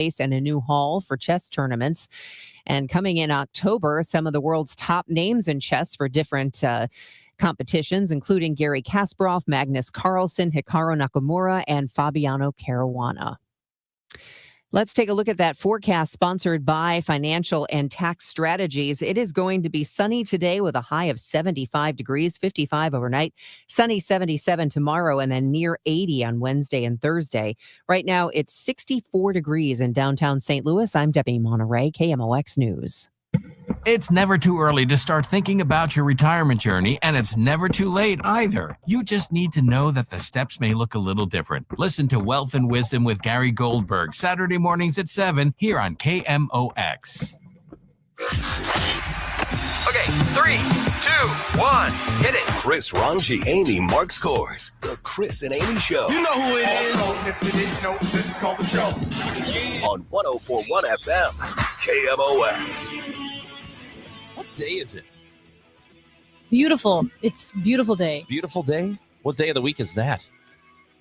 and a new hall for chess tournaments. And coming in October, some of the world's top names in chess for different competitions, including Garry Kasparov, Magnus Carlsen, Hikaru Nakamura, and Fabiano Caruana. Let's take a look at that forecast sponsored by Financial and Tax Strategies. It is going to be sunny today with a high of 75 degrees, 55 overnight, sunny 77 tomorrow, and then near 80 on Wednesday and Thursday. Right now, it's 64 degrees in downtown St. Louis. I'm Debbie Monterey, KMOX News. It's never too early to start thinking about your retirement journey, and it's never too late either. You just need to know that the steps may look a little different. Listen to Wealth and Wisdom with Gary Goldberg, Saturday mornings at 7 here on KMOX. Okay, 3, 2, 1, hit it. Chris Ranji, Amy, Mark Scores. The Chris and Amy Show. You know who it is. Also, if you didn't know, this is called The Show. On 104.1 FM, KMOX. What day is it? Beautiful. It's a beautiful day. Beautiful day? What day of the week is that?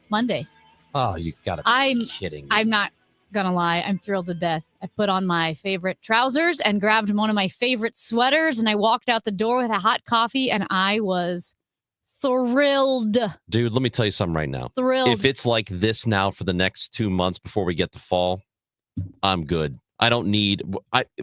Monday. Oh, you gotta be kidding me. I'm not gonna lie. I'm thrilled to death. I put on my favorite trousers and grabbed one of my favorite sweaters, and I walked out the door with a hot coffee, and I was thrilled. Dude, let me tell you something right now. Thrilled. If it's like this now for the next 2 months before we get to fall, I'm good. I don't need.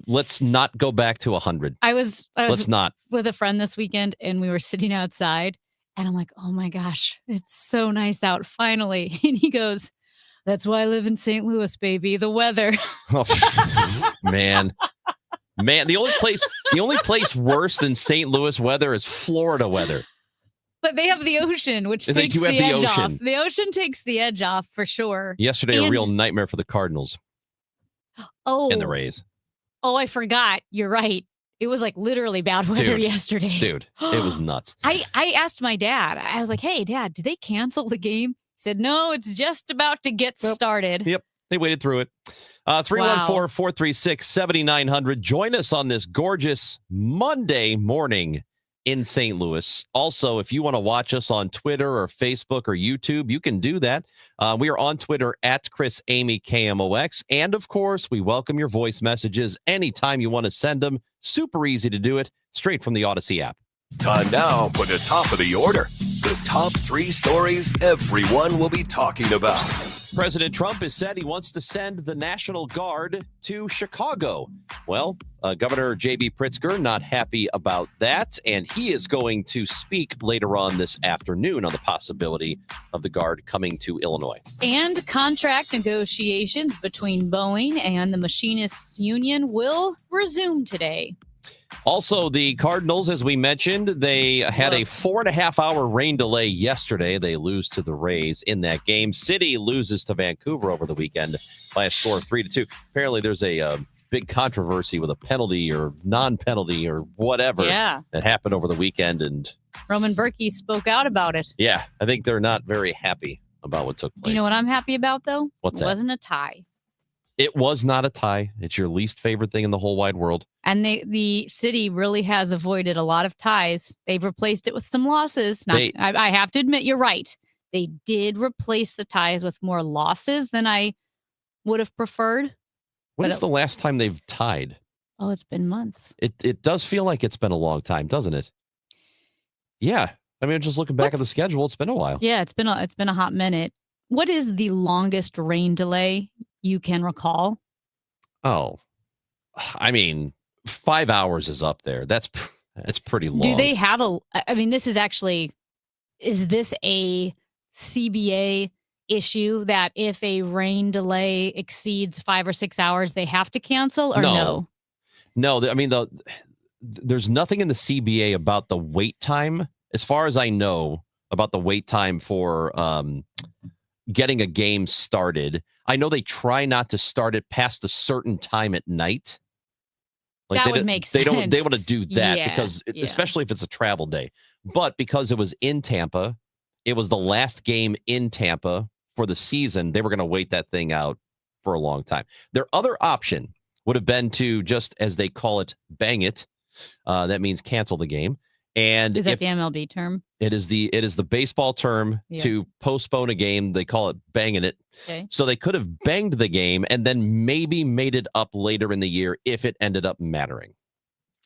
Let's not go back to 100. Let's not. With a friend this weekend, and we were sitting outside, and I'm like, "Oh my gosh, it's so nice out finally!" And he goes, "That's why I live in St. Louis, baby. The weather." Oh, man. The only place worse than St. Louis weather is Florida weather. But they have the ocean, which takes the edge off. The ocean takes the edge off for sure. Yesterday, a real nightmare for the Cardinals. Oh, and the Rays. Oh, I forgot. You're right. It was like literally bad weather yesterday. Dude, it was nuts. I asked my dad. I was like, "Hey, Dad, did they cancel the game?" He said, "No, it's just about to get started." Yep. They waited through it. 314-436-7900. Join us on this gorgeous Monday morning in St. Louis. Also, if you want to watch us on Twitter or Facebook or YouTube, you can do that. We are on Twitter at Chris Amy KMOX. And of course, we welcome your voice messages anytime you want to send them. Super easy to do it straight from the Odyssey app. Time now for the top of the order. The top 3 stories everyone will be talking about. President Trump has said he wants to send the National Guard to Chicago. Well, Governor J.B. Pritzker not happy about that, and he is going to speak later on this afternoon on the possibility of the Guard coming to Illinois. And contract negotiations between Boeing and the Machinists Union will resume today. Also, the Cardinals, as we mentioned, they had a 4.5-hour rain delay yesterday. They lose to the Rays in that game. City loses to Vancouver over the weekend by a score of 3-2. Apparently, there's a big controversy with a penalty or non-penalty or whatever that happened over the weekend. And Roman Berkey spoke out about it. Yeah, I think they're not very happy about what took place. You know what I'm happy about, though? What's that? It wasn't a tie. It was not a tie. It's your least favorite thing in the whole wide world. And the city really has avoided a lot of ties. They've replaced it with some losses. I have to admit, you're right. They did replace the ties with more losses than I would have preferred. When is the last time they've tied? Oh, it's been months. It does feel like it's been a long time, doesn't it? Yeah. I mean, just looking back at the schedule, it's been a while. Yeah, it's been a hot minute. What is the longest rain delay you can recall? Oh, I mean, 5 hours is up there. That's pretty long. Do they have is this a CBA issue that if a rain delay exceeds 5 or 6 hours, they have to cancel or no? No, I mean, there's nothing in the CBA about the wait time, as far as I know, about the wait time for getting a game started. I know they try not to start it past a certain time at night. Like that would make sense. They want to do that because, especially if it's a travel day. But because it was in Tampa, it was the last game in Tampa for the season. They were going to wait that thing out for a long time. Their other option would have been to just, as they call it, bang it. That means cancel the game And Is that if the MLB term? it is the baseball term Yeah. to postpone a game, they call it banging it. Okay. So they could have banged the game and then maybe made it up later in the year if it ended up mattering.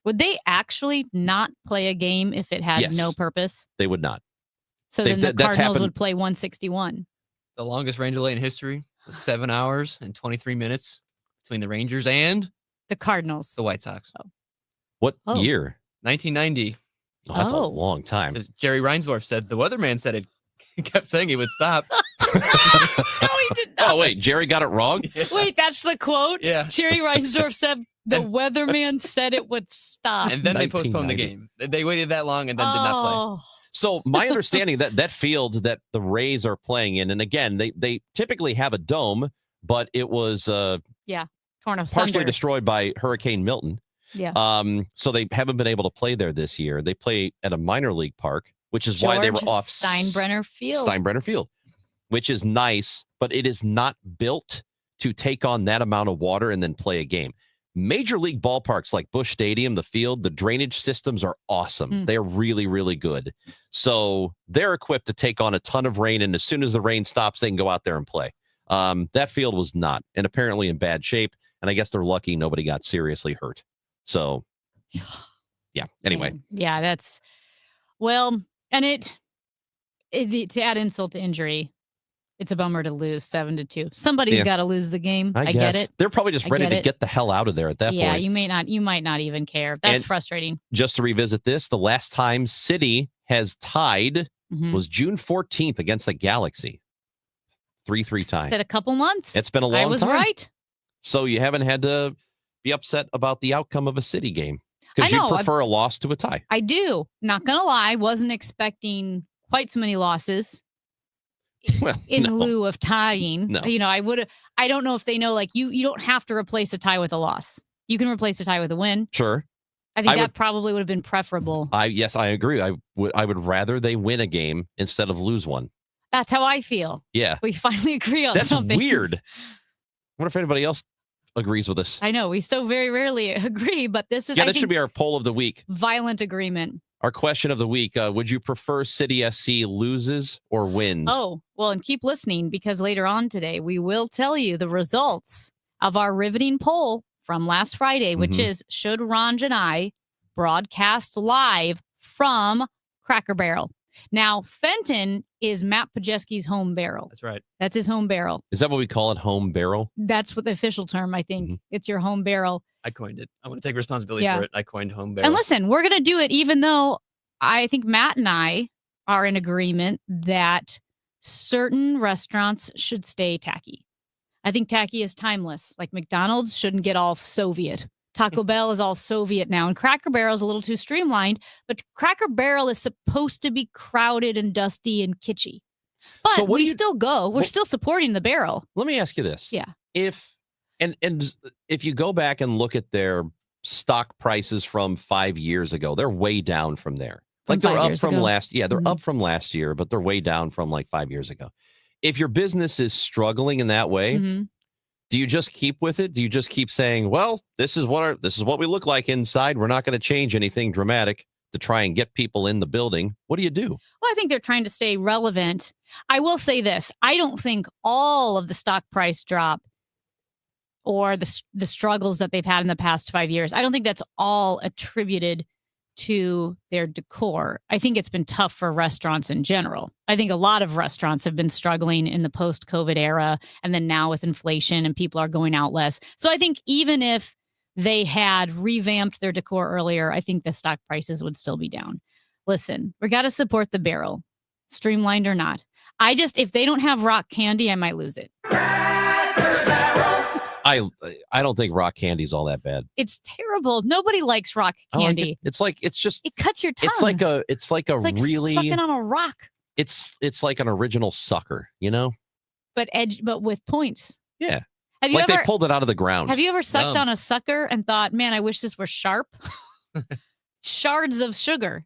Would they actually not play a game if it had Yes. no purpose? They would not. So They've then the d- that's Cardinals happened- would play 161. The longest rain delay in history was 7 hours and 23 minutes between the Rangers and The Cardinals. the White Sox. What Oh. year? 1990. Oh, that's a Oh. long time. As Jerry Reinsdorf said, the weatherman said it kept saying he would stop. No, he did not. Oh, wait, Jerry got it wrong? Wait, that's the quote? Yeah. Jerry Reinsdorf said the And- weatherman said it would stop. And then they postponed the 1990. game. They waited that long and then did not play. Oh. So my understanding that field that the Rays are playing in, and again, they typically have a dome, but it was Torn partially asunder. destroyed by Hurricane Milton. Yeah. So they haven't been able to play there this year. They play at a minor league park, which is why they were George off Steinbrenner Field. Steinbrenner Field, which is nice, but it is not built to take on that amount of water and then play a game. Major league ballparks like Busch Stadium, the field, the drainage systems are awesome. They're really, really good. So they're equipped to take on a ton of rain, and as soon as the rain stops, they can go out there and play. That field was not, and apparently in bad shape. And I guess they're lucky nobody got seriously hurt. So, yeah. Anyway, Yeah, that's well, and to add insult to injury, it's a bummer to lose 7-2. Somebody's Yeah. got to lose the game. I guess get it. they're probably just I ready get to it. get the hell out of there at that Yeah, point. you might not even care. That's And- frustrating. Just to revisit this, the last time City has tied Mhm. was June 14th against the Galaxy. 3-3 tie. Said a couple months. It's been a long I was time. right. So you haven't had to be upset about the outcome of a City game I because you know, prefer a loss to a tie. I do. Not gonna lie, wasn't expecting quite so many losses Well, in no. lieu of tying. No. You know, I don't know if they know, like, you don't have to replace a tie with a loss. You can replace a tie with a win. Sure. I think I that would- probably would have been preferable. Yes, I agree. I would rather they win a game instead of lose one. That's how I feel. Yeah. We finally agree on That's something. weird. I wonder if anybody else agrees with us. I know we so very rarely agree, but this is Yeah, I that think, should be our poll of the week. violent agreement. Our question of the week, would you prefer City SC loses or wins? Oh, well, and keep listening because later on today we will tell you the results of our riveting poll from last Friday, which Mhm. is should Ranj and I broadcast live from Cracker Barrel? Now, Fenton is Matt Pajeski's home barrel. That's right. That's his home barrel. Is that what we call it? Home barrel? That's what the official term, I think. Mhm. It's your home barrel. I coined it. I want to take responsibility Yeah. for it. I coined home barrel. And listen, we're going to do it even though I think Matt and I are in agreement that certain restaurants should stay tacky. I think tacky is timeless. Like McDonald's shouldn't get all Soviet. Taco Bell is all Soviet now, and Cracker Barrel is a little too streamlined. But Cracker Barrel is supposed to be crowded and dusty and kitschy. But So what we do you- still go. We're what- still supporting the barrel. Let me ask you this. Yeah. If you go back and look at their stock prices from 5 years ago, they're way down from there. From Like they're 5 up years from ago? last, yeah, they're Mhm. up from last year, but they're way down from like 5 years ago. If your business is struggling in that way, Mhm. do you just keep with it? Do you just keep saying, "Well, this is what we look like inside. We're not going to change anything dramatic to try and get people in the building." What do you do? Well, I think they're trying to stay relevant. I will say this. I don't think all of the stock price drop or the struggles that they've had in the past 5 years, I don't think that's all attributed to their decor. I think it's been tough for restaurants in general. I think a lot of restaurants have been struggling in the post-COVID era, and then now with inflation and people are going out less. So I think even if they had revamped their decor earlier, I think the stock prices would still be down. Listen, we got to support the barrel, streamlined or not. If they don't have rock candy, I might lose it. I don't think rock candy's all that bad. It's terrible. Nobody likes rock I like candy. it. It Cuts your tongue. it's like a It's like really sucking on a rock, it's like an original sucker, you know? but with points. Yeah. Have you Like ever they pulled it out of the ground. have you ever sucked Yum. on a sucker and thought, man, I wish this were sharp? Shards of sugar.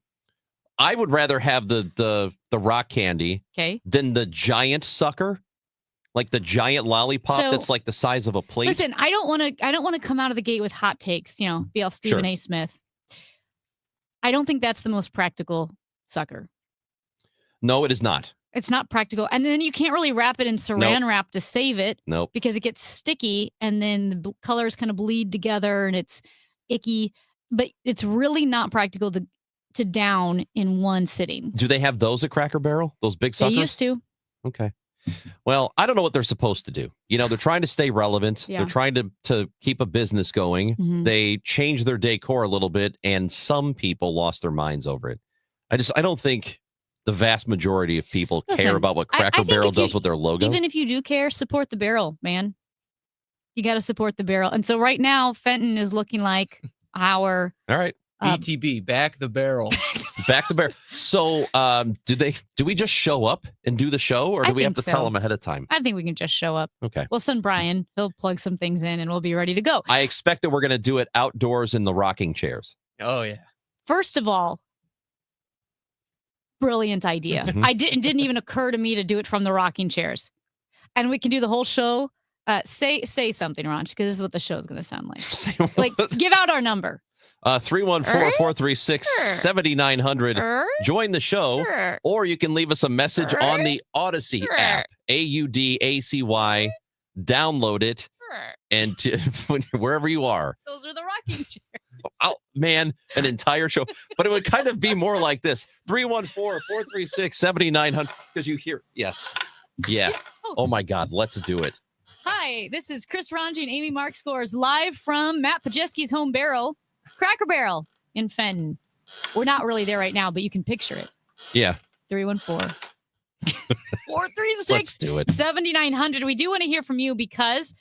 I would rather have the rock candy Okay. than the giant sucker. Like the giant lollipop So- that's like the size of a plate. Listen, I don't want to come out of the gate with hot takes, be all Stephen Sure. A. Smith. I don't think that's the most practical sucker. No, it is not. It's not practical. And then you can't really wrap it in saran wrap to save it. Nope. Because it gets sticky and then the colors kind of bleed together and it's icky. But it's really not practical to down in one sitting. Do they have those at Cracker Barrel? Those big suckers? They used to. Okay. Well, I don't know what they're supposed to do. They're trying to stay relevant. Yeah. They're trying to keep a business going. Mhm. They changed their decor a little bit, and some people lost their minds over it. I don't think the vast majority of people care Listen, about what I Cracker think Barrel if you- does with their logo. Even if you do care, support the barrel, man. You got to support the barrel. And so right now, Fenton is looking like our All right. BTB, back the barrel. Back to Barrel. So do we just show up and do the show, or do I we have to think tell so. them ahead of time? I think we can just show up. Okay. We'll send Brian. He'll plug some things in and we'll be ready to go. I expect that we're going to do it outdoors in the rocking chairs. Oh, yeah. First of all, brilliant idea. Mhm. It didn't even occur to me to do it from the rocking chairs. And we can do the whole show. Say something, Ron, because this is what the show's going to sound like. Like, give out our number. 314-436-7900. Join the show, or you can leave us a message on the Odyssey app, AUDACY. Download it, and wherever you are. Those are the rocking chairs. Oh, man, an entire show. But it would kind of be more like this. 314-436-7900. Because you hear, yes. Yeah. Oh, my God. Let's do it. Hi, this is Chris Ranji and Amy Mark Scores live from Matt Pajeski's home barrel, Cracker Barrel in Fenton. We're not really there right now, but you can picture it. Yeah. 314 436 Let's do it. 7900. We do want to hear from you because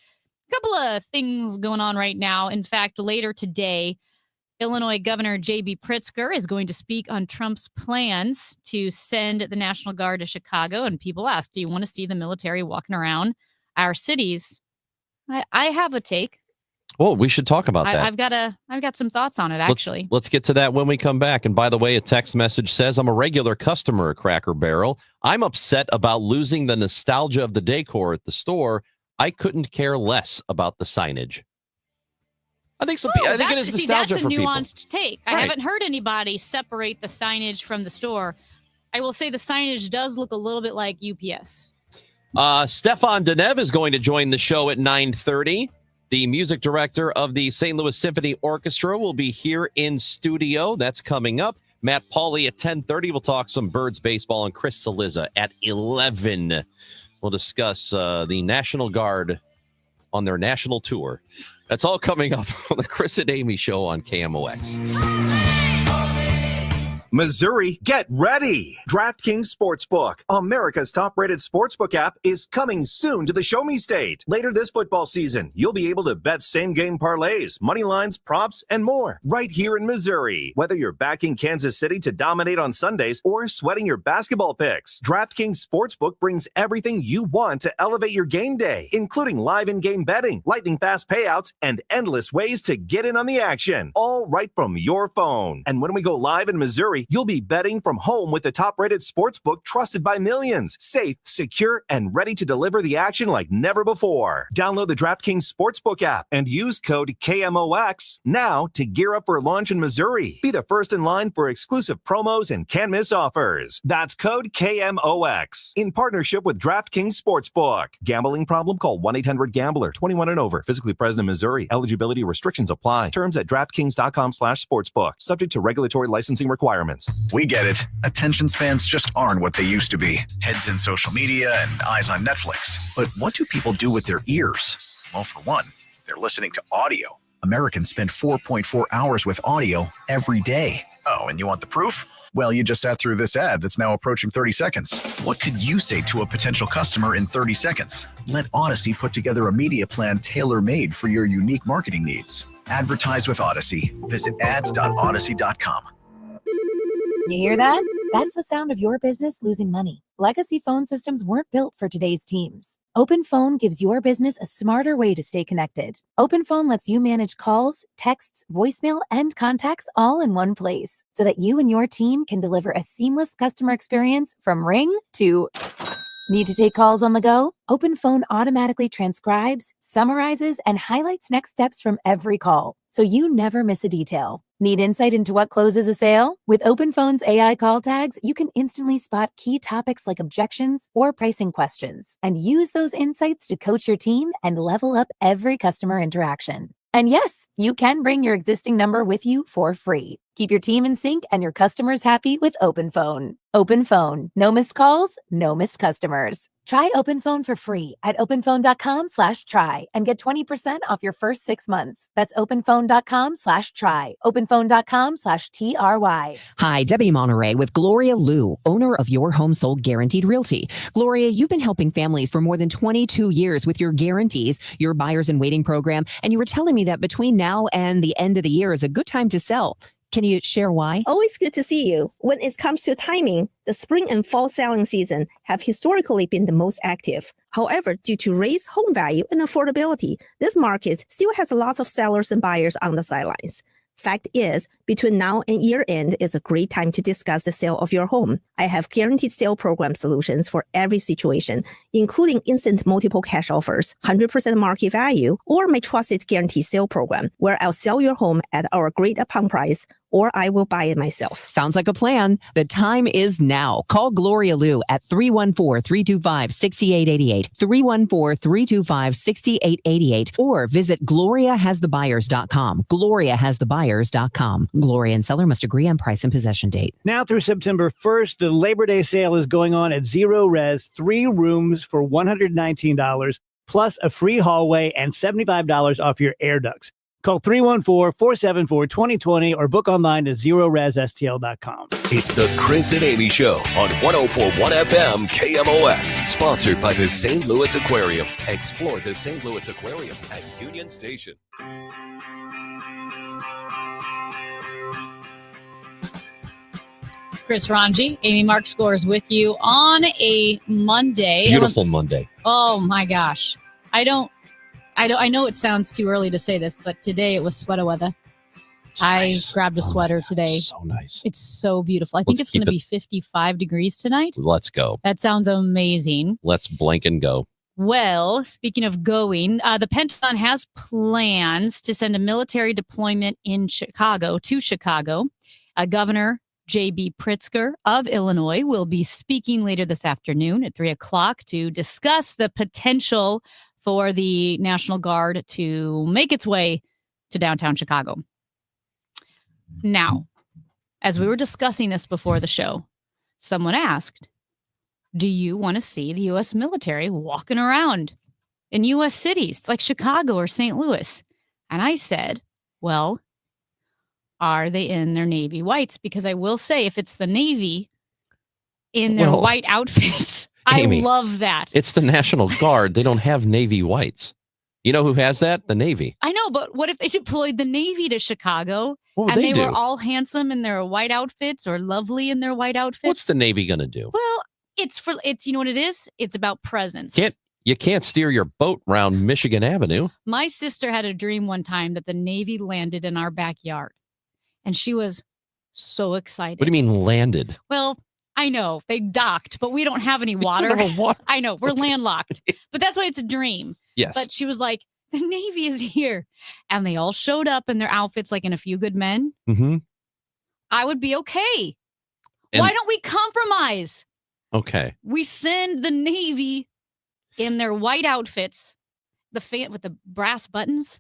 a couple of things going on right now. In fact, later today, Illinois Governor J.B. Pritzker is going to speak on Trump's plans to send the National Guard to Chicago. And people ask, do you want to see the military walking around our cities? I have a take. Well, we should talk about that. I've got some thoughts on it, actually. Let's get to that when we come back. And by the way, a text message says, I'm a regular customer at Cracker Barrel. I'm upset about losing the nostalgia of the decor at the store. I couldn't care less about the signage. I think it is nostalgia for people. That's a nuanced take. I haven't heard anybody separate the signage from the store. I will say the signage does look a little bit like UPS. Stefan Denev is going to join the show at 9:30. The music director of the St. Louis Symphony Orchestra will be here in studio. That's coming up. Matt Pauley at 10:30. We'll talk some Birds baseball, and Chris Cillizza at 11. We'll discuss the National Guard on their national tour. That's all coming up on the Chris and Amy show on KMOX. Missouri, get ready! DraftKings Sportsbook, America's top-rated sportsbook app, is coming soon to the Show Me State. Later this football season, you'll be able to bet same-game parlays, money lines, props, and more right here in Missouri. Whether you're backing Kansas City to dominate on Sundays or sweating your basketball picks, DraftKings Sportsbook brings everything you want to elevate your game day, including live in-game betting, lightning-fast payouts, and endless ways to get in on the action, all right from your phone. And when we go live in Missouri, you'll be betting from home with the top-rated sportsbook trusted by millions. Safe, secure, and ready to deliver the action like never before. Download the DraftKings Sportsbook app and use code KMOX now to gear up for launch in Missouri. Be the first in line for exclusive promos and can't-miss offers. That's code KMOX in partnership with DraftKings Sportsbook. Gambling problem? Call 1-800-GAMBLER. 21 and over. Physically present in Missouri. Eligibility restrictions apply. Terms at DraftKings.com/sportsbook. Subject to regulatory licensing requirements. We get it. Attention spans just aren't what they used to be. Heads in social media and eyes on Netflix. But what do people do with their ears? Well, for one, they're listening to audio. Americans spend 4.4 hours with audio every day. Oh, and you want the proof? Well, you just sat through this ad that's now approaching 30 seconds. What could you say to a potential customer in 30 seconds? Let Odyssey put together a media plan tailor-made for your unique marketing needs. Advertise with Odyssey. Visit ads.odyssey.com. You hear that? That's the sound of your business losing money. Legacy phone systems weren't built for today's teams. OpenPhone gives your business a smarter way to stay connected. OpenPhone lets you manage calls, texts, voicemail, and contacts all in one place so that you and your team can deliver a seamless customer experience from ring to Need to take calls on the go? OpenPhone automatically transcribes, summarizes, and highlights next steps from every call, so you never miss a detail. Need insight into what closes a sale? With OpenPhone's AI call tags, you can instantly spot key topics like objections or pricing questions, and use those insights to coach your team and level up every customer interaction. And yes, you can bring your existing number with you for free. Keep your team in sync and your customers happy with OpenPhone. OpenPhone. No missed calls, no missed customers. Try OpenPhone for free at openphone.com/try and get 20% off your first 6 months. That's openphone.com/try. openphone.com/TRY. Hi, Debbie Monterey with Gloria Liu, owner of Your Home Sold Guaranteed Realty. Gloria, you've been helping families for more than 22 years with your guarantees, your buyers in waiting program, and you were telling me that between now and the end of the year is a good time to sell. Can you share why? Always good to see you. When it comes to timing, the spring and fall selling season have historically been the most active. However, due to raised home value and affordability, this market still has lots of sellers and buyers on the sidelines. Fact is, between now and year end is a great time to discuss the sale of your home. I have guaranteed sale program solutions for every situation, including instant multiple cash offers, 100% market value, or my trusted guarantee sale program, where I'll sell your home at our agreed upon price, or I will buy it myself. Sounds like a plan. The time is now. Call Gloria Liu at 314-325-6888, 314-325-6888, or visit GloriaHasTheBuyers.com, GloriaHasTheBuyers.com. Gloria and seller must agree on price and possession date. Now through September 1st, the Labor Day sale is going on at Zero Res, 3 rooms for $119, plus a free hallway and $75 off your air ducts. Call 314-474-2020 or book online at ZeroResSTL.com. It's the Chris and Amy Show on 104.1 FM KMOX. Sponsored by the St. Louis Aquarium. Explore the St. Louis Aquarium at Union Station. Chris Ranji, Amy Mark Scores with you on a Monday. Beautiful Monday. Oh my gosh. I know it sounds too early to say this, but today it was sweater weather. Nice. I grabbed a sweater today. So nice. It's so beautiful. I think it's going to be 55 degrees tonight. Let's go. That sounds amazing. Let's blank and go. Well, speaking of going, the Pentagon has plans to send a military deployment to Chicago. Governor J.B. Pritzker of Illinois will be speaking later this afternoon at 3 o'clock to discuss the potential for the National Guard to make its way to downtown Chicago. Now, as we were discussing this before the show, someone asked, do you want to see the U.S. military walking around in U.S. cities like Chicago or St. Louis? And I said, well, are they in their Navy whites? Because I will say, if it's the Navy in their white outfits, Amy, I love that. It's the National Guard. They don't have Navy whites. You know who has that? The Navy. I know, but what if they deployed the Navy to Chicago and they were all handsome in their white outfits or lovely in their white outfits? What's the Navy going to do? Well, it's you know what it is? It's about presence. You can't steer your boat around Michigan Avenue. My sister had a dream one time that the Navy landed in our backyard, and she was so excited. What do you mean landed? Well, I know they docked, but we don't have any water. I know we're landlocked, but that's why it's a dream. Yes. But she was like, the Navy is here, and they all showed up in their outfits, like in A Few Good Men. Mm-hmm. I would be okay. Why don't we compromise? Okay. We send the Navy in their white outfits, with the brass buttons.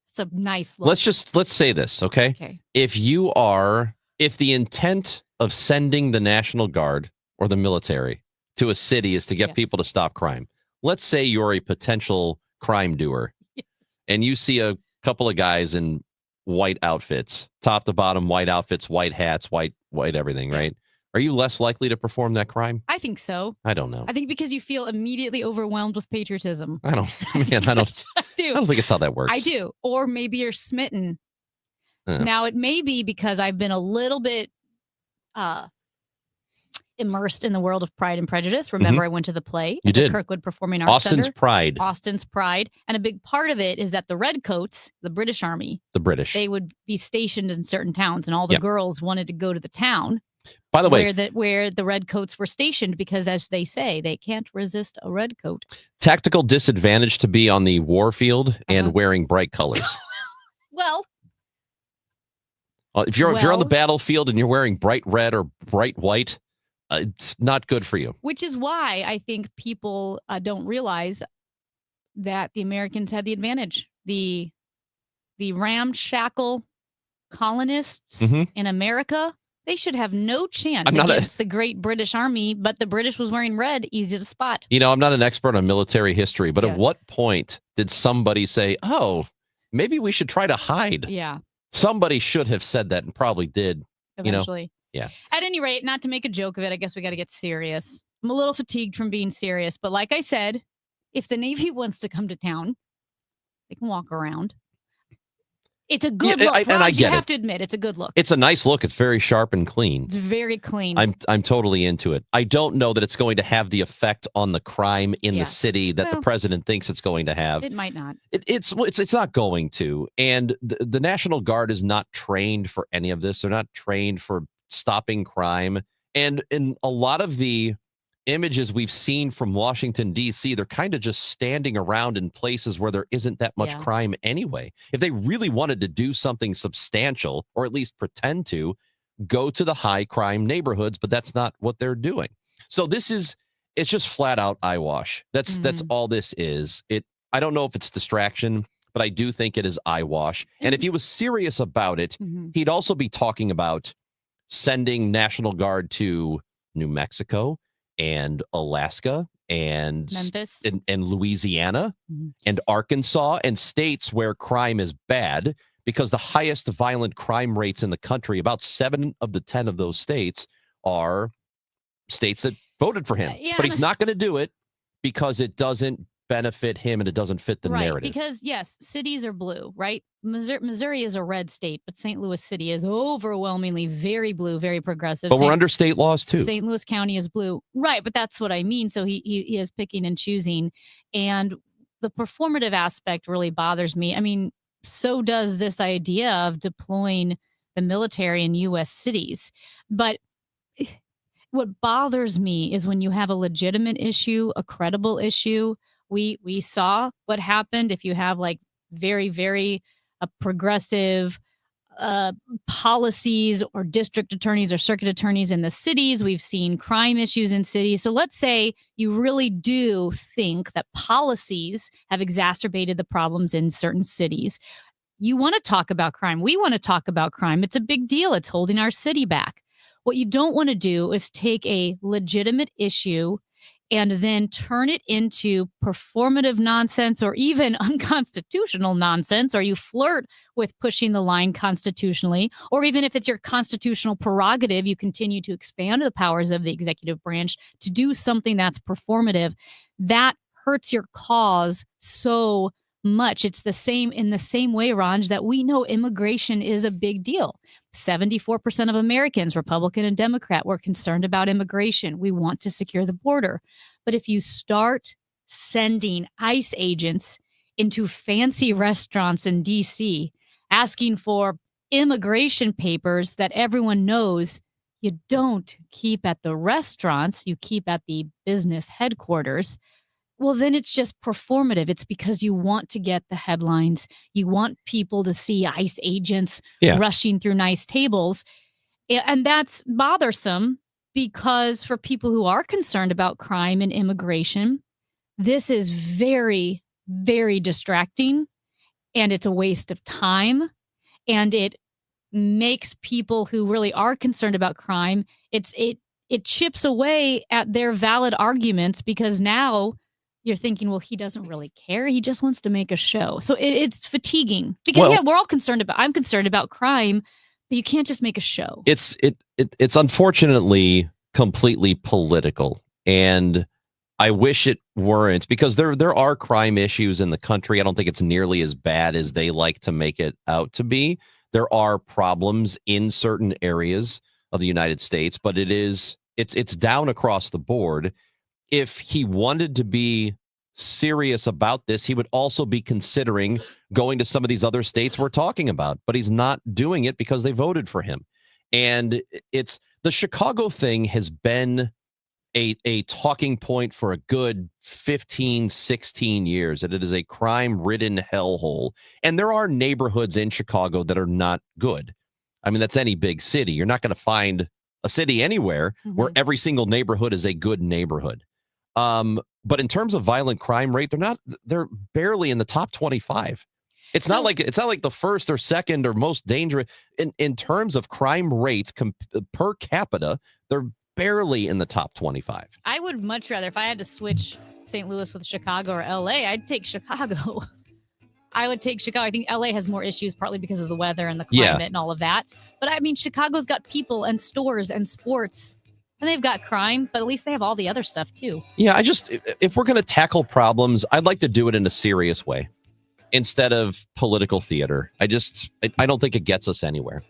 It's a nice look. Let's say this, okay? Okay. If the intent of sending the National Guard or the military to a city is to get people to stop crime, let's say you're a potential crime doer and you see a couple of guys in white outfits, top to bottom, white outfits, white hats, white everything, right? Are you less likely to perform that crime? I think so. I don't know. I think because you feel immediately overwhelmed with patriotism. I don't think it's how that works. I do. Or maybe you're smitten. Now, it may be because I've been a little bit immersed in the world of Pride and Prejudice. Remember, I went to the play at the Kirkwood Performing Arts Austin's Center. Pride. Austin's Pride. And a big part of it is that the Redcoats, the British Army, the British, they would be stationed in certain towns, and all the girls wanted to go to the town. By the way, where the redcoats were stationed, because as they say, they can't resist a redcoat. Tactical disadvantage to be on the war field and wearing bright colors. Well, if you're on the battlefield and you're wearing bright red or bright white, it's not good for you. Which is why I think people don't realize that the Americans had the advantage. The ramshackle colonists in America, they should have no chance against the great British Army, but the British was wearing red, easy to spot. I'm not an expert on military history, but at what point did somebody say, oh, maybe we should try to hide? Yeah. Somebody should have said that and probably did. Eventually. Yeah. At any rate, not to make a joke of it, I guess we got to get serious. I'm a little fatigued from being serious, but like I said, if the Navy wants to come to town, they can walk around. It's a good look. And I get you have to admit, it's a good look. It's a nice look. It's very sharp and clean. It's very clean. I'm totally into it. I don't know that it's going to have the effect on the crime in the city that the president thinks it's going to have. It might not. It's not going to. And the National Guard is not trained for any of this. They're not trained for stopping crime. And in a lot of the images we've seen from Washington, D.C., they're kind of just standing around in places where there isn't that much crime anyway. If they really wanted to do something substantial, or at least pretend to, go to the high crime neighborhoods, but that's not what they're doing. So it's just flat out eyewash. That's all this is. I don't know if it's distraction, but I do think it is eyewash. And if he was serious about it, he'd also be talking about sending National Guard to New Mexico and Alaska and Memphis and Louisiana and Arkansas, and states where crime is bad, because the highest violent crime rates in the country, about 7 of the 10 of those states, are states that voted for him. But he's not going to do it because it doesn't benefit him and it doesn't fit the narrative. Because yes, cities are blue, right? Missouri is a red state, but St. Louis City is overwhelmingly very blue, very progressive. But we're under state laws too. St. Louis County is blue, right? But that's what I mean. So he is picking and choosing, and the performative aspect really bothers me. I mean, so does this idea of deploying the military in U.S. cities. But what bothers me is when you have a legitimate issue, a credible issue. We saw what happened if you have like very, very progressive policies or district attorneys or circuit attorneys in the cities. We've seen crime issues in cities. So let's say you really do think that policies have exacerbated the problems in certain cities. You want to talk about crime. We want to talk about crime. It's a big deal. It's holding our city back. What you don't want to do is take a legitimate issue and then turn it into performative nonsense or even unconstitutional nonsense, or you flirt with pushing the line constitutionally, or even if it's your constitutional prerogative, you continue to expand the powers of the executive branch to do something that's performative. That hurts your cause so much. It's in the same way, Ranj, that we know immigration is a big deal. 74% of Americans, Republican and Democrat, were concerned about immigration. We want to secure the border. But if you start sending ICE agents into fancy restaurants in D.C., asking for immigration papers that everyone knows you don't keep at the restaurants, you keep at the business headquarters, well, then it's just performative. It's because you want to get the headlines. You want people to see ICE agents rushing through nice tables. And that's bothersome because for people who are concerned about crime and immigration, this is very, very distracting, and it's a waste of time. And it makes people who really are concerned about crime, it chips away at their valid arguments, because now you're thinking, well, he doesn't really care. He just wants to make a show. So it's fatiguing because we're all I'm concerned about crime, but you can't just make a show. It's unfortunately completely political, and I wish it weren't, because there are crime issues in the country. I don't think it's nearly as bad as they like to make it out to be. There are problems in certain areas of the United States, but it's down across the board. If he wanted to be serious about this, he would also be considering going to some of these other states we're talking about, but he's not doing it because they voted for him. And The Chicago thing has been a talking point for a good 15, 16 years, that it is a crime-ridden hellhole. And there are neighborhoods in Chicago that are not good. I mean, that's any big city. You're not going to find a city anywhere where every single neighborhood is a good neighborhood. But in terms of violent crime rate, they're barely in the top 25. It's not like the first or second or most dangerous in terms of crime rate per capita. They're barely in the top 25. I would much rather, if I had to switch St. Louis with Chicago or LA, I'd take Chicago. I would take Chicago. I think LA has more issues, partly because of the weather and the climate and all of that. But I mean, Chicago's got people and stores and sports, and they've got crime, but at least they have all the other stuff too. Yeah, if we're going to tackle problems, I'd like to do it in a serious way instead of political theater. I don't think it gets us anywhere.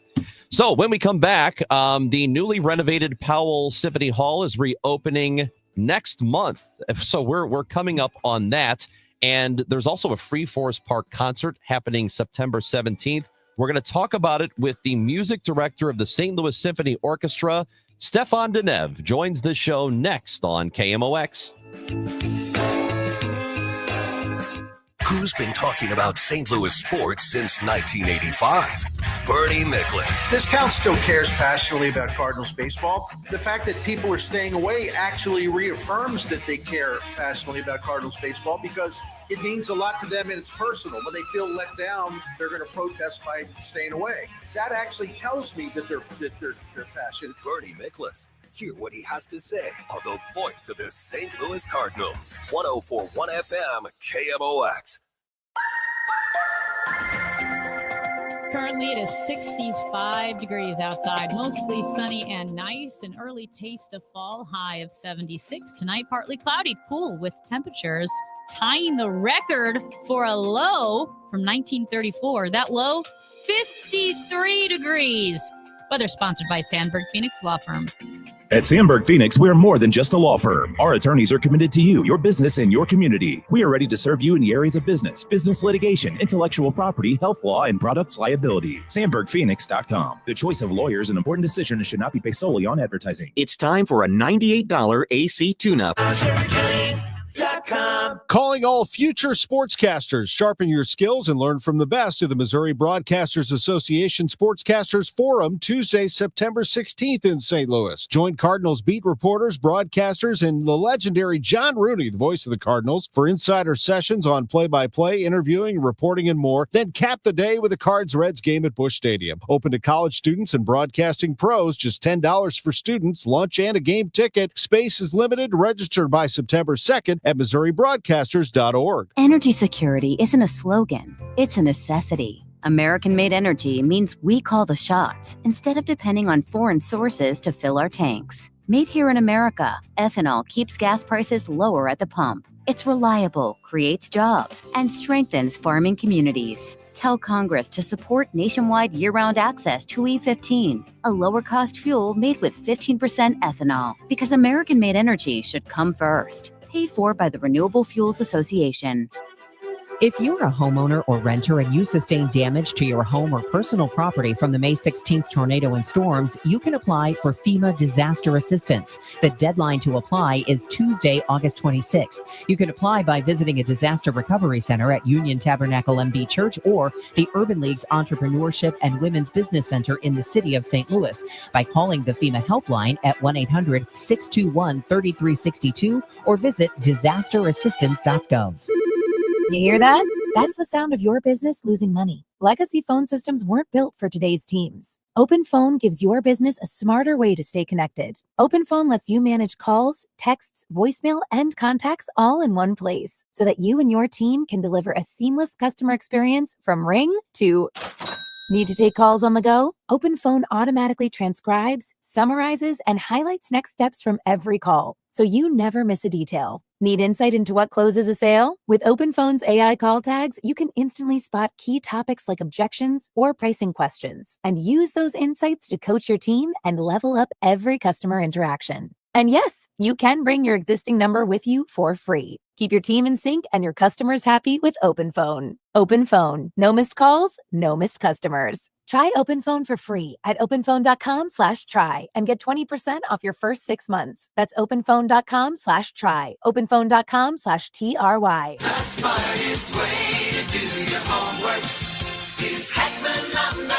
So when we come back, the newly renovated Powell Symphony Hall is reopening next month. So we're coming up on that. And there's also a Free Forest Park concert happening September 17th. We're going to talk about it with the music director of the St. Louis Symphony Orchestra, Stefan Denev, joins the show next on KMOX. Who's been talking about St. Louis sports since 1985? Bernie Miklasz. This town still cares passionately about Cardinals baseball. The fact that people are staying away actually reaffirms that they care passionately about Cardinals baseball, because it means a lot to them and it's personal. When they feel let down, they're going to protest by staying away. That actually tells me that they're passionate. Bernie Miklasz. Hear what he has to say on the voice of the St. Louis Cardinals. 104.1 FM KMOX. Currently, it is 65 degrees outside, mostly sunny and nice. An early taste of fall, high of 76. Tonight, partly cloudy, cool with temperatures tying the record for a low from 1934. That low, 53 degrees. Weather sponsored by Sandberg Phoenix Law Firm. At Sandberg Phoenix, we're more than just a law firm. Our attorneys are committed to you, your business, and your community. We are ready to serve you in the areas of business litigation, intellectual property, health law, and products liability. SandbergPhoenix.com. The choice of lawyers, an important decision, and should not be based solely on advertising. It's time for a $98 AC tune-up. Calling all future sportscasters. Sharpen your skills and learn from the best of the Missouri Broadcasters Association Sportscasters Forum, Tuesday, September 16th in St. Louis. Join Cardinals beat reporters, broadcasters, and the legendary John Rooney, the voice of the Cardinals, for insider sessions on play-by-play, interviewing, reporting, and more. Then cap the day with a Cards-Reds game at Busch Stadium. Open to college students and broadcasting pros. Just $10 for students, lunch, and a game ticket. Space is limited. Registered by September 2nd at MissouriBroadcasters.org. Energy security isn't a slogan, it's a necessity. American-made energy means we call the shots instead of depending on foreign sources to fill our tanks. Made here in America, ethanol keeps gas prices lower at the pump. It's reliable, creates jobs, and strengthens farming communities. Tell Congress to support nationwide year-round access to E15, a lower-cost fuel made with 15% ethanol, because American-made energy should come first. Paid for by the Renewable Fuels Association. If you're a homeowner or renter and you sustain damage to your home or personal property from the May 16th tornado and storms, you can apply for FEMA disaster assistance. The deadline to apply is Tuesday, August 26th. You can apply by visiting a disaster recovery center at Union Tabernacle MB Church or the Urban League's Entrepreneurship and Women's Business Center in the city of St. Louis by calling the FEMA helpline at 1-800-621-3362 or visit disasterassistance.gov. You hear that? That's the sound of your business losing money. Legacy phone systems weren't built for today's teams. OpenPhone gives your business a smarter way to stay connected. OpenPhone lets you manage calls, texts, voicemail, and contacts all in one place so that you and your team can deliver a seamless customer experience from ring to... Need to take calls on the go? OpenPhone automatically transcribes, summarizes, and highlights next steps from every call, so you never miss a detail. Need insight into what closes a sale? With OpenPhone's AI call tags, you can instantly spot key topics like objections or pricing questions, and use those insights to coach your team and level up every customer interaction. And yes, you can bring your existing number with you for free. Keep your team in sync and your customers happy with OpenPhone. OpenPhone. No missed calls, no missed customers. Try OpenPhone for free at openphone.com/try and get 20% off your first 6 months. That's openphone.com/try. openphone.com/TRY. The smartest way to do your homework is Heckman Lumber.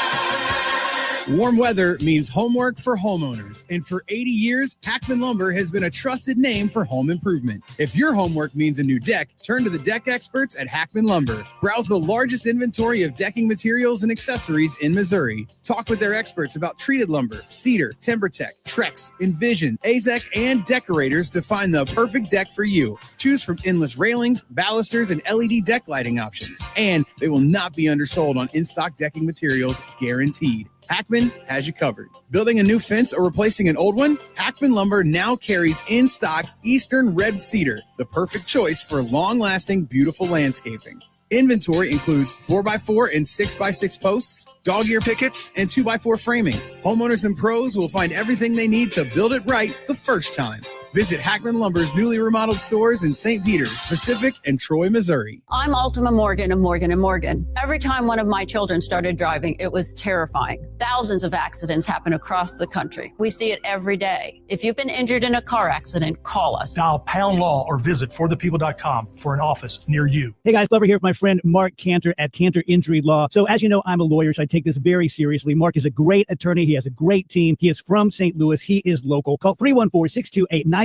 Warm weather means homework for homeowners, and for 80 years, Hackman Lumber has been a trusted name for home improvement. If your homework means a new deck, turn to the deck experts at Hackman Lumber. Browse the largest inventory of decking materials and accessories in Missouri. Talk with their experts about treated lumber, cedar, TimberTech, Trex, Envision, AZEK, and Decorators to find the perfect deck for you. Choose from endless railings, balusters, and LED deck lighting options. And they will not be undersold on in-stock decking materials, guaranteed. Hackman has you covered. Building a new fence or replacing an old one? Hackman Lumber now carries in stock Eastern Red Cedar, the perfect choice for long-lasting, beautiful landscaping. Inventory includes 4x4 and 6x6 posts, dog ear pickets, and 2x4 framing. Homeowners and pros will find everything they need to build it right the first time. Visit Hackman Lumber's newly remodeled stores in St. Peters, Pacific, and Troy, Missouri. I'm Ultima Morgan of Morgan & Morgan. Every time one of my children started driving, it was terrifying. Thousands of accidents happen across the country. We see it every day. If you've been injured in a car accident, call us. Dial Pound Law or visit forthepeople.com for an office near you. Hey guys, Glover here with my friend Mark Cantor at Cantor Injury Law. So as you know, I'm a lawyer, so I take this very seriously. Mark is a great attorney. He has a great team. He is from St. Louis. He is local. Call 314-628-9999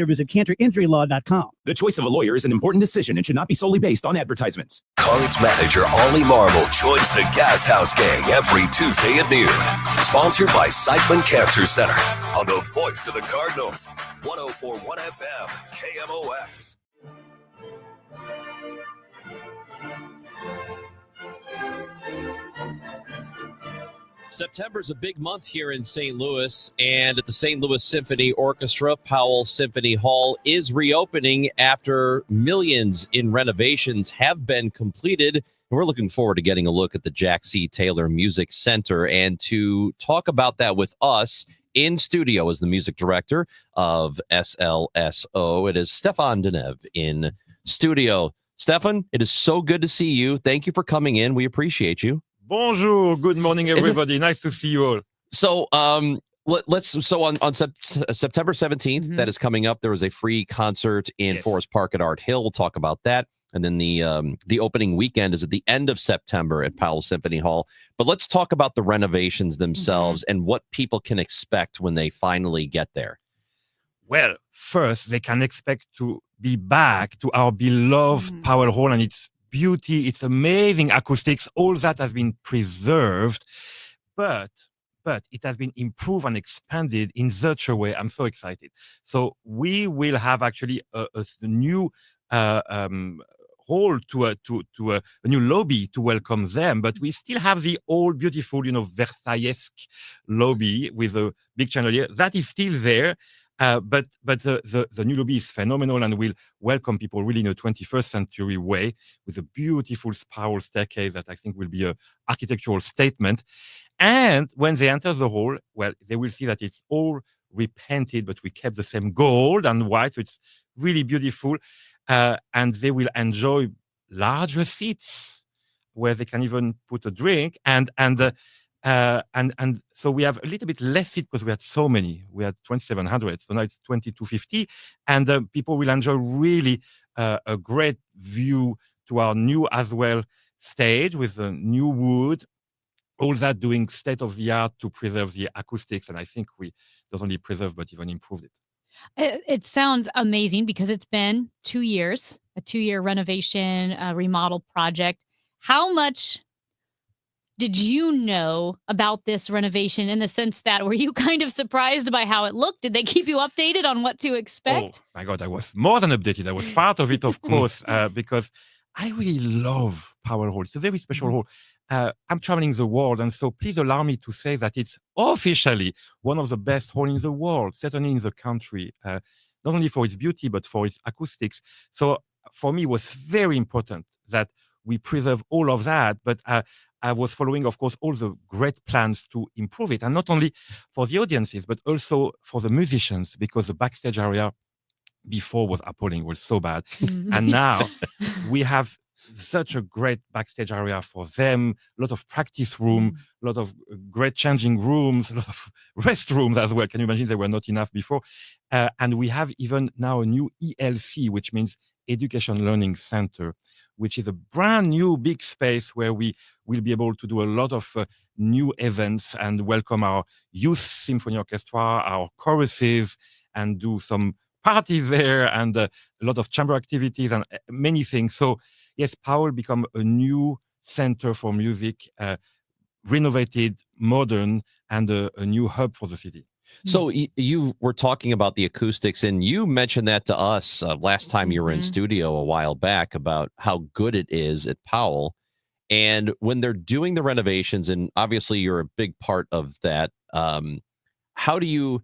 or visit cantorinjurylaw.com. The choice of a lawyer is an important decision and should not be solely based on advertisements. Cards manager Ollie Marmol joins the Gas House Gang every Tuesday at noon. Sponsored by Siteman Cancer Center on the voice of the Cardinals. 104.1 FM, KMOX. September's a big month here in St. Louis, and at the St. Louis Symphony Orchestra, Powell Symphony Hall is reopening after millions in renovations have been completed. And we're looking forward to getting a look at the Jack C. Taylor Music Center. And to talk about that with us in studio is the music director of SLSO. It is Stefan Denev in studio. Stefan, it is so good to see you. Thank you for coming in. We appreciate you. Bonjour. Good morning, everybody. Nice to see you all. So, So on September 17th, that is coming up. There was a free concert in Forest Park at Art Hill. We'll talk about that. And then the opening weekend is at the end of September at Powell Symphony Hall. But let's talk about the renovations themselves and what people can expect when they finally get there. Well, first, they can expect to be back to our beloved Powell Hall and its beauty, its amazing acoustics. All that has been preserved, but it has been improved and expanded in such a way. I'm so excited. So we will have actually a new hall to a new lobby to welcome them, but we still have the old beautiful, Versailles-esque lobby with a big chandelier that is still there. But the new lobby is phenomenal and will welcome people really in a 21st century way with a beautiful spiral staircase that I think will be an architectural statement. And when they enter the hall, well, they will see that it's all repainted, but we kept the same gold and white, so it's really beautiful. And they will enjoy larger seats where they can even put a drink and so we have a little bit less seat because we had so many. We had 2,700, so now it's 2,250, and people will enjoy really a great view to our new as well stage with the new wood. All that doing state of the art to preserve the acoustics, and I think we not only preserve but even improved it. It sounds amazing because it's been 2 years, a 2-year renovation, remodel project. How much did you know about this renovation in the sense that were you kind of surprised by how it looked? Did they keep you updated on what to expect? Oh my God, I was more than updated. I was part of it, of course, because I really love Powell Hall. It's a very special hall. I'm traveling the world, and so please allow me to say that it's officially one of the best halls in the world, certainly in the country, not only for its beauty, but for its acoustics. So for me, it was very important that we preserve all of that, but I was following, of course, all the great plans to improve it, and not only for the audiences, but also for the musicians, because the backstage area before was appalling, was so bad. And now we have such a great backstage area for them, a lot of practice room, a lot of great changing rooms, a lot of restrooms as well. Can you imagine? There were not enough before. And we have even now a new ELC, which means Education Learning Center, which is a brand new big space where we will be able to do a lot of new events and welcome our youth symphony orchestra, our choruses, and do some parties there, and a lot of chamber activities and many things. So yes, Powell become a new center for music, renovated, modern, and a new hub for the city. So you were talking about the acoustics, and you mentioned that to us last time you were in studio a while back about how good it is at Powell. And when they're doing the renovations, and obviously you're a big part of that, how do you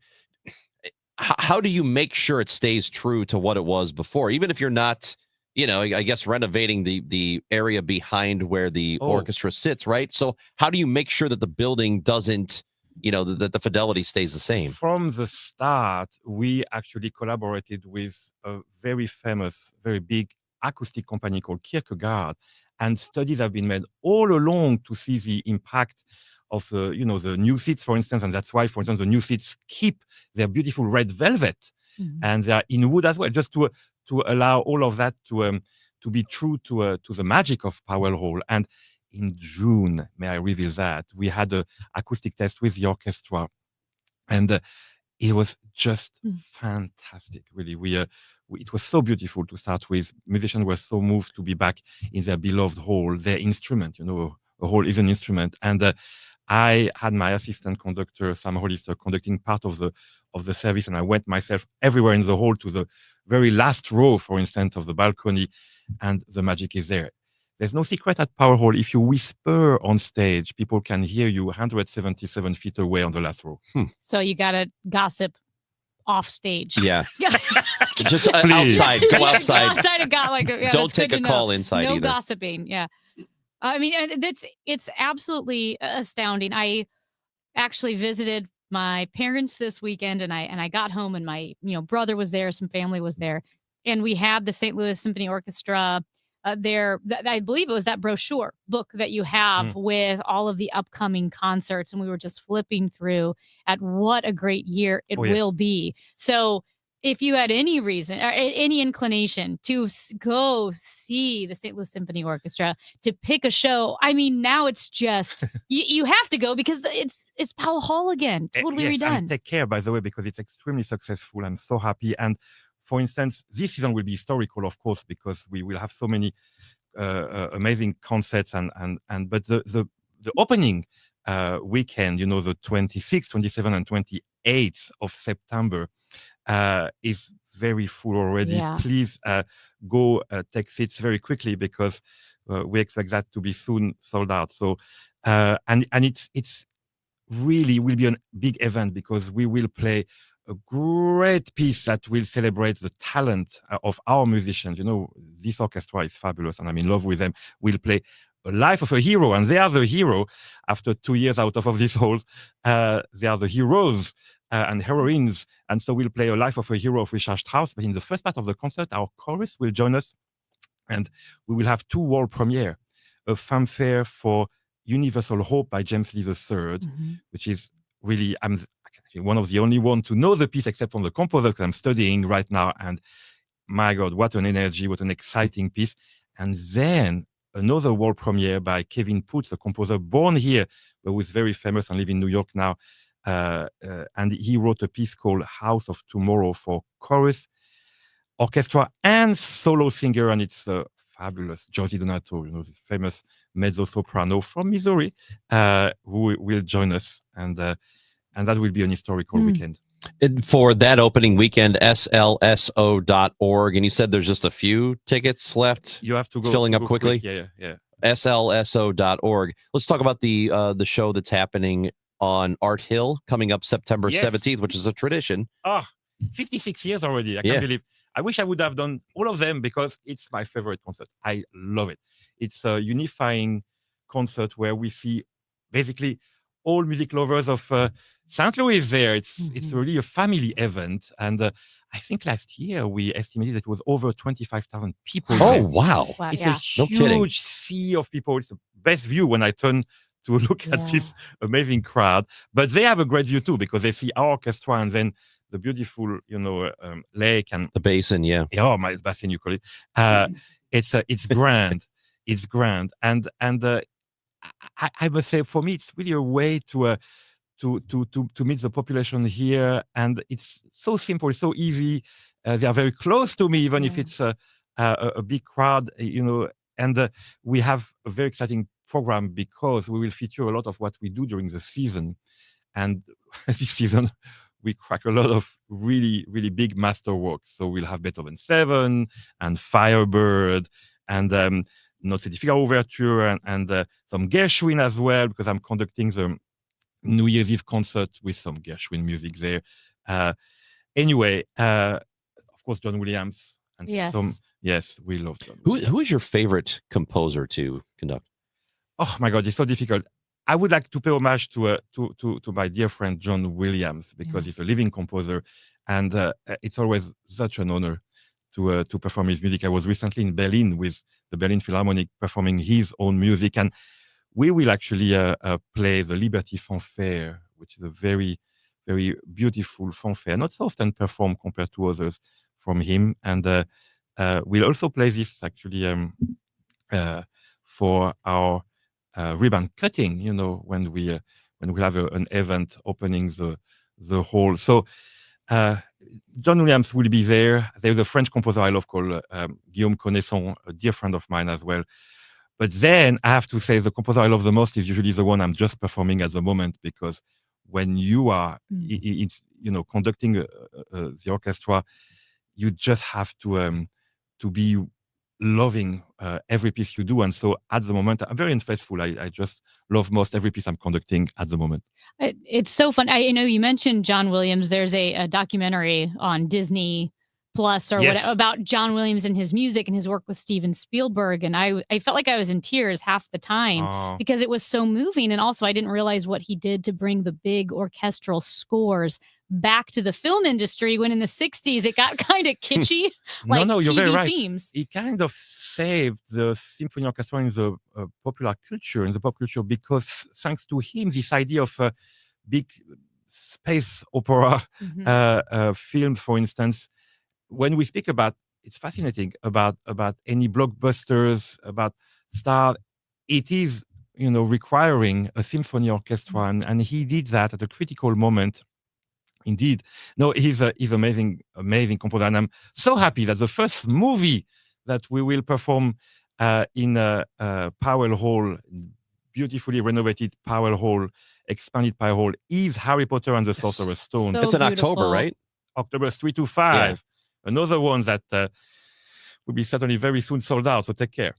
make sure it stays true to what it was before, even if you're not, I guess renovating the area behind where the orchestra sits, right? So how do you make sure that the building doesn't, that the fidelity stays the same? From the start, we actually collaborated with a very famous, very big acoustic company called Kierkegaard, and studies have been made all along to see the impact of the new seats, for instance, and that's why, for instance, the new seats keep their beautiful red velvet, and they are in wood as well, just to allow all of that to be true to the magic of Powell Hall. And in June, may I reveal that, we had an acoustic test with the orchestra, and it was just fantastic, really. It was so beautiful to start with. Musicians were so moved to be back in their beloved hall, their instrument, a hall is an instrument. And I had my assistant conductor, Sam Hollister, conducting part of the service, and I went myself everywhere in the hall to the very last row, for instance, of the balcony, and the magic is there. There's no secret at Powell Hall. If you whisper on stage, people can hear you 177 feet away on the last row. So you got to gossip off stage. Yeah. Just outside. Go outside. Go outside and don't take a call inside no either. No gossiping. Yeah. I mean, it's absolutely astounding. I actually visited my parents this weekend, and I got home, and my brother was there, some family was there, and we had the St. Louis Symphony Orchestra there. I believe it was that brochure book that you have with all of the upcoming concerts, and we were just flipping through at what a great year it will be. So if you had any reason or any inclination to go see the St. Louis Symphony Orchestra, to pick a show, I mean, now it's just you have to go because it's Powell Hall again, totally redone. And take care, by the way, because it's extremely successful. I'm so happy. And for instance, this season will be historical, of course, because we will have so many amazing concerts. But the opening weekend, the 26th, 27th, and 28th of September is very full already. Yeah. Please go take seats very quickly, because we expect that to be soon sold out. So and it's really will be a big event, because we will play a great piece that will celebrate the talent of our musicians. This orchestra is fabulous, and I'm in love with them. We'll play A Life of a Hero, and they are the hero after 2 years out of these halls. They are the heroes and heroines, and so we'll play A Life of a Hero of Richard Strauss. But in the first part of the concert, our chorus will join us, and we will have 2 world premiere: a fanfare for Universal Hope by James Lee III, which is really, I'm one of the only one to know the piece except from the composer, because I'm studying right now, and my God, what an energy, what an exciting piece. And then another world premiere by Kevin Poots, the composer born here, but who is very famous and lives in New York now. And he wrote a piece called House of Tomorrow for chorus, orchestra, and solo singer. And it's fabulous Josie Donato, the famous mezzo-soprano from Missouri, who will join us. And that will be an historical weekend. And for that opening weekend, slso.org. And you said there's just a few tickets left. You have to go. It's filling up quickly. Yeah. slso.org. Let's talk about the show that's happening on Art Hill coming up September 17th, which is a tradition. 56 years already. I can't believe. I wish I would have done all of them because it's my favorite concert. I love it. It's a unifying concert where we see basically all music lovers of St. Louis there. It's really a family event. And I think last year we estimated that it was over 25,000 people. Oh, there. wow. It's yeah. a No kidding. huge sea of people. It's the best view when I turn to look at this amazing crowd. But they have a great view too because they see our orchestra and then the beautiful, lake and the basin. Yeah. Oh, my basin, you call it. It's grand. It's grand. And I must say, for me, it's really a way to meet the population here, and it's so simple, so easy. They are very close to me, even if it's a big crowd, And we have a very exciting program because we will feature a lot of what we do during the season, and this season we crack a lot of really, really big masterworks. So we'll have Beethoven 7 and Firebird and Notte di Figaro Overture and some Gershwin as well, because I'm conducting the New Year's Eve concert with some Gershwin music there. Anyway, of course, John Williams and Yes. we love John. Who is your favorite composer to conduct? Oh my God, it's so difficult. I would like to pay homage to my dear friend John Williams because he's a living composer, and it's always such an honor to perform his music. I was recently in Berlin with the Berlin Philharmonic performing his own music, and we will actually play the Liberty Fanfare, which is a very, very beautiful fanfare, not so often performed compared to others from him. And we'll also play this actually for our ribbon cutting, when we have an event opening the hall. So John Williams will be there. There's a French composer I love called Guillaume Connaisson, a dear friend of mine as well. But then I have to say the composer I love the most is usually the one I'm just performing at the moment, because when you are, conducting the orchestra, you just have to be loving every piece you do. And so at the moment, I'm very unfaithful. I just love most every piece I'm conducting at the moment. It's so fun. I know you mentioned John Williams. There's a documentary on Disney Plus or whatever about John Williams and his music and his work with Steven Spielberg. And I felt like I was in tears half the time because it was so moving. And also I didn't realize what he did to bring the big orchestral scores back to the film industry when in the 60s it got kind of kitschy, like no, you're TV very right. themes. He kind of saved the symphony orchestra in the popular culture, in the pop culture, because thanks to him, this idea of a big space opera film, for instance, when we speak about, it's fascinating about any blockbusters, about star, it is, requiring a symphony orchestra, and he did that at a critical moment. Indeed. No, he's amazing composer. And I'm so happy that the first movie that we will perform in Powell Hall, beautifully renovated Powell Hall, expanded Powell Hall, is Harry Potter and the Sorcerer's Stone. So it's in beautiful. October, right? October 3 to 5. Yeah. Another one that will be certainly very soon sold out, so take care.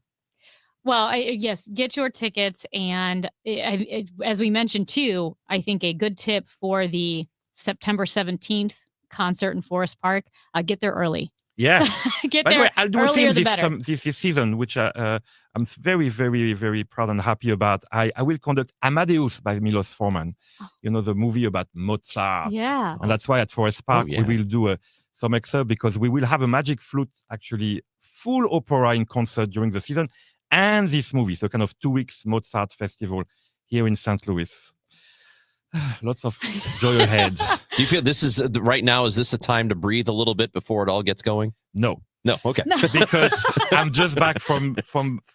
Well, yes, get your tickets. And as we mentioned too, I think a good tip for the September 17th concert in Forest Park, get there early. Yeah. Get By there the way, I'll do a earlier film the better. this season, which I'm very, very, very proud and happy about. I will conduct Amadeus by Milos Forman, the movie about Mozart. Yeah. And that's why at Forest Park, we will do some excerpt, because we will have a Magic Flute, actually full opera in concert during the season, and this movie. So kind of 2 weeks Mozart festival here in St. Louis. Lots of joy ahead. Do you feel this is right now? Is this a time to breathe a little bit before it all gets going? No. Okay. Because I'm just back from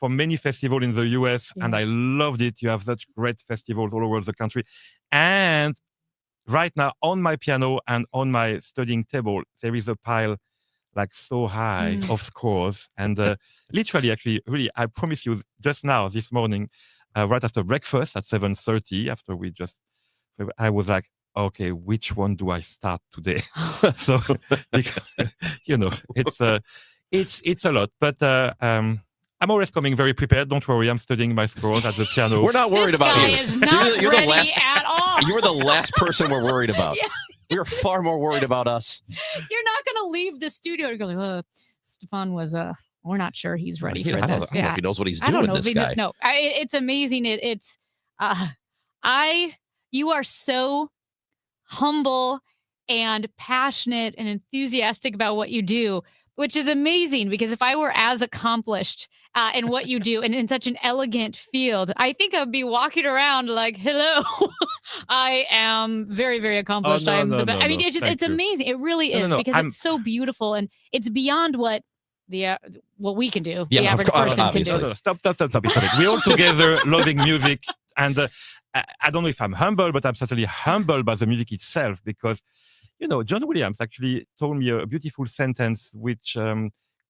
many festivals in the US, and I loved it. You have such great festivals all over the country. And right now on my piano and on my studying table, there is a pile like so high of scores. And literally, actually, really, I promise you, just now, this morning, right after breakfast at 7:30, after I was like, okay, which one do I start today? So, it's a lot, but I'm always coming very prepared. Don't worry, I'm studying my scores at the piano. We're not worried about you. This guy is not you're the ready last, at all. You're the last person we're worried about. We were far more worried about us. You're not going to leave the studio and go, like, Stefan was, we're not sure he's ready for I don't this. know if he knows what he's I don't doing, know this if he guy. No, it's amazing. You are so humble and passionate and enthusiastic about what you do, which is amazing, because if I were as accomplished in what you do and in such an elegant field, I think I'd be walking around like, hello, I am very, very accomplished. no, I'm no, the best. no, I mean, no. it's just, Thank it's you. amazing. It really is, because it's so beautiful and it's beyond what what we can do. The average person can do. No, stop. We're all together loving music. And I don't know if I'm humble, but I'm certainly humbled by the music itself, because, John Williams actually told me a beautiful sentence which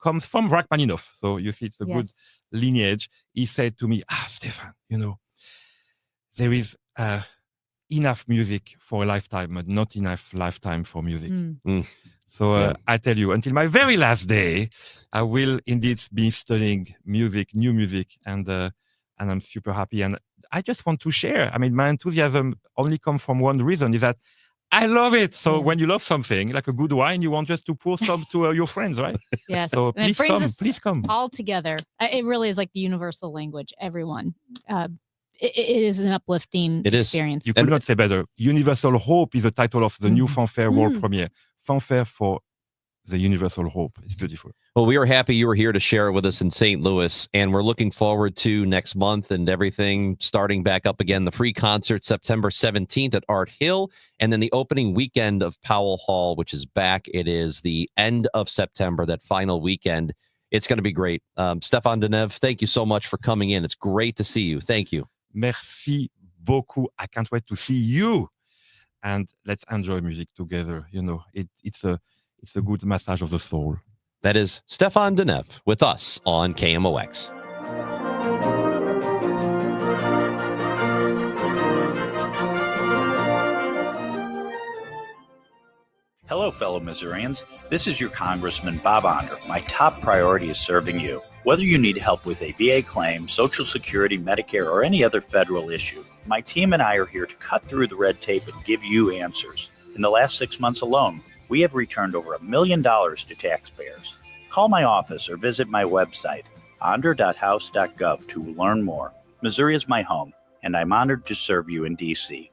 comes from Rachmaninoff. So you see, it's a good lineage. He said to me, Stefan, there is enough music for a lifetime, but not enough lifetime for music. So I tell you, until my very last day, I will indeed be studying music, new music, and I'm super happy. And I just want to share. I mean, my enthusiasm only comes from one reason, is that I love it. So when you love something, like a good wine, you want just to pour some to your friends, right? Yes. So And it brings us please come. all together. It really is like the universal language. Everyone. It is an uplifting experience. You could not say better. Universal Hope is the title of the new Fanfare World Premiere. Fanfare for the Universal Hope. It's beautiful. Well, we are happy you were here to share it with us in St. Louis, and we're looking forward to next month and everything starting back up again. The free concert September 17th at Art Hill, and then the opening weekend of Powell Hall, which is back. It is the end of September, that final weekend. It's going to be great. Stefan Deneve, thank you so much for coming in. It's great to see you. Thank you. Merci beaucoup. I can't wait to see you. And let's enjoy music together. It's a good massage of the soul. That is Stefan Deneve with us on KMOX. Hello, fellow Missourians. This is your Congressman, Bob Onder. My top priority is serving you. Whether you need help with a VA claim, Social Security, Medicare, or any other federal issue, my team and I are here to cut through the red tape and give you answers. In the last 6 months alone, we have returned over $1 million to taxpayers. Call my office or visit my website, onder.house.gov, to learn more. Missouri is my home, and I'm honored to serve you in D.C.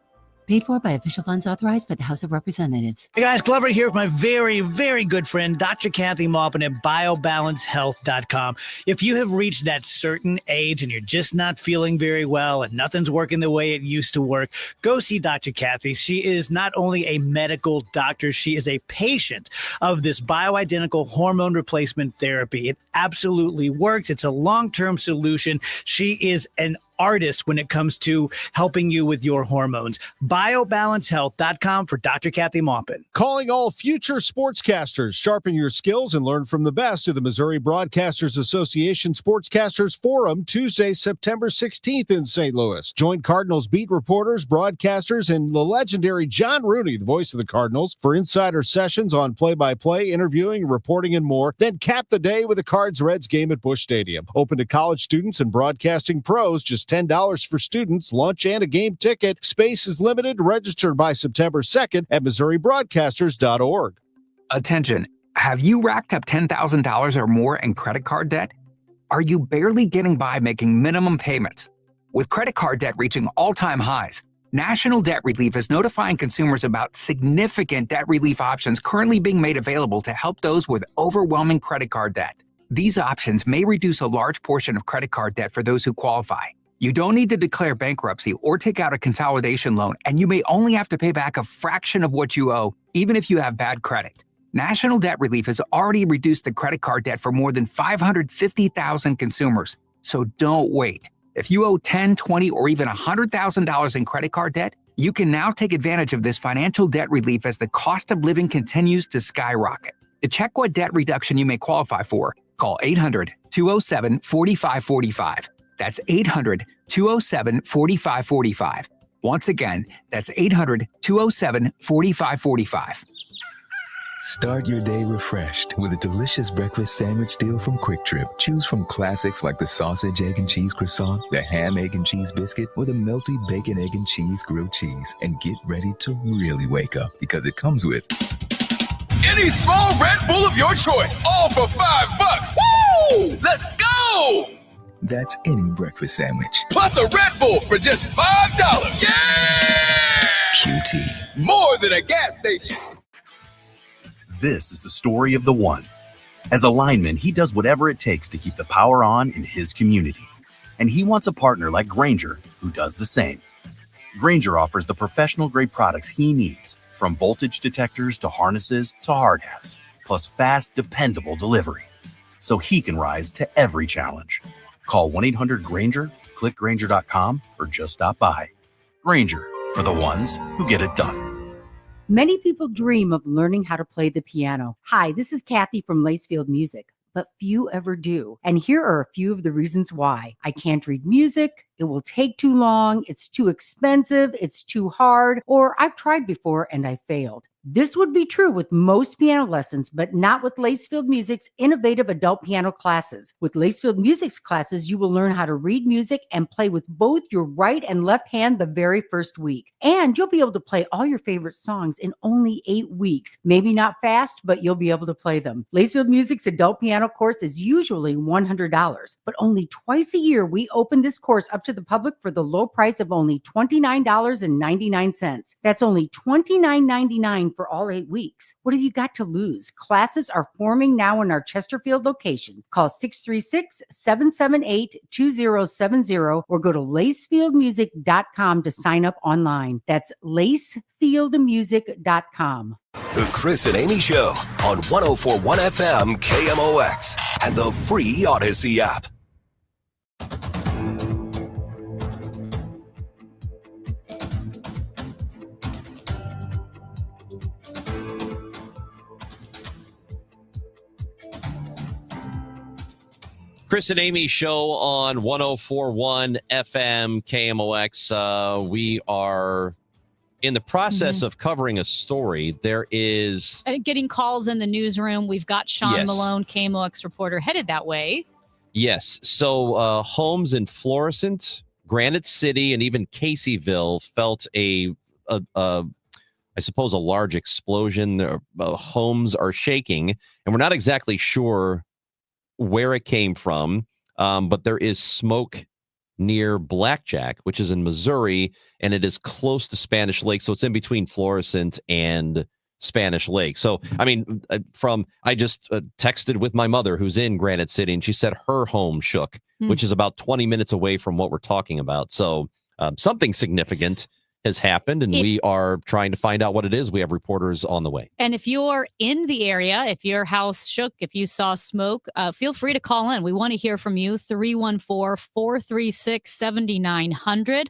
Paid for by official funds authorized by the House of Representatives. Hey guys, Glover here with my very, very good friend, Dr. Kathy Maupin at BioBalanceHealth.com. If you have reached that certain age and you're just not feeling very well and nothing's working the way it used to work, go see Dr. Kathy. She is not only a medical doctor, she is a patient of this bioidentical hormone replacement therapy. It absolutely works. It's a long-term solution. She is an artist when it comes to helping you with your hormones. BioBalanceHealth.com for Dr. Kathy Maupin. Calling all future sportscasters. Sharpen your skills and learn from the best of the Missouri Broadcasters Association Sportscasters Forum, Tuesday, September 16th in St. Louis. Join Cardinals beat reporters, broadcasters, and the legendary John Rooney, the voice of the Cardinals, for insider sessions on play-by-play, interviewing, reporting, and more. Then cap the day with a Cards-Reds game at Busch Stadium. Open to college students and broadcasting pros, just $10 for students, lunch, and a game ticket. Space is limited. Register by September 2nd at MissouriBroadcasters.org. Attention. Have you racked up $10,000 or more in credit card debt? Are you barely getting by making minimum payments? With credit card debt reaching all-time highs, National Debt Relief is notifying consumers about significant debt relief options currently being made available to help those with overwhelming credit card debt. These options may reduce a large portion of credit card debt for those who qualify. You don't need to declare bankruptcy or take out a consolidation loan, and you may only have to pay back a fraction of what you owe, even if you have bad credit. National Debt Relief has already reduced the credit card debt for more than 550,000 consumers. So don't wait. If you owe $10,000, $20,000, or even $100,000 in credit card debt, you can now take advantage of this financial debt relief as the cost of living continues to skyrocket. To check what debt reduction you may qualify for, call 800-207-4545. That's 800-207-4545. Once again, that's 800-207-4545. Start your day refreshed with a delicious breakfast sandwich deal from Quick Trip. Choose from classics like the sausage, egg, and cheese croissant, the ham, egg, and cheese biscuit, or the melty bacon, egg, and cheese grilled cheese. And get ready to really wake up because it comes with any small Red Bull of your choice, all for $5. Woo! Let's go! That's any breakfast sandwich. Plus a Red Bull for just $5. Yeah! QT. More than a gas station. This is the story of the one. As a lineman, he does whatever it takes to keep the power on in his community. And he wants a partner like Grainger who does the same. Grainger offers the professional-grade products he needs, from voltage detectors to harnesses to hard hats, plus fast, dependable delivery, so he can rise to every challenge. Call 1-800-GRAINGER, click Grainger.com, or just stop by. Grainger, for the ones who get it done. Many people dream of learning how to play the piano. Hi, this is Kathy from Lacefield Music, but few ever do. And here are a few of the reasons why. I can't read music, it will take too long, it's too expensive, it's too hard, or I've tried before and I failed. This would be true with most piano lessons, but not with Lacefield Music's innovative adult piano classes. With Lacefield Music's classes, you will learn how to read music and play with both your right and left hand the very first week. And you'll be able to play all your favorite songs in only 8 weeks. Maybe not fast, but you'll be able to play them. Lacefield Music's adult piano course is usually $100, but only twice a year we open this course up to the public for the low price of only $29.99. That's only $29.99 for all 8 weeks. What have you got to lose? Classes are forming now in our Chesterfield location. Call 636-778-2070 or go to lacefieldmusic.com to sign up online. That's lacefieldmusic.com. The Chris and Amy Show on 104.1 FM KMOX and the free Odyssey app. Chris and Amy Show on 104.1 FM KMOX. We are in the process of covering a story. There is getting calls in the newsroom. We've got Sean Malone, KMOX reporter, headed that way. Yes. So homes in Florissant, Granite City, and even Caseyville felt I suppose, a large explosion. Their homes are shaking, and we're not exactly sure where it came from, but there is smoke near Blackjack, which is in Missouri, and it is close to Spanish Lake, so it's in between Florissant and Spanish Lake. So, I mean, I just texted with my mother, who's in Granite City, and she said her home shook, which is about 20 minutes away from what we're talking about. So, something significant has happened, and we are trying to find out what it is. We have reporters on the way. And if you're in the area, if your house shook, if you saw smoke, feel free to call in. We want to hear from you, 314-436-7900.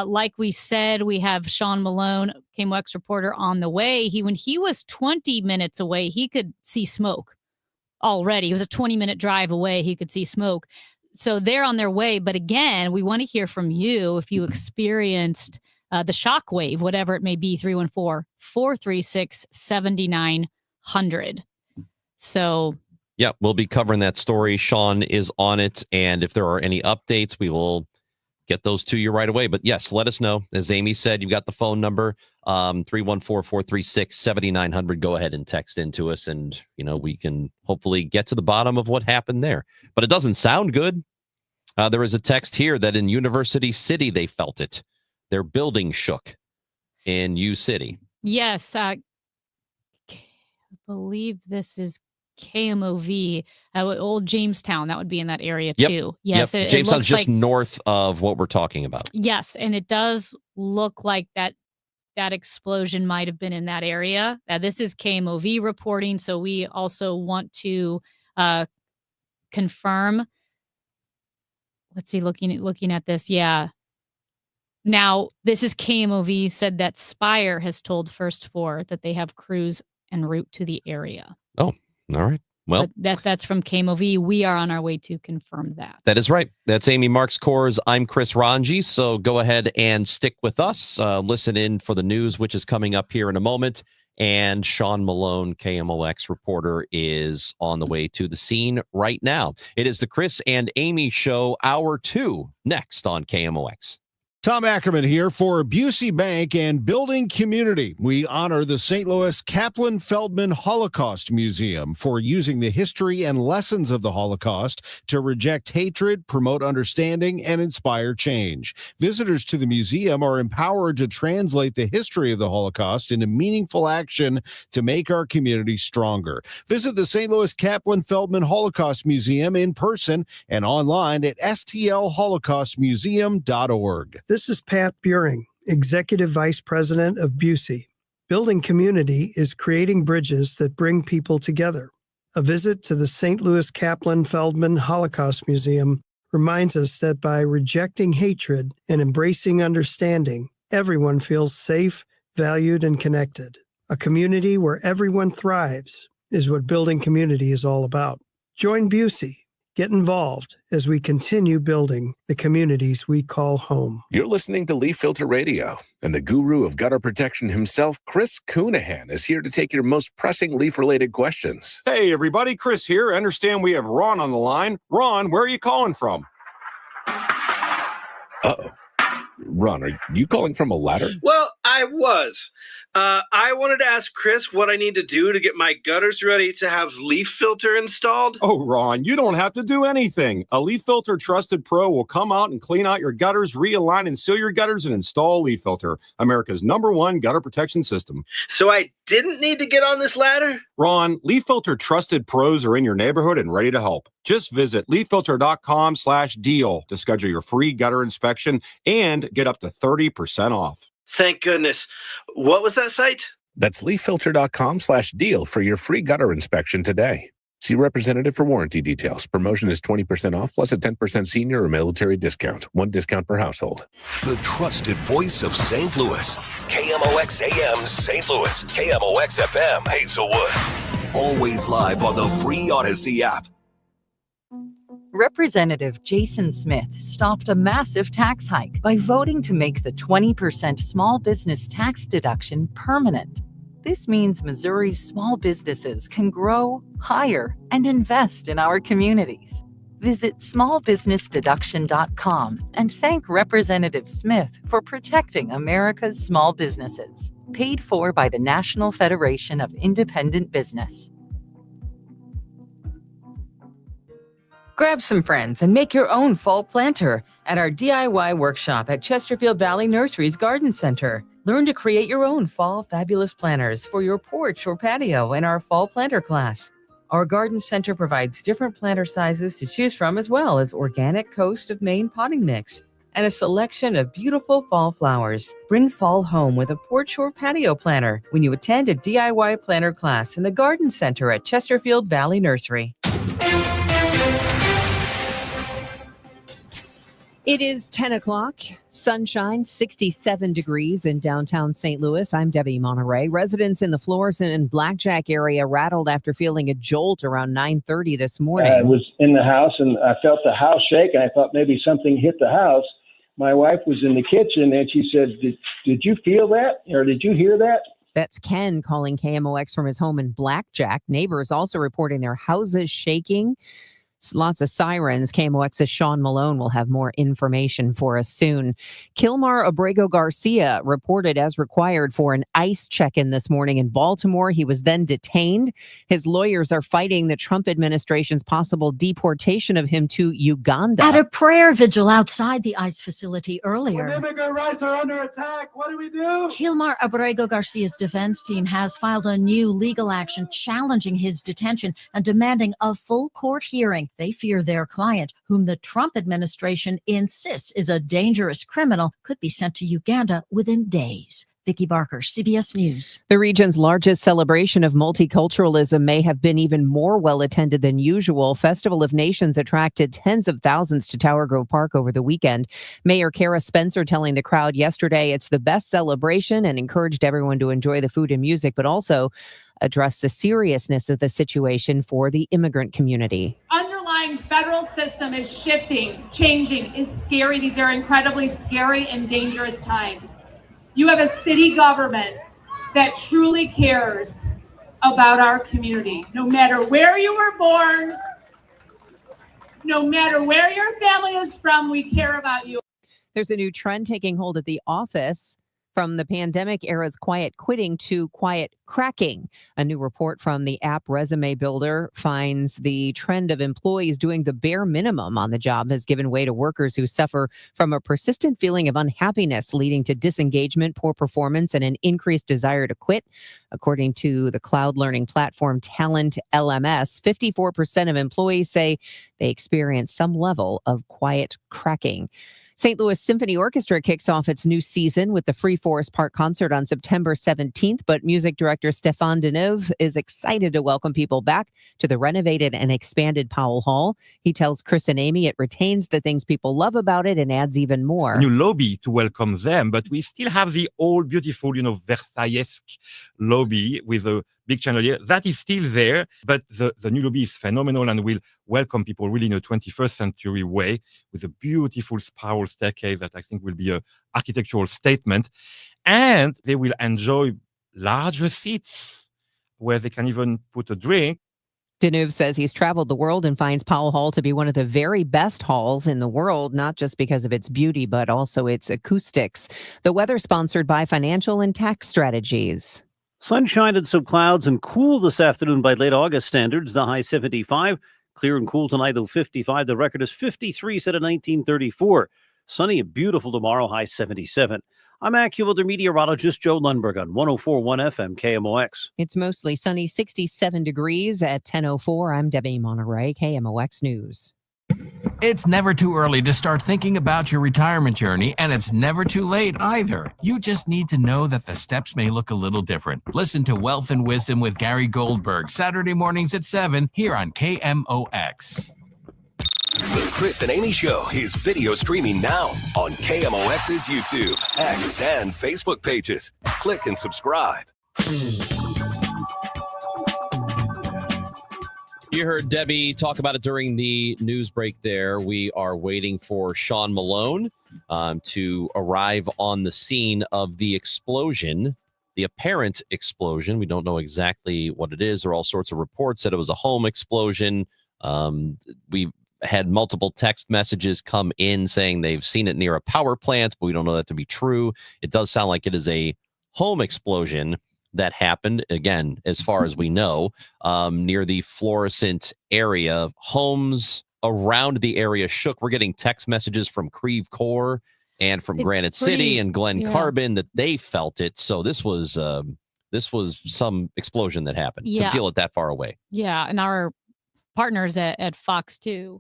Like we said, we have Sean Malone, KMOX reporter, on the way. When he was 20 minutes away, he could see smoke already. It was a 20-minute drive away. He could see smoke. So they're on their way. But again, we want to hear from you if you experienced the shock wave, whatever it may be, 314-436-7900. So, yeah, we'll be covering that story. Sean is on it. And if there are any updates, we will get those to you right away. But yes, let us know. As Amy said, you've got the phone number, 314-436-7900. Go ahead and text into us, and, we can hopefully get to the bottom of what happened there. But it doesn't sound good. There is a text here that in University City, they felt it. Their building shook in U City. Yes. I believe this is KMOV, old Jamestown. That would be in that area too. Yes. Yep. Jamestown's just north of what we're talking about. Yes. And it does look like that explosion might have been in that area. This is KMOV reporting. So we also want to confirm. Let's see, looking at this. Yeah. Now, this is KMOV said that Spire has told First 4 that they have crews en route to the area. Oh, all right. Well, but that's from KMOV. We are on our way to confirm that. That is right. That's Amy Marks Kors. I'm Chris Ranji. So go ahead and stick with us. Listen in for the news, which is coming up here in a moment. And Sean Malone, KMOX reporter, is on the way to the scene right now. It is the Chris and Amy Show, Hour 2, next on KMOX. Tom Ackerman here for Busey Bank and Building Community. We honor the St. Louis Kaplan Feldman Holocaust Museum for using the history and lessons of the Holocaust to reject hatred, promote understanding, and inspire change. Visitors to the museum are empowered to translate the history of the Holocaust into meaningful action to make our community stronger. Visit the St. Louis Kaplan Feldman Holocaust Museum in person and online at stlholocaustmuseum.org. This is Pat Buring, Executive Vice President of Busey. Building Community is creating bridges that bring people together. A visit to the St. Louis Kaplan Feldman Holocaust Museum reminds us that by rejecting hatred and embracing understanding, everyone feels safe, valued, and connected. A community where everyone thrives is what Building Community is all about. Join Busey. Get involved as we continue building the communities we call home. You're listening to Leaf Filter Radio, and the guru of gutter protection himself, Chris Coonahan, is here to take your most pressing leaf-related questions. Hey, everybody, Chris here. I understand we have Ron on the line. Ron, where are you calling from? Uh-oh. Ron, are you calling from a ladder? Well, I was. I wanted to ask Chris what I need to do to get my gutters ready to have Leaf Filter installed. Oh, Ron, you don't have to do anything. A Leaf Filter Trusted Pro will come out and clean out your gutters, realign and seal your gutters, and install Leaf Filter, America's #1 gutter protection system. So I didn't need to get on this ladder? Ron, Leaf Filter Trusted Pros are in your neighborhood and ready to help. Just visit leaffilter.com/deal to schedule your free gutter inspection and get up to 30% off. Thank goodness. What was that site? That's leaffilter.com/deal for your free gutter inspection today. See representative for warranty details. Promotion is 20% off plus a 10% senior or military discount. One discount per household. The trusted voice of St. Louis. KMOX AM St. Louis. KMOX FM Hazelwood. Always live on the free Odyssey app. Representative Jason Smith stopped a massive tax hike by voting to make the 20% small business tax deduction permanent. This means Missouri's small businesses can grow, hire, and invest in our communities. Visit smallbusinessdeduction.com and thank Representative Smith for protecting America's small businesses. Paid for by the National Federation of Independent Business. Grab some friends and make your own fall planter at our DIY workshop at Chesterfield Valley Nursery's Garden Center. Learn to create your own fall fabulous planters for your porch or patio in our fall planter class. Our garden center provides different planter sizes to choose from, as well as organic Coast of Maine potting mix and a selection of beautiful fall flowers. Bring fall home with a porch or patio planter when you attend a DIY planter class in the garden center at Chesterfield Valley Nursery. It is 10 o'clock, sunshine, 67 degrees in downtown St. Louis. I'm Debbie Monterey. Residents in the Florissant and Blackjack area rattled after feeling a jolt around 9:30 this morning. I was in the house and I felt the house shake, and I thought maybe something hit the house. My wife was in the kitchen and she said, did you feel that, or did you hear that? That's Ken calling KMOX from his home in Blackjack. Neighbors also reporting their houses shaking. Lots of sirens. KMOX's Sean Malone will have more information for us soon. Kilmar Abrego Garcia reported as required for an ICE check-in this morning in Baltimore. He was then detained. His lawyers are fighting the Trump administration's possible deportation of him to Uganda. At a prayer vigil outside the ICE facility earlier, When immigrant rights are under attack, what do we do? Kilmar Abrego Garcia's defense team has filed a new legal action challenging his detention and demanding a full court hearing. They fear their client, whom the Trump administration insists is a dangerous criminal, could be sent to Uganda within days. Vicki Barker, CBS News. The region's largest celebration of multiculturalism may have been even more well-attended than usual. Festival of Nations attracted tens of thousands to Tower Grove Park over the weekend. Mayor Kara Spencer telling the crowd yesterday it's the best celebration and encouraged everyone to enjoy the food and music, but also address the seriousness of the situation for the immigrant community. Underlying federal system is shifting, changing, is scary. These are incredibly scary and dangerous times. You have a city government that truly cares about our community. No matter where you were born, no matter where your family is from, we care about you. There's a new trend taking hold at the office from the pandemic era's quiet quitting to quiet cracking. A new report from the app Resume Builder finds the trend of employees doing the bare minimum on the job has given way to workers who suffer from a persistent feeling of unhappiness, leading to disengagement, poor performance, and an increased desire to quit. According to the cloud learning platform Talent LMS, 54% of employees say they experience some level of quiet cracking. St. Louis Symphony Orchestra kicks off its new season with the Free Forest Park concert on September 17th, but music director Stéphane Deneuve is excited to welcome people back to the renovated and expanded Powell Hall. He tells Chris and Amy it retains the things people love about it and adds even more. New lobby to welcome them, but we still have the old beautiful, Versailles-esque lobby with a big chandelier. That is still there, but the new lobby is phenomenal and will welcome people really in a 21st century way with a beautiful spiral staircase that I think will be an architectural statement. And they will enjoy larger seats where they can even put a drink. Deneuve says he's traveled the world and finds Powell Hall to be one of the very best halls in the world, not just because of its beauty, but also its acoustics. The weather sponsored by Financial and Tax Strategies. Sunshine and some clouds and cool this afternoon by late August standards, the high 75. Clear and cool tonight, though 55. The record is 53 set in 1934. Sunny and beautiful tomorrow, high 77. I'm AccuWeather meteorologist Joe Lundberg on 104.1 FM KMOX. It's mostly sunny, 67 degrees at 10:04. I'm Debbie Monterey, KMOX News. It's never too early to start thinking about your retirement journey, and it's never too late either. You just need to know that the steps may look a little different. Listen to Wealth and Wisdom with Gary Goldberg, Saturday mornings at 7 here on KMOX. The Chris and Amy Show is video streaming now on KMOX's YouTube, X, and Facebook pages. Click and subscribe. You heard Debbie talk about it during the news break there. We are waiting for Sean Malone to arrive on the scene of the explosion, the apparent explosion. We don't know exactly what it is. There are all sorts of reports that it was a home explosion. We had multiple text messages come in saying they've seen it near a power plant, but we don't know that to be true. It does sound like it is a home explosion that happened, again, as far as we know, near the Florissant area. Homes around the area shook. We're getting text messages from Creve Coeur and from Granite City and Glen Carbon that they felt it. So this was some explosion that happened to feel it that far away. Yeah, and our partners at Fox 2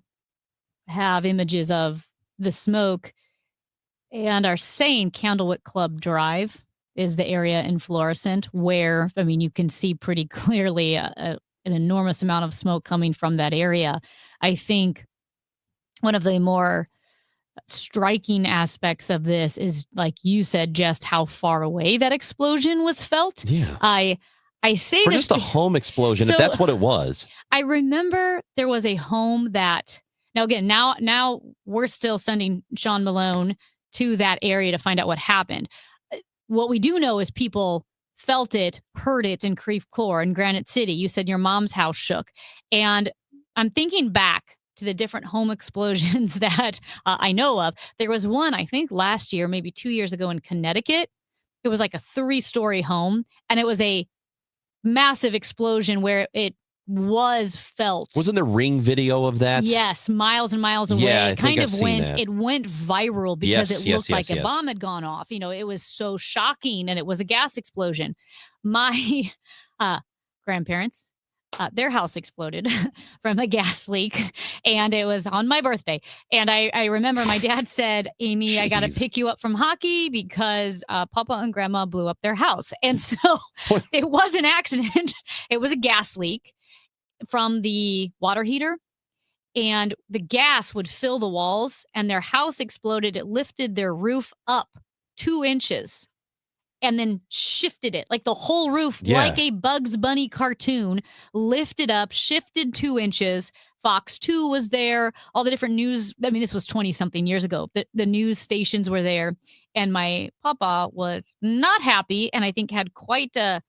have images of the smoke and are saying Candlewick Club Drive is the area in Florissant where, I mean, you can see pretty clearly an enormous amount of smoke coming from that area. I think one of the more striking aspects of this is, like you said, just how far away that explosion was felt. Yeah. I say for this just a home explosion, if that's what it was. I remember there was a home that, now again, now we're still sending Sean Malone to that area to find out what happened. What we do know is people felt it, heard it in Creve Coeur and Granite City. You said your mom's house shook. And I'm thinking back to the different home explosions that I know of. There was one, I think last year, maybe 2 years ago in Connecticut. It was like a 3-story home, and it was a massive explosion where it was felt. Wasn't there Ring video of that? Yes, miles and miles away. Yeah, It went viral because it looked like a bomb had gone off. You know, it was so shocking, and it was a gas explosion. My grandparents, their house exploded from a gas leak, and it was on my birthday. And I remember my dad said, Amy, I got to pick you up from hockey because Papa and Grandma blew up their house. And so it was an accident. It was a gas leak from the water heater, and the gas would fill the walls, and their house exploded. It lifted their roof up 2 inches. and then shifted it like the whole roof, Yeah. like a Bugs Bunny cartoon, lifted up, shifted 2 inches. Fox 2 was there. All the different news. I mean, this was 20 something years ago. The news stations were there, and my papa was not happy, and I think had quite a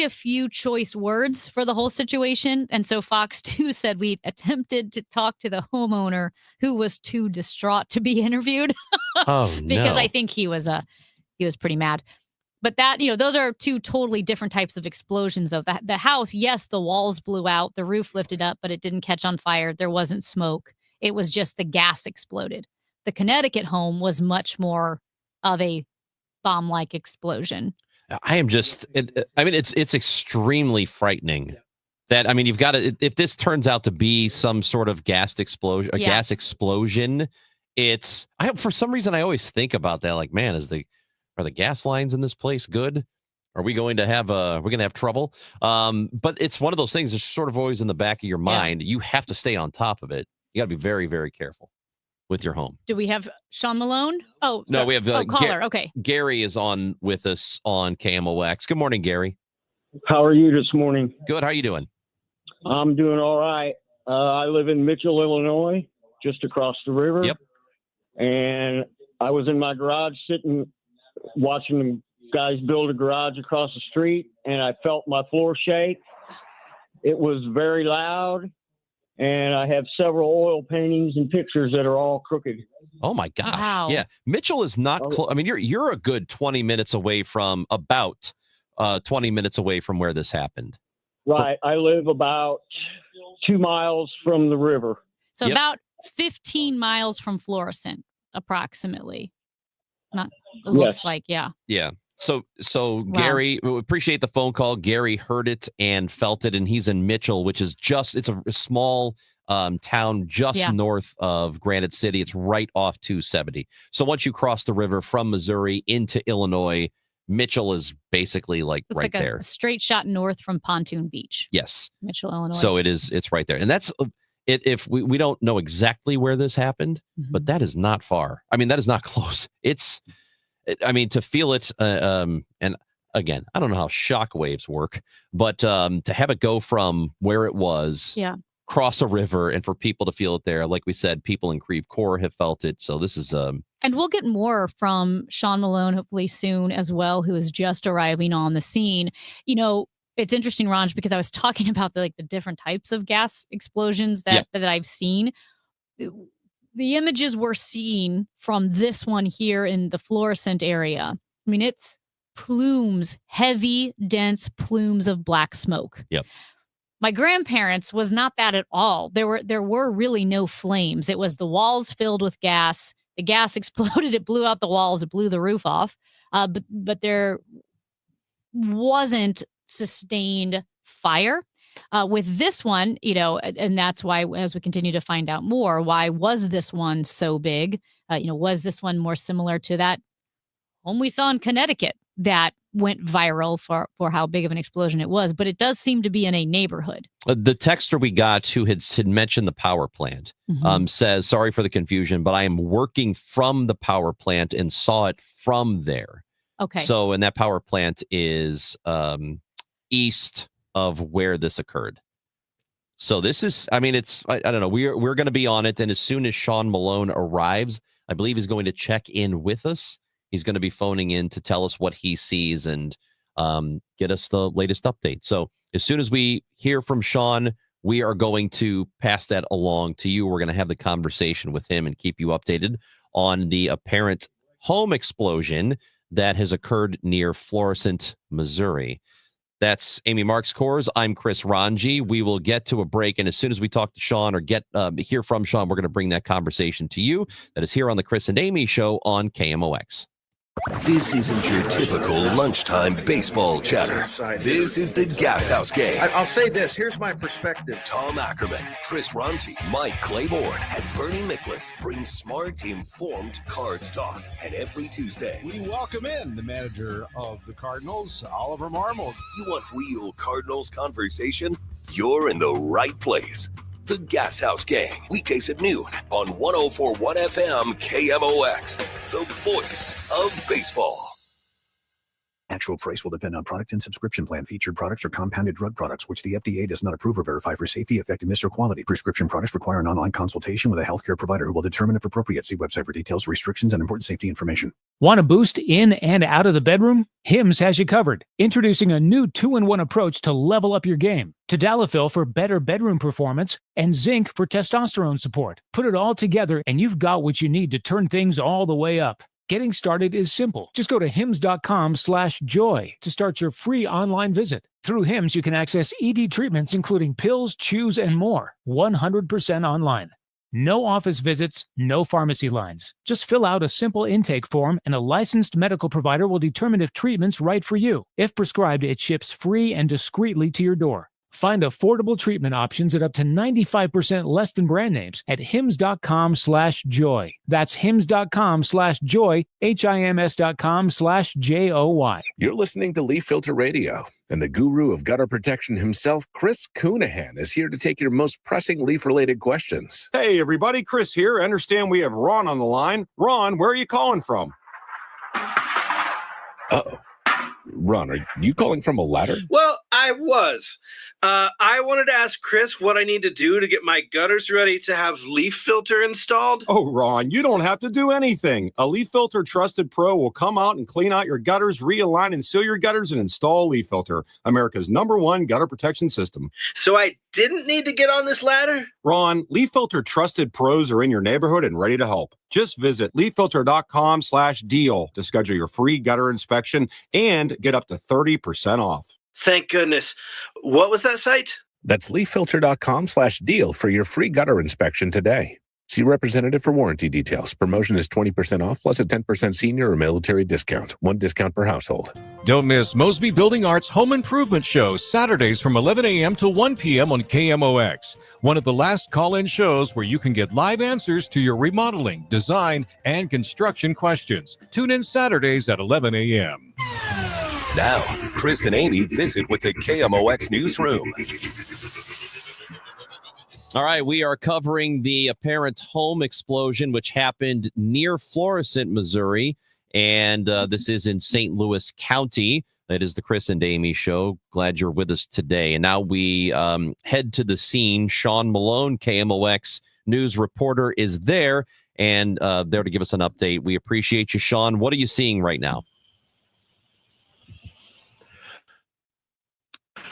few choice words for the whole situation. And so Fox 2 said we attempted to talk to the homeowner, who was too distraught to be interviewed. Oh, Because no. I think he was pretty mad. But that, those are 2 totally different types of explosions. Of the house, yes, the walls blew out, the roof lifted up, but it didn't catch on fire. There wasn't smoke. It was just the gas exploded. The Connecticut home was much more of a bomb-like explosion. I am just, it's extremely frightening that, you've got to, if this turns out to be some sort of gas explosion, gas explosion, for some reason, I always think about that. Like, man, are the gas lines in this place good? Are we going to have, trouble? But it's one of those things that's sort of always in the back of your mind. You have to stay on top of it. You got to be very, very careful with your home. Do we have Sean Malone? Oh, no, we have caller. Okay. Gary is on with us on KMOX. Good morning, Gary. How are you this morning? Good. How are you doing? I'm doing all right. I live in Mitchell, Illinois, just across the river. Yep. And I was in my garage watching guys build a garage across the street, and I felt my floor shake. It was very loud, and I have several oil paintings and pictures that are all crooked. Oh my gosh. Wow. Yeah. Mitchell is not close. You're a good 20 minutes away from about 20 minutes away from where this happened. Right. I live about 2 miles from the river. So about 15 miles from Florissant, approximately. It looks like, yeah. Yeah. So Gary, we appreciate the phone call. Gary heard it and felt it, and he's in Mitchell, which is it's a small town just north of Granite City. It's right off 270. So once you cross the river from Missouri into Illinois, Mitchell is basically Looks right like there. a straight shot north from Pontoon Beach. Yes. Mitchell, Illinois. So it's right there. And that's if we don't know exactly where this happened, but that is not far. That is not close. To feel it, and again, I don't know how shock waves work, but to have it go from where it was, cross a river, and for people to feel it there, like we said, people in Creve Coeur have felt it. So this is and we'll get more from Sean Malone hopefully soon as well, who is just arriving on the scene. It's interesting, Ranj, because I was talking about the different types of gas explosions that I've seen. The images we're seeing from this one here in the Florissant area, it's plumes, heavy, dense plumes of black smoke. Yep. My grandparents was not that at all. There were really no flames. It was the walls filled with gas. The gas exploded. It blew out the walls. It blew the roof off. But there wasn't sustained fire. With this one, and that's why, as we continue to find out more, why was this one so big? Was this one more similar to that home we saw in Connecticut that went viral for how big of an explosion it was? But it does seem to be in a neighborhood. The texter we got who had mentioned the power plant says, sorry for the confusion, but I am working from the power plant and saw it from there. Okay. So, and that power plant is east of where this occurred. So this is, I don't know. We're going to be on it. And as soon as Sean Malone arrives, I believe he's going to check in with us. He's going to be phoning in to tell us what he sees and get us the latest update. So as soon as we hear from Sean, we are going to pass that along to you. We're going to have the conversation with him and keep you updated on the apparent home explosion that has occurred near Florissant, Missouri. That's Amy Marks Kors. I'm Chris Ranji. We will get to a break, and as soon as we talk to Sean or hear from Sean, we're going to bring that conversation to you. That is here on the Chris and Amy Show on KMOX. This isn't your typical lunchtime baseball chatter. This is the Gas House Gang. I'll say this. Here's my perspective. Tom Ackerman, Chris Ranji, Mike Claiborne, and Bernie Miklasz bring smart, informed Cards talk. And every Tuesday, we welcome in the manager of the Cardinals, Oliver Marmol. You want real Cardinals conversation? You're in the right place. The Gas House Gang, weekdays at noon on 104.1 FM KMOX, the voice of baseball. Actual price will depend on product and subscription plan. Featured products are compounded drug products, which the FDA does not approve or verify for safety, effectiveness, or quality. Prescription products require an online consultation with a healthcare provider who will determine if appropriate. See website for details, restrictions, and important safety information. Want to boost in and out of the bedroom? Hims has you covered. Introducing a new 2-in-1 approach to level up your game. Tadalafil for better bedroom performance and zinc for testosterone support. Put it all together and you've got what you need to turn things all the way up. Getting started is simple. Just go to hims.com/joy to start your free online visit. Through Hims, you can access ED treatments including pills, chews, and more. 100% online. No office visits, no pharmacy lines. Just fill out a simple intake form and a licensed medical provider will determine if treatment's right for you. If prescribed, it ships free and discreetly to your door. Find affordable treatment options at up to 95% less than brand names at hims.com/joy. That's hims.com/joy, HIMS.com/JOY. You're listening to Leaf Filter Radio, and the guru of gutter protection himself, Chris Coonahan, is here to take your most pressing leaf-related questions. Hey, everybody, Chris here. I understand we have Ron on the line. Ron, where are you calling from? Uh-oh. Ron, are you calling from a ladder? Well, I was. I wanted to ask Chris what I need to do to get my gutters ready to have leaf filter installed. Oh, Ron, you don't have to do anything. A Leaf Filter Trusted Pro will come out and clean out your gutters, realign and seal your gutters, and install Leaf Filter, America's #1 gutter protection system. So I didn't need to get on this ladder? Ron, Leaf Filter Trusted Pros are in your neighborhood and ready to help. Just visit leaffilter.com/deal to schedule your free gutter inspection and get up to 30% off. Thank goodness. What was that site? That's leaffilter.com/deal for your free gutter inspection today. See representative for warranty details. Promotion is 20% off plus a 10% senior or military discount. One discount per household. Don't miss Mosby Building Arts Home Improvement Show, Saturdays from 11 a.m. to 1 p.m. on KMOX. One of the last call-in shows where you can get live answers to your remodeling, design, and construction questions. Tune in Saturdays at 11 a.m. Now, Chris and Amy visit with the KMOX newsroom. All right, we are covering the apparent home explosion, which happened near Florissant, Missouri. And this is in St. Louis County. It is the Chris and Amy Show. Glad you're with us today. And now we head to the scene. Sean Malone, KMOX news reporter, is there and there to give us an update. We appreciate you, Sean. What are you seeing right now?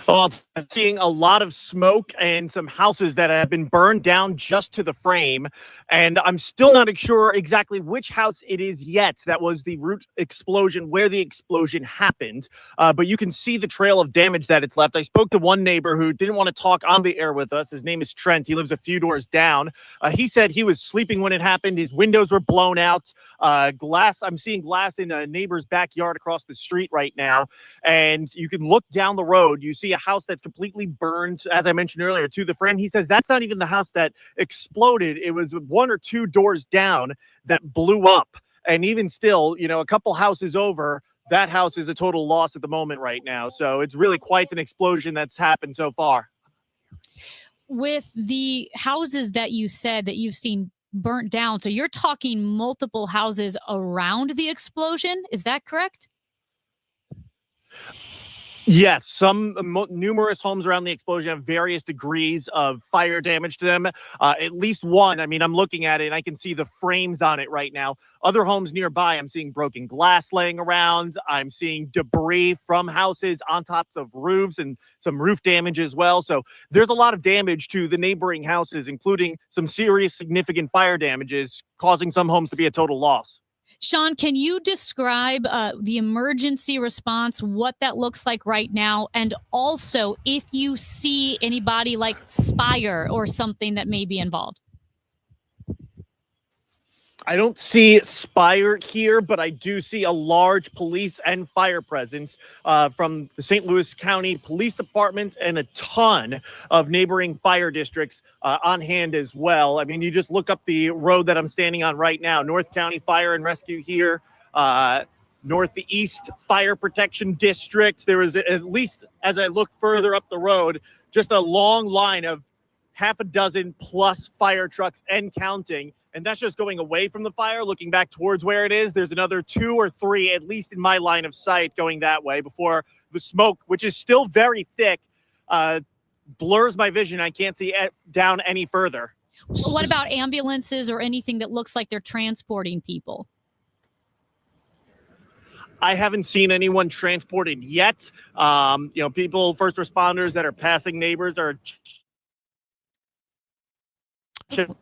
Well, I'm seeing a lot of smoke and some houses that have been burned down just to the frame. And I'm still not sure exactly which house it is yet that was the root explosion, where the explosion happened. But you can see the trail of damage that it's left. I spoke to one neighbor who didn't want to talk on the air with us. His name is Trent. He lives a few doors down. He said he was sleeping when it happened. His windows were blown out. Glass. I'm seeing glass in a neighbor's backyard across the street right now. And you can look down the road. You see a house that's completely burned, as I mentioned earlier, to the frame. He says that's not even the house that exploded. It was one or two doors down that blew up. And even still, you know, a couple houses over, that house is a total loss at the moment right now. So it's really quite an explosion that's happened so far. With the houses that you said that you've seen burnt down, so you're talking multiple houses around the explosion. Is that correct? Yes, some numerous homes around the explosion have various degrees of fire damage to them. At least one, I mean, I'm looking at it and I can see the frames on it right now. Other homes nearby, I'm seeing broken glass laying around. I'm seeing debris from houses on tops of roofs and some roof damage as well. So there's a lot of damage to the neighboring houses, including some serious, significant fire damages, causing some homes to be a total loss. Sean, can you describe the emergency response, what that looks like right now, and also if you see anybody like Spire or something that may be involved? I don't see Spire here, but I do see a large police and fire presence from the St. Louis County Police Department and a ton of neighboring fire districts on hand as well. I mean, you just look up the road that I'm standing on right now, North County Fire and Rescue here, Northeast Fire Protection District. There is, at least as I look further up the road, just a long line of half a dozen plus fire trucks and counting. And that's just going away from the fire, looking back towards where it is. There's another 2 or 3, at least in my line of sight, going that way before the smoke, which is still very thick, blurs my vision. I can't see down any further. What about ambulances or anything that looks like they're transporting people? I haven't seen anyone transported yet. People, first responders that are passing neighbors are. Sean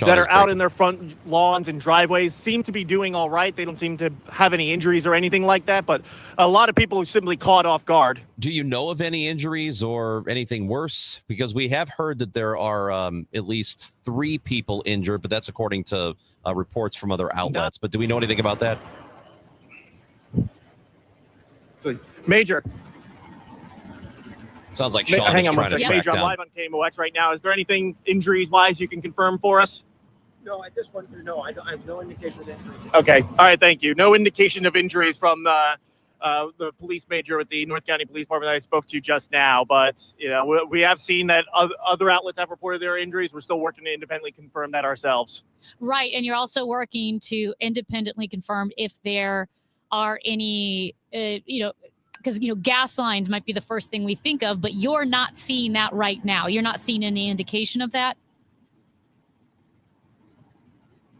that are out in their front lawns and driveways seem to be doing all right. They don't seem to have any injuries or anything like that, but a lot of people are simply caught off guard. Do you know of any injuries or anything worse? Because we have heard that there are at least 3 people injured, but that's according to reports from other outlets. But do we know anything about that? Major. Sounds like Sean Hang is on one trying to second. track Major, I'm down. live on KMOX right now. Is there anything injuries-wise you can confirm for us? No, I just wanted to know. I have no indication of injuries. Okay. All right. Thank you. No indication of injuries from the police major at the North County Police Department that I spoke to just now. But, we have seen that other outlets have reported their injuries. We're still working to independently confirm that ourselves. Right. And you're also working to independently confirm if there are any, because gas lines might be the first thing we think of, but you're not seeing that right now. You're not seeing any indication of that.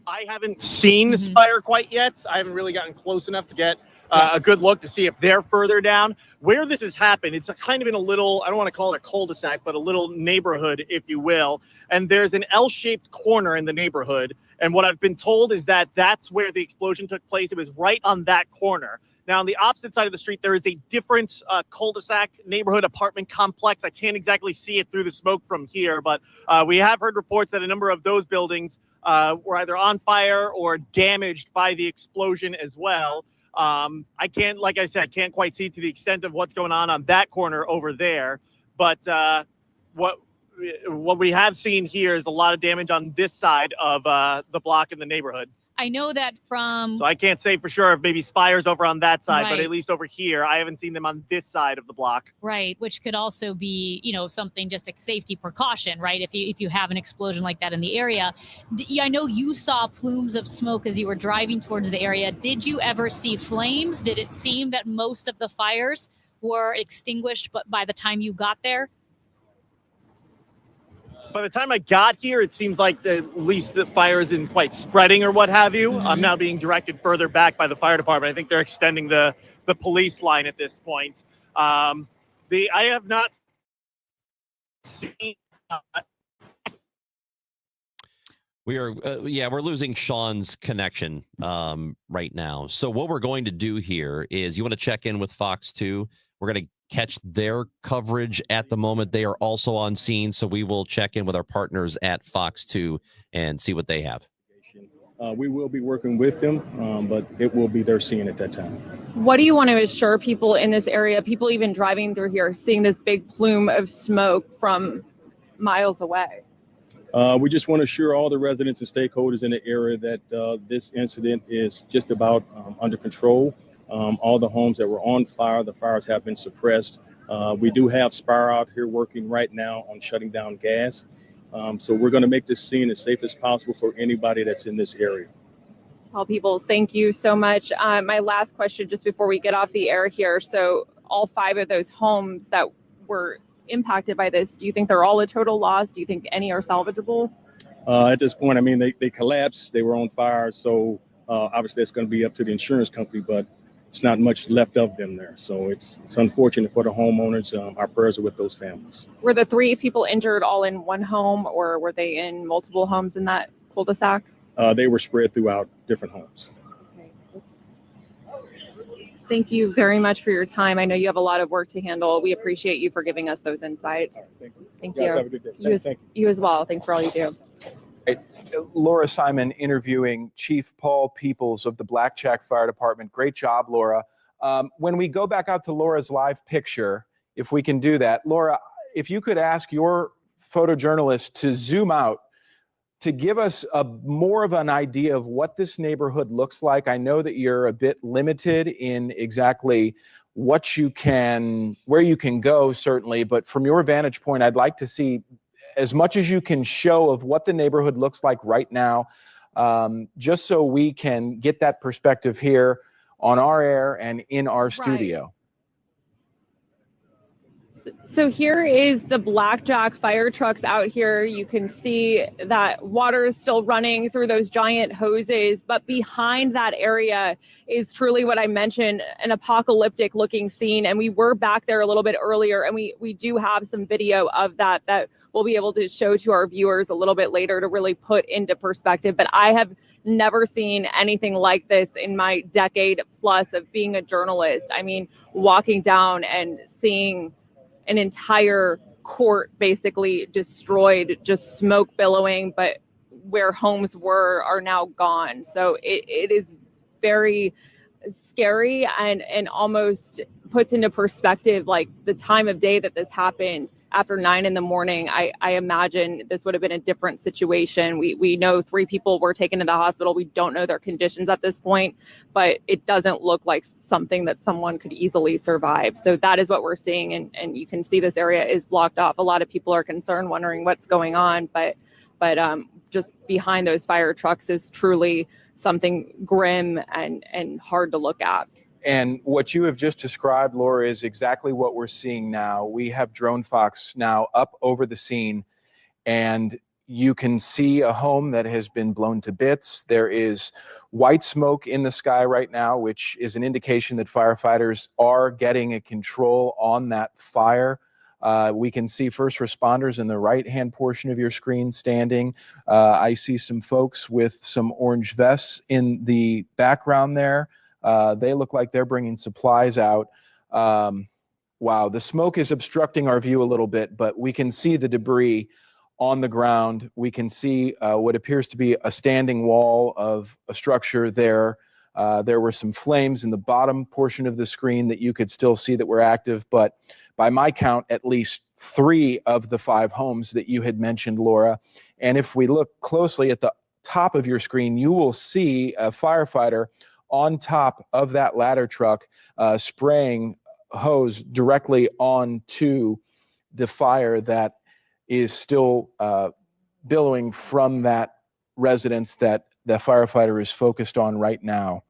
I haven't seen this fire quite yet. I haven't really gotten close enough to get a good look to see if they're further down. Where this has happened, it's kind of in a little, I don't want to call it a cul-de-sac, but a little neighborhood, if you will. And there's an L-shaped corner in the neighborhood. And what I've been told is that that's where the explosion took place. It was right on that corner. Now, on the opposite side of the street, there is a different cul-de-sac neighborhood apartment complex. I can't exactly see it through the smoke from here, but we have heard reports that a number of those buildings were either on fire or damaged by the explosion as well. I can't, like I said, can't quite see to the extent of what's going on that corner over there. But what we have seen here is a lot of damage on this side of the block in the neighborhood. I know that from... So I can't say for sure if maybe fires over on that side, but Right. at least over here, I haven't seen them on this side of the block. Right, which could also be, something just a safety precaution, right? If you have an explosion like that in the area. I know you saw plumes of smoke as you were driving towards the area. Did you ever see flames? Did it seem that most of the fires were extinguished, but by the time you got there? By the time I got here, it seems like at least the fire isn't quite spreading or what have you. I'm now being directed further back by the fire department. I think they're extending the police line at this point. I have not seen... We're losing Sean's connection right now. So what we're going to do here is you want to check in with Fox 2. We're going to catch their coverage at the moment. They are also on scene, so we will check in with our partners at Fox 2 and see what they have. We will be working with them, but it will be their scene at that time. What do you want to assure people in this area, people even driving through here, seeing this big plume of smoke from miles away? We just want to assure all the residents and stakeholders in the area that this incident is just about under control. All the homes that were on fire, the fires have been suppressed. We do have Spire out here working right now on shutting down gas. So we're going to make this scene as safe as possible for anybody that's in this area. Paul Peebles, thank you so much. My last question, just before we get off the air here. So all 5 of those homes that were impacted by this, do you think they're all a total loss? Do you think any are salvageable? At this point, I mean, they collapsed. They were on fire. So obviously it's going to be up to the insurance company, but it's not much left of them there. So it's unfortunate for the homeowners. Our prayers are with those families. Were the 3 people injured all in one home, or were they in multiple homes in that cul-de-sac? They were spread throughout different homes. Thank you very much for your time. I know you have a lot of work to handle. We appreciate you for giving us those insights. Thank you. Guys, have a good day. You as well. Thanks for all you do. Laura Simon interviewing Chief Paul Peebles of the Blackjack Fire Department. Great job, Laura. When we go back out to Laura's live picture, if we can do that, Laura, if you could ask your photojournalist to zoom out to give us more of an idea of what this neighborhood looks like. I know that you're a bit limited in exactly where you can go, certainly. But from your vantage point, I'd like to see as much as you can show of what the neighborhood looks like right now, just so we can get that perspective here on our air and in our studio. So here is the Blackjack fire trucks out here. You can see that water is still running through those giant hoses, but behind that area is truly what I mentioned, an apocalyptic looking scene. And we were back there a little bit earlier, and we do have some video of that we'll be able to show to our viewers a little bit later to really put into perspective. But I have never seen anything like this in my decade plus of being a journalist. I mean, walking down and seeing an entire court basically destroyed, just smoke billowing, but where homes are now gone. So it is very scary and almost puts into perspective like the time of day that this happened. After 9 a.m, I imagine this would have been a different situation. We know 3 people were taken to the hospital. We don't know their conditions at this point, but it doesn't look like something that someone could easily survive. So that is what we're seeing. And you can see this area is blocked off. A lot of people are concerned, wondering what's going on. But just behind those fire trucks is truly something grim and hard to look at. And what you have just described, Laura, is exactly what we're seeing now. We have Drone Fox now up over the scene, and you can see a home that has been blown to bits. There is white smoke in the sky right now, which is an indication that firefighters are getting a control on that fire. We can see first responders in the right-hand portion of your screen standing. I see some folks with some orange vests in the background there. They look like they're bringing supplies out. Wow, the smoke is obstructing our view a little bit, but we can see the debris on the ground. We can see what appears to be a standing wall of a structure there. There were some flames in the bottom portion of the screen that you could still see that were active, but by my count, at least 3 of the 5 homes that you had mentioned, Laura. And if we look closely at the top of your screen, you will see a firefighter on top of that ladder truck, spraying hose directly onto the fire that is still billowing from that residence that the firefighter is focused on right now.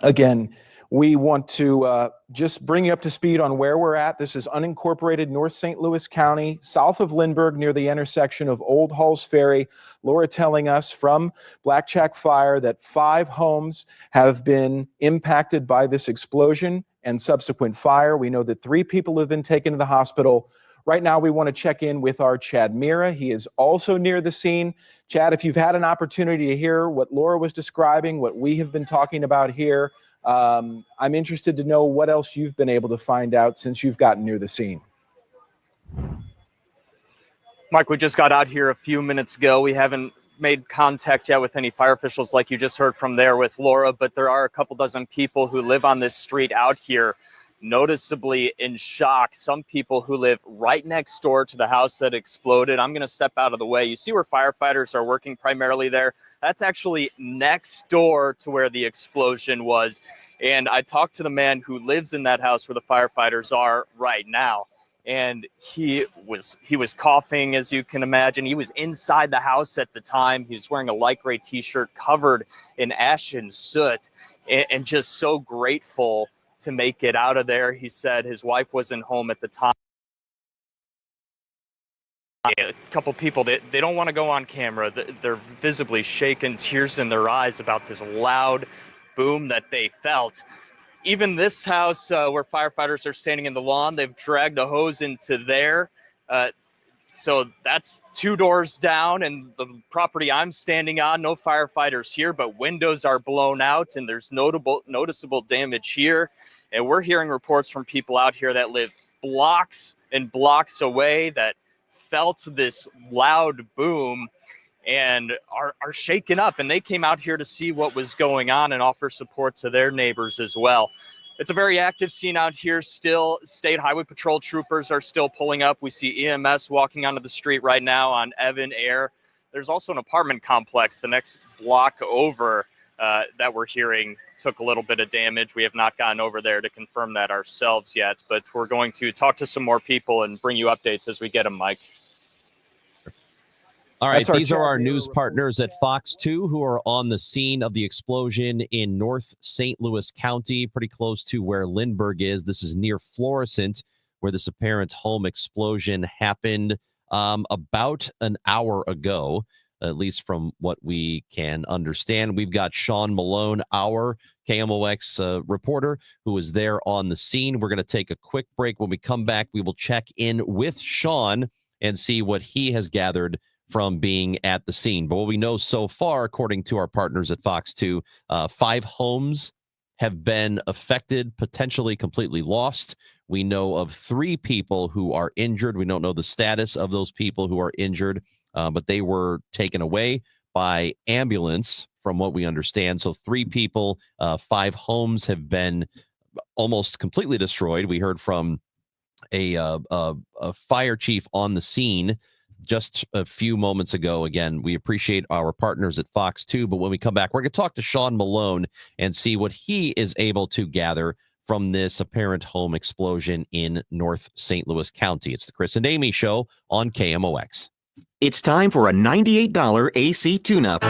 Again, we want to just bring you up to speed on where we're at. This is unincorporated North St. Louis County, south of Lindbergh, near the intersection of Old Halls Ferry. Laura telling us from Blackjack Fire that 5 homes have been impacted by this explosion and subsequent fire. We know that 3 people have been taken to the hospital. Right now, we want to check in with our Chad Mira. He is also near the scene. Chad, if you've had an opportunity to hear what Laura was describing, what we have been talking about here, I'm interested to know what else you've been able to find out since you've gotten near the scene. Mike, we just got out here a few minutes ago. We haven't made contact yet with any fire officials like you just heard from there with Laura, but there are a couple dozen people who live on this street out here noticeably in shock. Some people who live right next door to the house that exploded. I'm going to step out of the way. You see where firefighters are working primarily there? That's actually next door to where the explosion was. And I talked to the man who lives in that house where the firefighters are right now. And he was coughing, as you can imagine. He was inside the house at the time. He was wearing a light gray t-shirt covered in ash and soot, and just so grateful to make it out of there. He said his wife wasn't home at the time. A couple people, they don't want to go on camera. They're visibly shaking, tears in their eyes about this loud boom that they felt. Even this house where firefighters are standing in the lawn, they've dragged a hose into there. So that's 2 doors down, and the property I'm standing on, no firefighters here, but windows are blown out and there's noticeable damage here. And we're hearing reports from people out here that live blocks and blocks away that felt this loud boom and are shaken up. And they came out here to see what was going on and offer support to their neighbors as well. It's a very active scene out here still. State Highway Patrol troopers are still pulling up. We see EMS walking onto the street right now on Evan Air. There's also an apartment complex the next block over that we're hearing took a little bit of damage. We have not gotten over there to confirm that ourselves yet, but we're going to talk to some more people and bring you updates as we get them, Mike. All right, these are our news partners at Fox 2 who are on the scene of the explosion in North St. Louis County, pretty close to where Lindbergh is. This is near Florissant, where this apparent home explosion happened about an hour ago, at least from what we can understand. We've got Sean Malone, our KMOX reporter, who is there on the scene. We're going to take a quick break. When we come back, we will check in with Sean and see what he has gathered from being at the scene. But what we know so far, according to our partners at Fox 2, 5 homes have been affected, potentially completely lost. We know of 3 people who are injured. We don't know the status of those people who are injured, but they were taken away by ambulance, from what we understand. So 3 people, 5 homes have been almost completely destroyed. We heard from a fire chief on the scene just a few moments ago. Again, we appreciate our partners at Fox 2, but when we come back, we're going to talk to Sean Malone and see what he is able to gather from this apparent home explosion in North St. Louis County. It's the Chris and Amy Show on KMOX. It's time for a $98 AC tune-up.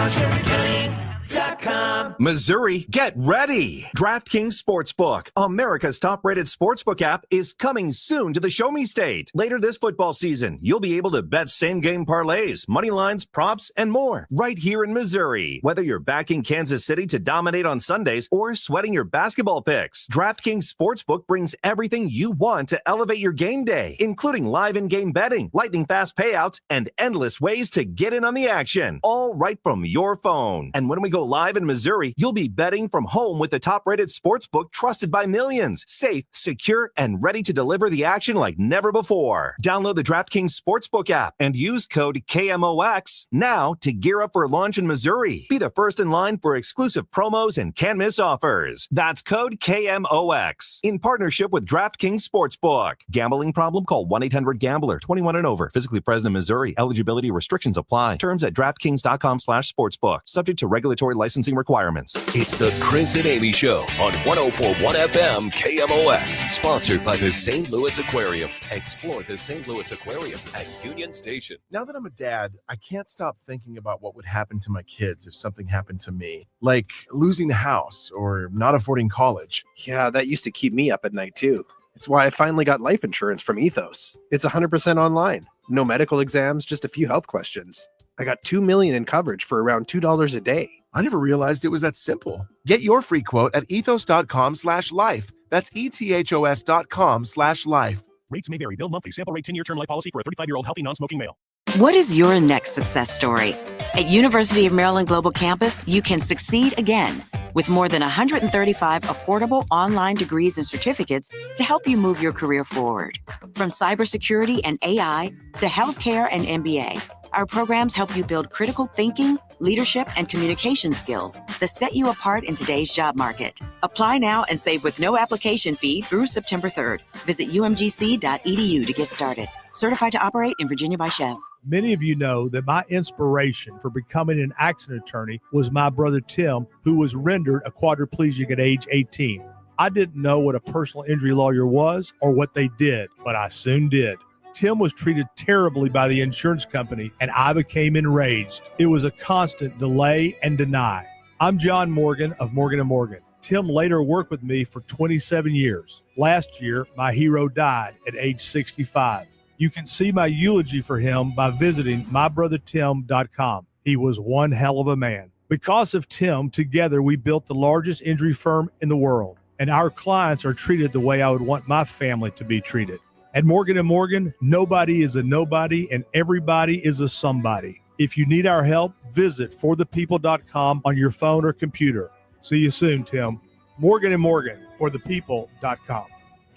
Missouri, get ready! DraftKings Sportsbook, America's top-rated sportsbook app, is coming soon to the Show Me State. Later this football season, you'll be able to bet same-game parlays, money lines, props, and more right here in Missouri. Whether you're backing Kansas City to dominate on Sundays or sweating your basketball picks, DraftKings Sportsbook brings everything you want to elevate your game day, including live in-game betting, lightning-fast payouts, and endless ways to get in on the action, all right from your phone. And when we go live in Missouri, you'll be betting from home with the top-rated sportsbook trusted by millions. Safe, secure, and ready to deliver the action like never before. Download the DraftKings Sportsbook app and use code KMOX now to gear up for launch in Missouri. Be the first in line for exclusive promos and can't-miss offers. That's code KMOX in partnership with DraftKings Sportsbook. Gambling problem? Call 1-800-GAMBLER. 21 and over. Physically present in Missouri. Eligibility restrictions apply. Terms at DraftKings.com/sportsbook. Subject to regulatory licensing requirements. It's the Chris and Amy Show on 104.1 FM KMOX. Sponsored by the St. Louis Aquarium. Explore the St. Louis Aquarium at Union Station. Now that I'm a dad, I can't stop thinking about what would happen to my kids if something happened to me, like losing the house or not affording college. Yeah, that used to keep me up at night too. It's why I finally got life insurance from Ethos. It's 100% online. No medical exams, just a few health questions. I got $2 million in coverage for around $2 a day. I never realized it was that simple. Get your free quote at ethos.com/life. That's ethos.com/life. Rates may vary. Bill monthly. Sample rate 10-year term life policy for a 35-year-old healthy non-smoking male. What is your next success story? At University of Maryland Global Campus, you can succeed again with more than 135 affordable online degrees and certificates to help you move your career forward. From cybersecurity and AI to healthcare and MBA, our programs help you build critical thinking, leadership, and communication skills that set you apart in today's job market. Apply now and save with no application fee through September 3rd. Visit umgc.edu to get started. Certified to operate in Virginia by Chev. Many of you know that my inspiration for becoming an accident attorney was my brother Tim, who was rendered a quadriplegic at age 18. I didn't know what a personal injury lawyer was or what they did, but I soon did. Tim was treated terribly by the insurance company, and I became enraged. It was a constant delay and deny. I'm John Morgan of Morgan & Morgan. Tim later worked with me for 27 years. Last year, my hero died at age 65. You can see my eulogy for him by visiting mybrothertim.com. He was one hell of a man. Because of Tim, together we built the largest injury firm in the world, and our clients are treated the way I would want my family to be treated. At Morgan & Morgan, nobody is a nobody and everybody is a somebody. If you need our help, visit forthepeople.com on your phone or computer. See you soon, Tim. Morgan & Morgan, forthepeople.com.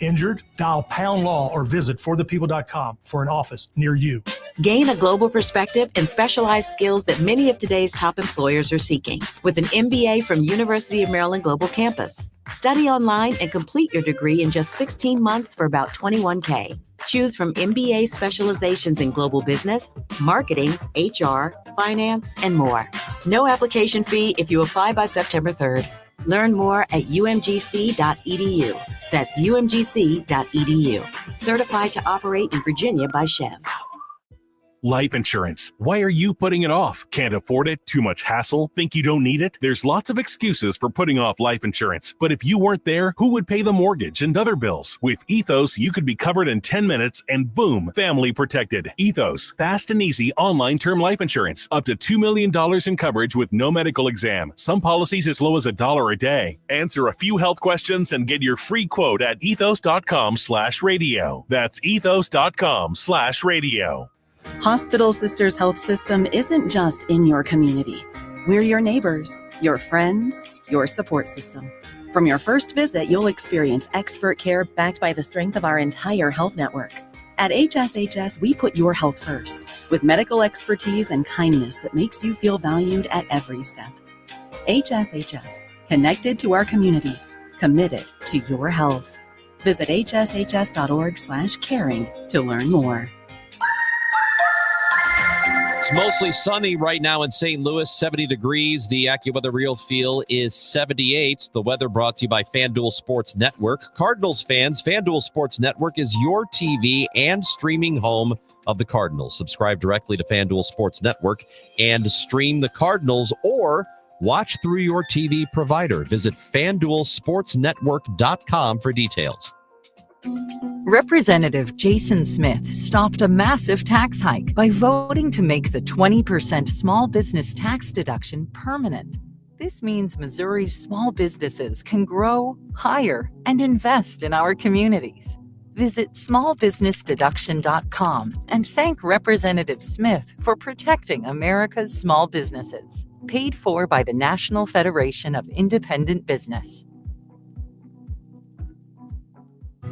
Injured? Dial Pound Law or visit forthepeople.com for an office near you. Gain a global perspective and specialized skills that many of today's top employers are seeking with an MBA from University of Maryland Global Campus. Study online and complete your degree in just 16 months for about $21K. Choose from MBA specializations in global business, marketing, HR, finance, and more. No application fee if you apply by September 3rd. Learn more at umgc.edu. That's umgc.edu. Certified to operate in Virginia by Chev. Life insurance. Why are you putting it off? Can't afford it? Too much hassle? Think you don't need it? There's lots of excuses for putting off life insurance. But if you weren't there, who would pay the mortgage and other bills? With Ethos, you could be covered in 10 minutes and boom, family protected. Ethos, fast and easy online term life insurance. Up to $2 million in coverage with no medical exam. Some policies as low as $1 a day. Answer a few health questions and get your free quote at ethos.com/radio. That's ethos.com/radio. Hospital Sisters Health System isn't just in your community. We're your neighbors, your friends, your support system. From your first visit, you'll experience expert care backed by the strength of our entire health network. At HSHS, we put your health first, with medical expertise and kindness that makes you feel valued at every step. HSHS, connected to our community, committed to your health. Visit hshs.org/caring to learn more. It's mostly sunny right now in St. Louis, 70 degrees. The AccuWeather Real Feel is 78. The weather brought to you by FanDuel Sports Network. Cardinals fans, FanDuel Sports Network is your TV and streaming home of the Cardinals. Subscribe directly to FanDuel Sports Network and stream the Cardinals or watch through your TV provider. Visit FanDuelSportsNetwork.com for details. Representative Jason Smith stopped a massive tax hike by voting to make the 20% small business tax deduction permanent. This means Missouri's small businesses can grow, hire, and invest in our communities. Visit smallbusinessdeduction.com and thank Representative Smith for protecting America's small businesses. Paid for by the National Federation of Independent Business.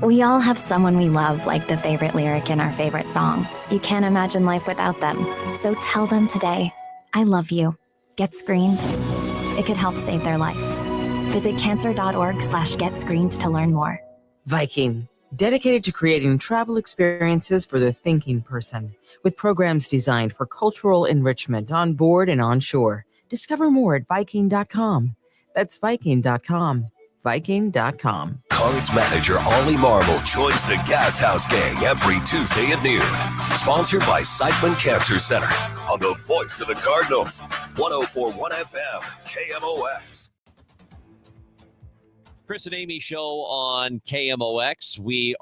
We all have someone we love, like the favorite lyric in our favorite song. You can't imagine life without them. So tell them today, I love you. Get screened. It could help save their life. Visit cancer.org/getscreened to learn more. Viking, dedicated to creating travel experiences for the thinking person, with programs designed for cultural enrichment on board and on shore. Discover more at Viking.com. That's Viking.com. Viking.com. Cards manager Ollie Marble joins the Gas House Gang every Tuesday at noon. Sponsored by Siteman Cancer Center on the voice of the Cardinals, 104.1 FM, KMOX. Chris and Amy show on KMOX. We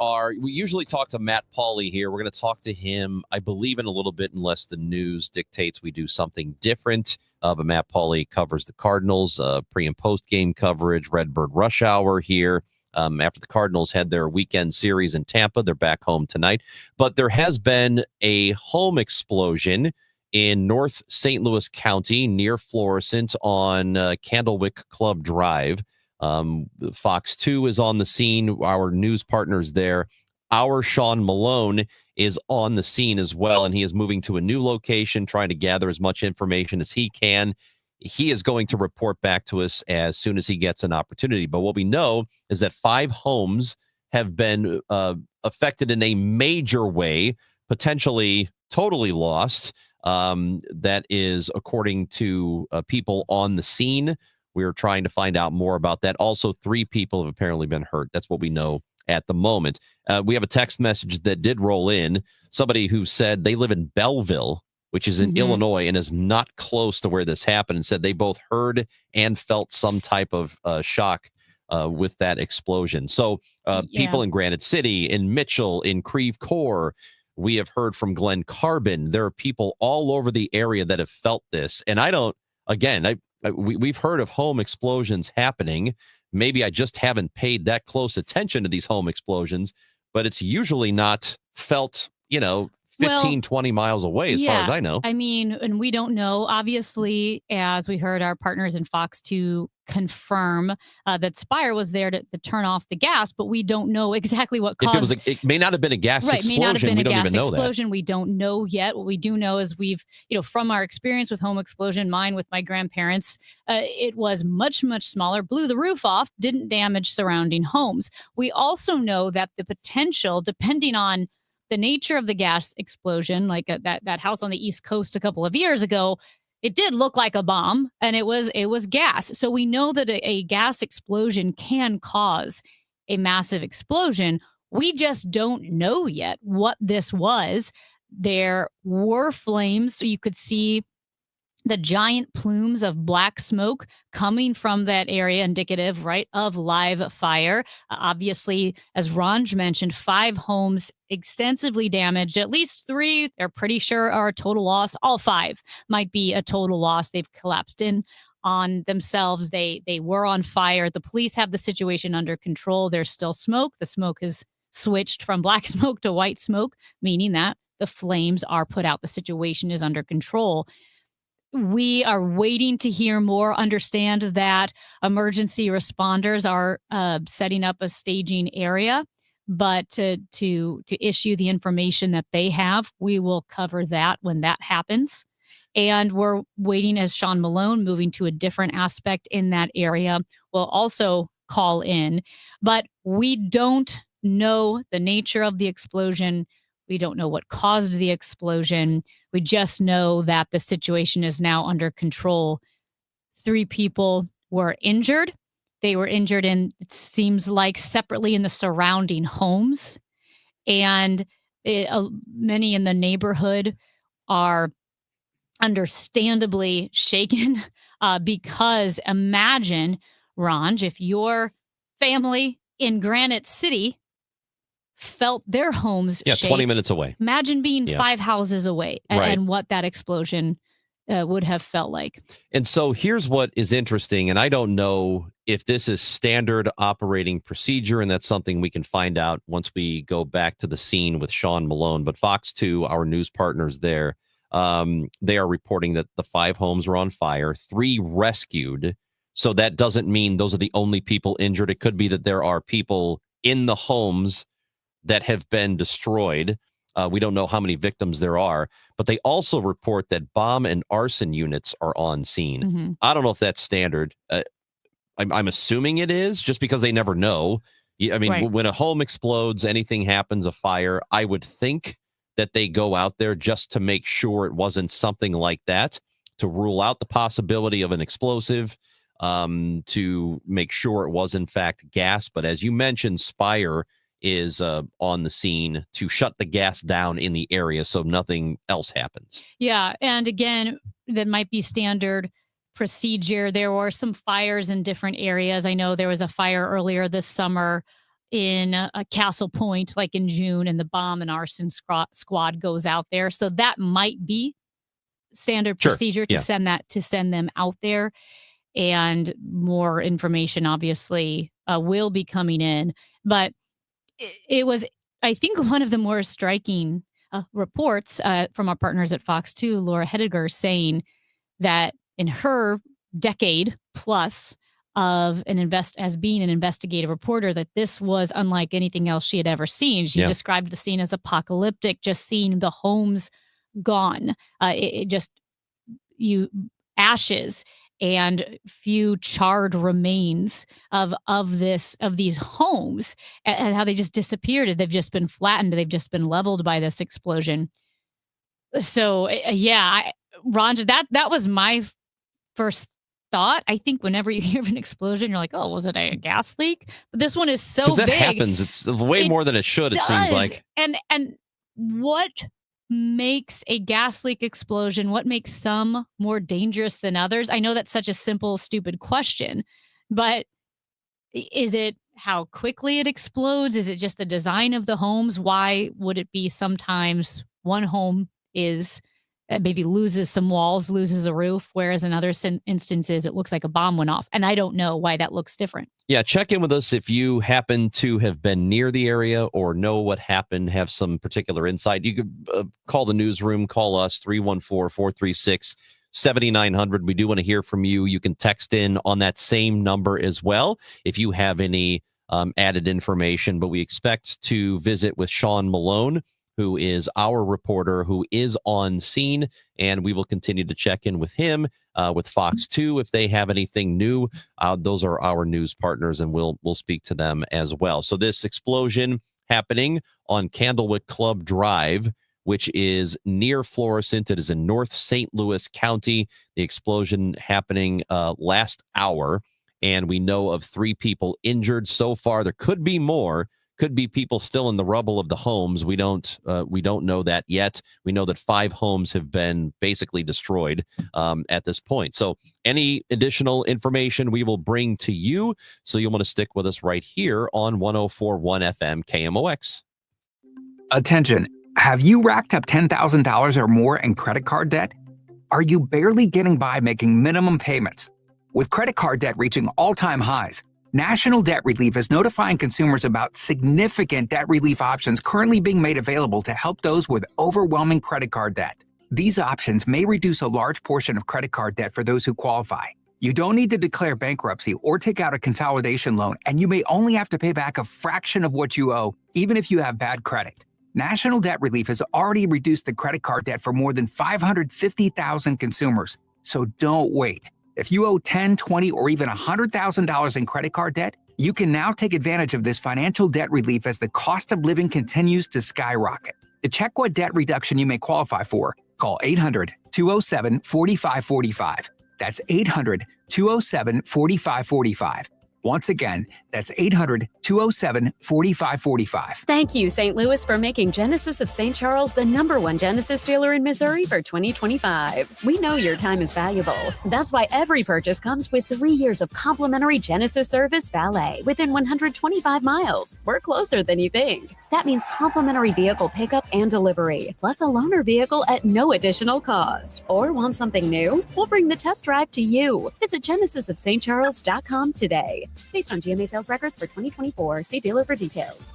usually talk to Matt Pauley here. We're going to talk to him, I believe, in a little bit, unless the news dictates we do something different. But Matt Pauley covers the Cardinals, pre and post game coverage, Redbird Rush Hour here. After the Cardinals had their weekend series in Tampa, they're back home tonight. But there has been a home explosion in North St. Louis County near Florissant on Candlewick Club Drive. Fox 2 is on the scene. Our news partners there. Our Sean Malone is on the scene as well, and he is moving to a new location, trying to gather as much information as he can. He is going to report back to us as soon as he gets an opportunity. But what we know is that 5 homes have been affected in a major way, potentially totally lost. That is according to people on the scene. We're trying to find out more about that. Also, 3 people have apparently been hurt. That's what we know at the moment. We have a text message that did roll in. Somebody who said they live in Belleville, which is in Illinois and is not close to where this happened, and said they both heard and felt some type of shock with that explosion. So people in Granite City, in Mitchell, in Creve Coeur, we have heard from Glen Carbon. There are people all over the area that have felt this. And we've heard of home explosions happening. Maybe I just haven't paid that close attention to these home explosions, but it's usually not felt, 20 miles away as far as I know. I mean, and we don't know. Obviously, as we heard our partners in Fox 2 confirm that Spire was there to turn off the gas, but we don't know exactly what caused. It may not have been a gas explosion. May not have been we a don't gas even know explosion. that. We don't know yet. What we do know is we've, from our experience with home explosion, mine with my grandparents, it was much, much smaller, blew the roof off, didn't damage surrounding homes. We also know that the potential, depending on the nature of the gas explosion, like that house on the East Coast a couple of years ago, it did look like a bomb, and it was gas. So we know that a gas explosion can cause a massive explosion. We just don't know yet what this was. There were flames, so you could see the giant plumes of black smoke coming from that area, indicative, right, of live fire. Obviously, as Ranj mentioned, 5 homes extensively damaged. At least 3, they're pretty sure, are a total loss. All 5 might be a total loss. They've collapsed in on themselves. They were on fire. The police have the situation under control. There's still smoke. The smoke has switched from black smoke to white smoke, meaning that the flames are put out. The situation is under control. We are waiting to hear more, understand that emergency responders are setting up a staging area, but to issue the information that they have, we will cover that when that happens. And we're waiting, as Sean Malone, moving to a different aspect in that area, will also call in. But we don't know the nature of the explosion. We don't know what caused the explosion. We just know that the situation is now under control. 3 people were injured. They were injured in, it seems like, separately in the surrounding homes. And many in the neighborhood are understandably shaken because imagine, Ranj, if your family in Granite City felt their homes shake. 20 minutes away. Imagine being 5 houses away and what that explosion would have felt like. And so here's what is interesting, and I don't know if this is standard operating procedure, and that's something we can find out once we go back to the scene with Sean Malone. But Fox 2, our news partners there, they are reporting that the 5 homes were on fire, 3 rescued. So that doesn't mean those are the only people injured. It could be that there are people in the homes that have been destroyed. We don't know how many victims there are, but they also report that bomb and arson units are on scene. Mm-hmm. I don't know if that's standard. I'm assuming it is, just because they never know. I mean, when a home explodes, anything happens, a fire, I would think that they go out there just to make sure it wasn't something like that, to rule out the possibility of an explosive, to make sure it was in fact gas. But as you mentioned, Spire is on the scene to shut the gas down in the area so nothing else happens. Yeah. And again, that might be standard procedure. There were some fires in different areas. I know there was a fire earlier this summer in Castle Point, like in June, and the bomb and arson squad goes out there. So that might be standard procedure to send them out there. And more information obviously will be coming in. But it was, I think, one of the more striking reports from our partners at Fox 2, Laura Hediger, saying that in her decade plus of as being an investigative reporter, that this was unlike anything else she had ever seen. She described the scene as apocalyptic, just seeing the homes gone. Ashes and few charred remains of these homes, and how they just disappeared. They've just been flattened. They've just been leveled by this explosion. So Ranj, that was my first thought. I think whenever you hear of an explosion, you're like, oh, was it a gas leak? But this one is so big. Because that happens. It's way more than it should, it seems like. And what makes a gas leak explosion? What makes some more dangerous than others? I know that's such a simple, stupid question, but is it how quickly it explodes? Is it just the design of the homes? Why would it be sometimes one home is maybe loses some walls, loses a roof, whereas in other instances it looks like a bomb went off? And I don't know why that looks different. Yeah, check in with us if you happen to have been near the area or know what happened, have some particular insight. You could call the newsroom, call us, 314-436-7900. We do want to hear from you. You can text in on that same number as well if you have any added information. But we expect to visit with Sean Malone, who is our reporter who is on scene, and we will continue to check in with him, with Fox 2 if they have anything new. Those are our news partners, and we'll speak to them as well. So this explosion happening on Candlewick Club Drive, which is near Florissant. It is in North St. Louis County. The explosion happening last hour, and we know of 3 people injured so far. There could be more. Could be people still in the rubble of the homes. We don't know that yet. We know that 5 homes have been basically destroyed at this point. So any additional information we will bring to you. So you'll want to stick with us right here on 104.1 FM KMOX. Attention. Have you racked up $10,000 or more in credit card debt? Are you barely getting by making minimum payments? With credit card debt reaching all-time highs, National Debt Relief is notifying consumers about significant debt relief options currently being made available to help those with overwhelming credit card debt. These options may reduce a large portion of credit card debt for those who qualify. You don't need to declare bankruptcy or take out a consolidation loan, and you may only have to pay back a fraction of what you owe, even if you have bad credit. National Debt Relief has already reduced the credit card debt for more than 550,000 consumers. So don't wait. If you owe $10,000, $20,000, or even $100,000 in credit card debt, you can now take advantage of this financial debt relief as the cost of living continues to skyrocket. To check what debt reduction you may qualify for, call 800-207-4545. That's 800-207-4545. Once again, that's 800-207-4545. Thank you, St. Louis, for making Genesis of St. Charles the #1 Genesis dealer in Missouri for 2025. We know your time is valuable. That's why every purchase comes with 3 years of complimentary Genesis service valet within 125 miles. We're closer than you think. That means complimentary vehicle pickup and delivery, plus a loaner vehicle at no additional cost. Or want something new? We'll bring the test drive to you. Visit genesisofstcharles.com today. Based on GMA sales records for 2024. See dealer for details.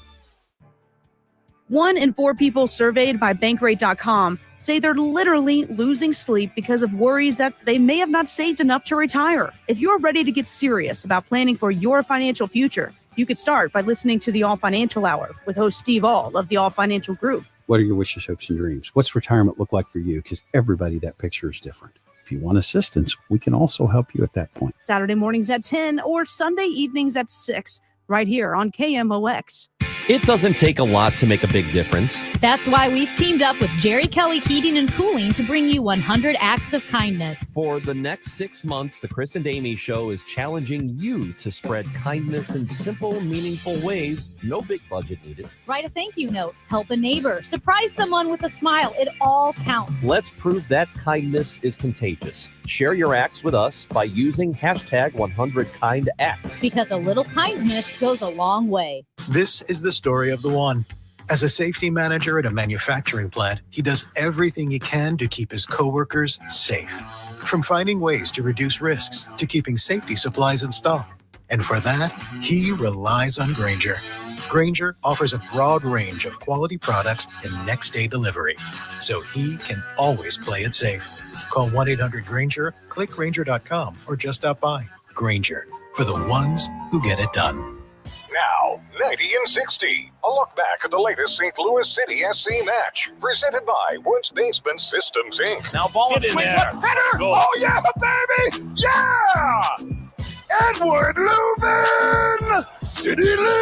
1 in 4 people surveyed by Bankrate.com say they're literally losing sleep because of worries that they may have not saved enough to retire. If you're ready to get serious about planning for your financial future, you could start by listening to the All Financial Hour with host Steve All of the All Financial Group. What are your wishes, hopes, and dreams? What's retirement look like for you? Because everybody, that picture is different. If you want assistance, we can also help you at that point. Saturday mornings at 10 or Sunday evenings at 6, right here on KMOX. It doesn't take a lot to make a big difference. That's why we've teamed up with Jerry Kelly Heating and Cooling to bring you 100 acts of kindness. For the next 6 months, the Chris and Amy Show is challenging you to spread kindness in simple, meaningful ways. No big budget needed. Write a thank you note, help a neighbor, surprise someone with a smile. It all counts. Let's prove that kindness is contagious. Share your acts with us by using hashtag 100KindActs. Because a little kindness goes a long way. This is the story of the one. As a safety manager at a manufacturing plant, he does everything he can to keep his coworkers safe. From finding ways to reduce risks to keeping safety supplies in stock. And for that, he relies on Grainger. Grainger offers a broad range of quality products and next-day delivery, so he can always play it safe. Call 1-800-GRAINGER, click Grainger.com, or just stop by. Grainger, for the ones who get it done. Now, 90 and 60. A look back at the latest St. Louis City SC match. Presented by Woods Basement Systems, Inc. Now, ball Get in swings there. left. Header! Oh, yeah, baby! Yeah! Edward Leuven! City lead!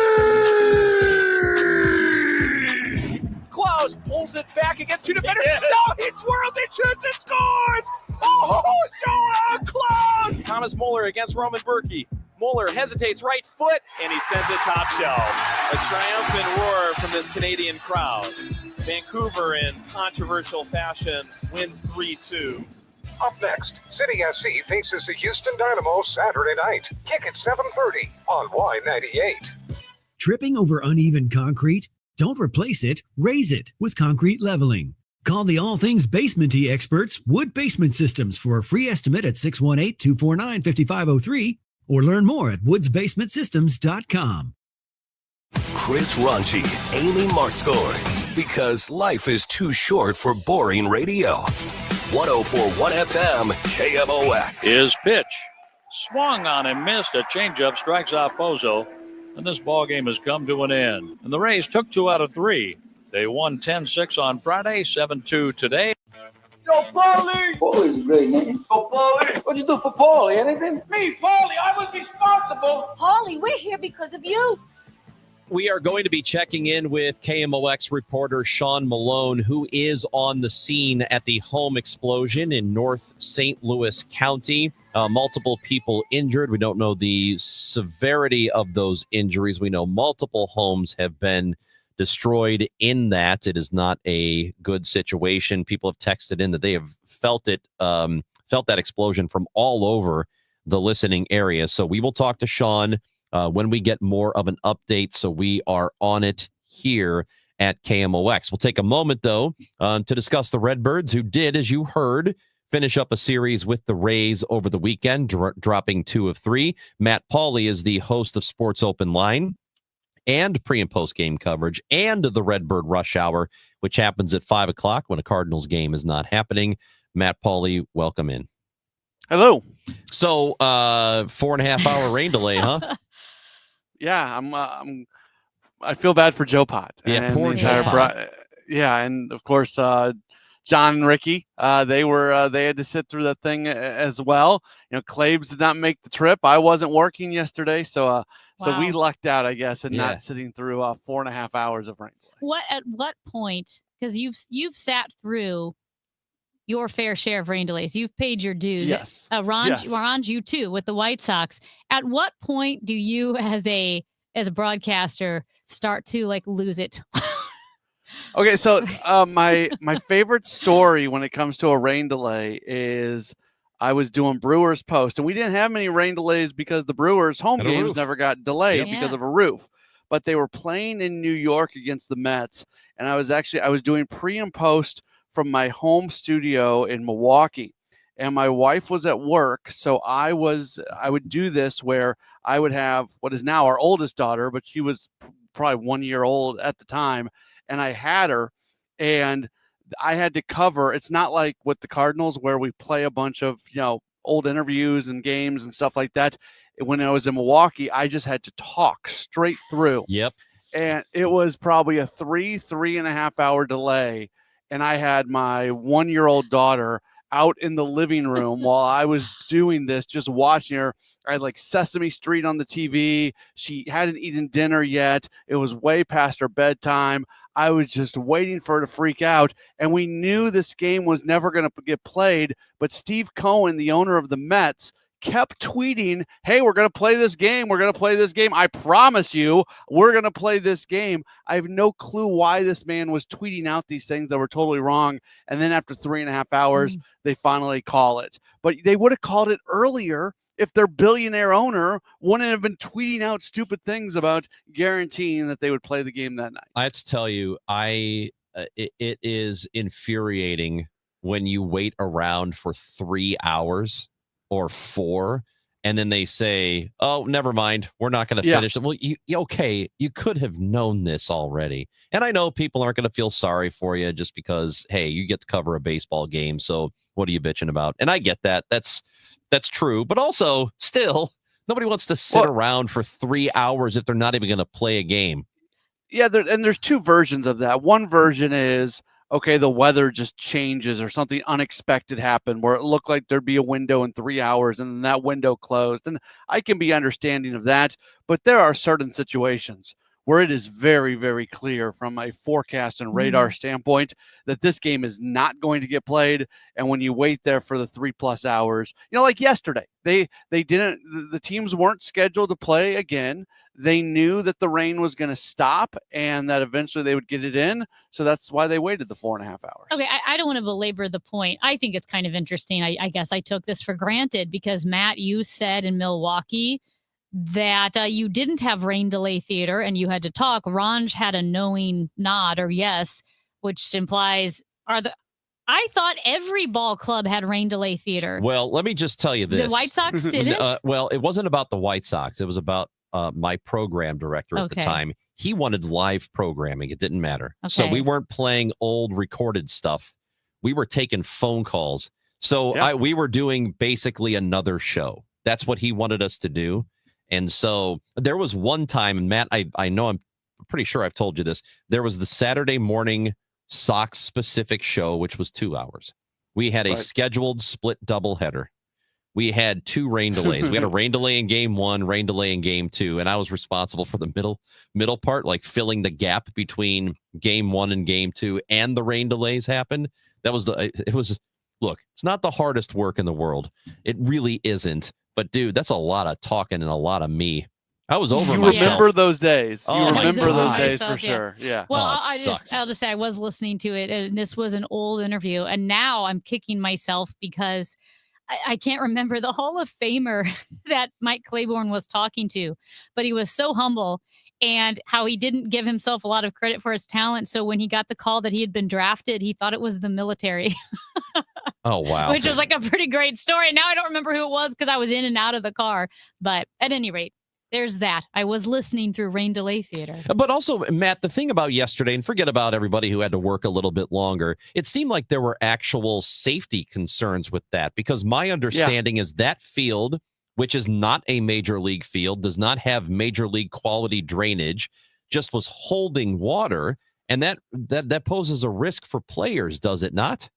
Klaus pulls it back against 2 defenders. No, he swirls, he shoots, and scores! Oh, Joel Klaus! Thomas Muller against Roman Berkey. Muller hesitates right foot, and he sends it top shelf. A triumphant roar from this Canadian crowd. Vancouver, in controversial fashion, wins 3-2. Up next, City SC faces the Houston Dynamo Saturday night. Kick at 7:30 on Y98. Tripping over uneven concrete? Don't replace it, raise it with concrete leveling. Call the All Things Basementy experts, Wood Basement Systems, for a free estimate at 618-249-5503 or learn more at woodsbasementsystems.com. Chris Ranchi, Amy Markscores, because life is too short for boring radio. 104.1 FM, KMOX. His pitch. Swung on and missed. A changeup strikes out Pozo. And this ball game has come to an end. And the Rays took 2 out of 3. They won 10-6 on Friday, 7-2 today. Yo, Paulie! Paulie's a great name. Yo, Paulie! What'd you do for Paulie? Anything? Me, Paulie, I was responsible. Paulie, we're here because of you. we are going to be checking in with KMOX reporter Sean Malone, who is on the scene at the home explosion in North St. Louis County. Multiple people injured. We don't know the severity of those injuries. We know multiple homes have been destroyed in that. It is not a good situation. People have texted in that they have felt it, felt that explosion from all over the listening area. So we will talk to Sean when we get more of an update. So we are on it here at KMOX. We'll take a moment, though, to discuss the Redbirds, who did, as you heard, finish up a series with the Rays over the weekend, dropping 2 of 3. Matt Pauley is the host of Sports Open Line and pre- and post-game coverage and the Redbird Rush Hour, which happens at 5 o'clock when a Cardinals game is not happening. Matt Pauley, welcome in. Hello. So, 4.5 hour rain delay, huh? Yeah, I feel bad for Joe Pot. Yeah, and poor Joe Pot. Yeah, and of course, John and Ricky, they had to sit through that thing as well. You know, Claves did not make the trip. I wasn't working yesterday, so we lucked out, I guess, and not sitting through 4.5 hours of rain. At what point? Because you've sat through your fair share of rain delays. You've paid your dues. Yes. Ron, you too, with the White Sox. At what point do you, as a broadcaster, start to lose it? Okay, so my favorite story when it comes to a rain delay is I was doing Brewers Post, and we didn't have many rain delays because the Brewers home games never got delayed because of a roof. But they were playing in New York against the Mets, and I was doing pre and post from my home studio in Milwaukee, and my wife was at work, so I would do this where I would have what is now our oldest daughter, but she was probably 1 year old at the time, and I had her, and I had to cover. It's not like with the Cardinals where we play a bunch of old interviews and games and stuff like that. When I was in Milwaukee, I just had to talk straight through. Yep. And it was probably a 3.5 hour delay. And I had my 1 year old daughter out in the living room while I was doing this, just watching her. I had Sesame Street on the TV. She hadn't eaten dinner yet. It was way past her bedtime. I was just waiting for her to freak out. And we knew this game was never going to get played. But Steve Cohen, the owner of the Mets, kept tweeting, hey, we're going to play this game. We're going to play this game. I promise you, we're going to play this game. I have no clue why this man was tweeting out these things that were totally wrong. And then after 3.5 hours, they finally call it. But they would have called it earlier if their billionaire owner wouldn't have been tweeting out stupid things about guaranteeing that they would play the game that night. I have to tell you, it is infuriating when you wait around for 3 hours or 4, and then they say, oh, never mind, we're not going to finish it. Well, you could have known this already. And I know people aren't going to feel sorry for you just because, hey, you get to cover a baseball game, so what are you bitching about? And I get that. That's true. But also, still, nobody wants to sit around for 3 hours if they're not even going to play a game. Yeah, there's two versions of that. One version is, okay, the weather just changes or something unexpected happened where it looked like there'd be a window in 3 hours and then that window closed. And I can be understanding of that. But there are certain situations where it is very, very clear from a forecast and radar standpoint that this game is not going to get played. And when you wait there for the 3+ hours, like yesterday, the teams weren't scheduled to play again. They knew that the rain was going to stop and that eventually they would get it in. So that's why they waited the 4.5 hours. Okay, I don't want to belabor the point. I think it's kind of interesting. I guess I took this for granted because, Matt, you said in Milwaukee that you didn't have rain delay theater and you had to talk. Ranj had a knowing nod or yes, which implies I thought every ball club had rain delay theater. Well, let me just tell you this. The White Sox didn't? Well, it wasn't about the White Sox. It was about my program director at the time. He wanted live programming. It didn't matter. Okay. So we weren't playing old recorded stuff. We were taking phone calls. So we were doing basically another show. That's what he wanted us to do. And so there was one time, and Matt, I know I'm pretty sure I've told you this. There was the Saturday morning Sox specific show, which was 2 hours. We had a scheduled split doubleheader. we had 2 rain delays. We had a rain delay in game 1, rain delay in game 2, and I was responsible for the middle part, like filling the gap between game 1 and game 2, and the rain delays happened. Look, it's not the hardest work in the world. It really isn't. But dude, that's a lot of talking and a lot of me. I was over myself. You remember those days. Oh, you remember those days myself, for sure. Yeah. Well, Oh, I'll just say I was listening to it, and this was an old interview, and now I'm kicking myself because I can't remember the Hall of Famer that Mike Claiborne was talking to, but he was so humble and how he didn't give himself a lot of credit for his talent. So when he got the call that he had been drafted, he thought it was the military. Oh, wow. Which was like a pretty great story. Now I don't remember who it was because I was in and out of the car. But at any rate, there's that. I was listening through rain delay theater. But also, Matt, the thing about yesterday, and forget about everybody who had to work a little bit longer, it seemed like there were actual safety concerns with that, because my understanding is that field, which is not a major league field, does not have major league quality drainage, just was holding water. And that poses a risk for players, does it not?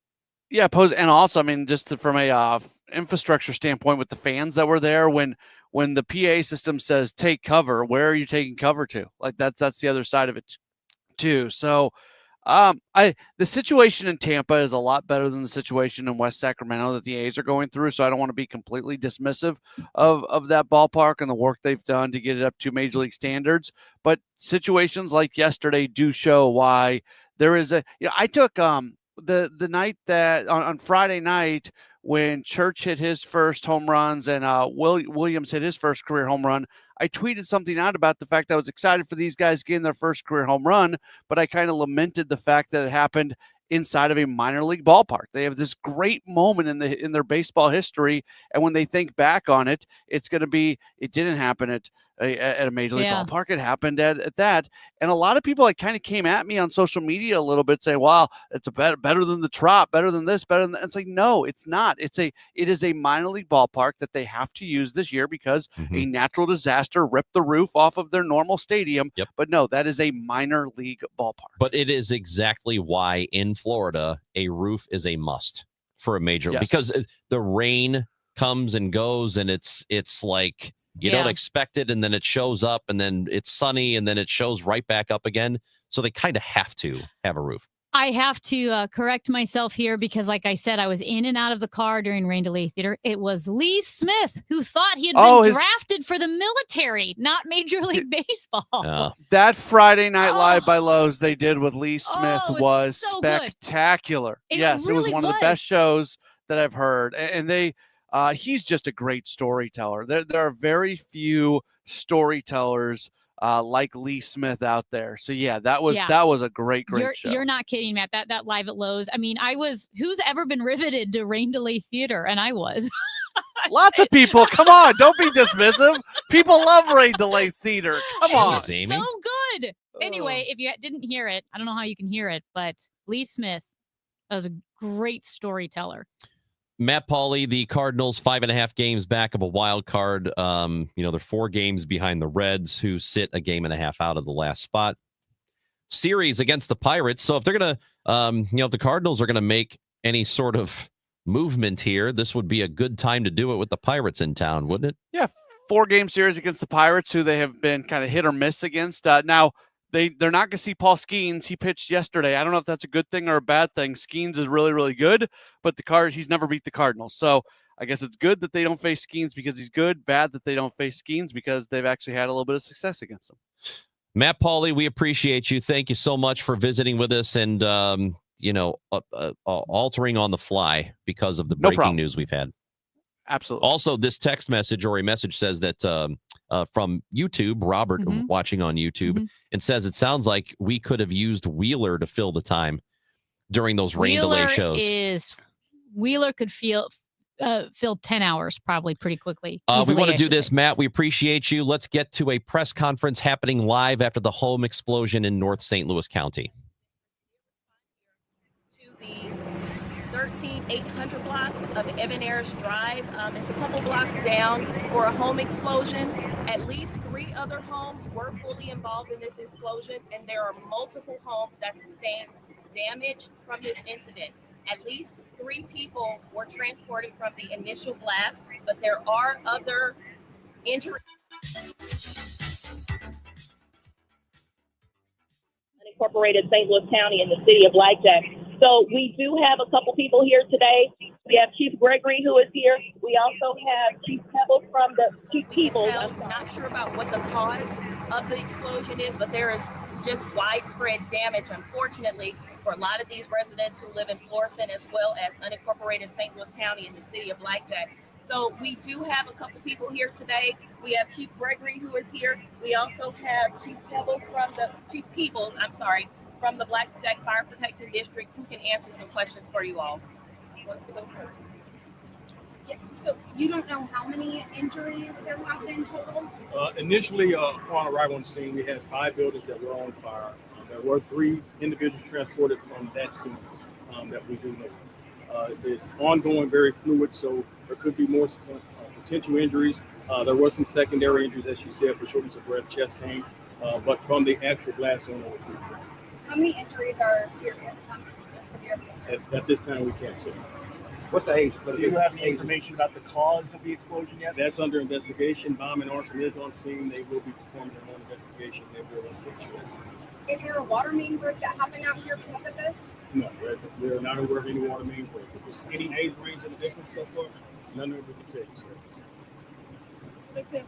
Yeah, and also, I mean, just from a infrastructure standpoint with the fans that were there, when the PA system says take cover, where are you taking cover to? Like that's the other side of it too. So the situation in Tampa is a lot better than the situation in West Sacramento that the A's are going through. So I don't want to be completely dismissive of that ballpark and the work they've done to get it up to major league standards. But situations like yesterday do show why there is I took the night that on Friday night when Church hit his first home runs and Williams hit his first career home run, I tweeted something out about the fact that I was excited for these guys getting their first career home run, but I kind of lamented the fact that it happened inside of a minor league ballpark. They have this great moment in their baseball history, and when they think back on it, it's going to be it didn't happen at a major league ballpark. It happened at that, and a lot of people like kind of came at me on social media a little bit, saying, "Wow, it's better than the Trop, better than this, better than that." It's like, no, it's not. It is a minor league ballpark that they have to use this year because a natural disaster ripped the roof off of their normal stadium. Yep. But no, that is a minor league ballpark. But it is exactly why in Florida a roof is a must for a major league, because the rain comes and goes, and it's like you don't expect it, and then it shows up, and then it's sunny, and then it shows right back up again. So they kind of have to have a roof. I have to correct myself here because, like I said, I was in and out of the car during rain delay theater. It was Lee Smith who thought he had been drafted for the military, not Major League Baseball. That Friday Night Live by Lowe's they did with Lee Smith was so spectacular. It yes, really it was one of the best shows that I've heard, and they. He's just a great storyteller. There are very few storytellers like Lee Smith out there. So yeah, that was a great show. You're not kidding, Matt. That live at Lowe's. I mean, who's ever been riveted to rain delay theater? And I was. Lots of people. Come on, don't be dismissive. People love rain delay theater. Come on, Amy. So good. Anyway, if you didn't hear it, I don't know how you can hear it, but Lee Smith was a great storyteller. Matt Pauley, the Cardinals 5.5 games back of a wild card. They're 4 games behind the Reds, who sit a game and a half out of the last spot. Series against the Pirates. So if they're going to, if the Cardinals are going to make any sort of movement here, this would be a good time to do it with the Pirates in town, wouldn't it? Yeah, 4-game series against the Pirates, who they have been kind of hit or miss against. Now, they're not going to see Paul Skeens. He pitched yesterday. I don't know if that's a good thing or a bad thing. Skeens is really, really good, but he's never beat the Cardinals. So I guess it's good that they don't face Skeens because he's good, bad that they don't face Skeens because they've actually had a little bit of success against him. Matt Pauley, we appreciate you. Thank you so much for visiting with us and, altering on the fly because of the breaking news we've had. Absolutely. Also, this text message or a message says that from YouTube, Robert watching on YouTube, and says it sounds like we could have used Wheeler to fill the time during those rain delay shows. Wheeler could fill 10 hours probably pretty quickly. We want to do this, Matt. We appreciate you. Let's get to a press conference happening live after the home explosion in North St. Louis County. 13800 block of Evan Ayers Drive. It's a couple blocks down for a home explosion. At least 3 other homes were fully involved in this explosion, and there are multiple homes that sustained damage from this incident. At least 3 people were transported from the initial blast, but there are other injuries. Unincorporated St. Louis County in the city of Blackjack. So we do have a couple people here today. We have Chief Gregory who is here. We also have Chief Pebbles from the Chief Peebles. I'm not sure about what the cause of the explosion is, but there is just widespread damage, unfortunately, for a lot of these residents who live in Florissant as well as unincorporated St. Louis County in the city of Blackjack. So we do have a couple people here today. We have Chief Gregory who is here. We also have Chief Pebbles Chief Peebles, from the Blackjack Fire Protection District, who can answer some questions for you all. Who wants to go first? Yeah, so you don't know how many injuries there have been total? Initially, upon arrival on the scene, we had 5 buildings that were on fire. There were 3 individuals transported from that scene that we do know. It's ongoing, very fluid, so there could be more potential injuries. There were some secondary injuries, as you said, for shortness of breath, chest pain, but from the actual blast zone over 3. How many injuries are serious? How many are severely injured? At this time, we can't tell. What's the age? Do you have any information about the cause of the explosion yet? That's under investigation. Bomb and arson is on scene. They will be performing their own investigation. They will picture this. Is there a water main break that happened out here because of this? No, we're not aware of any water main break. If there's any age range of the victims thus far, none of it we can tell you, sir.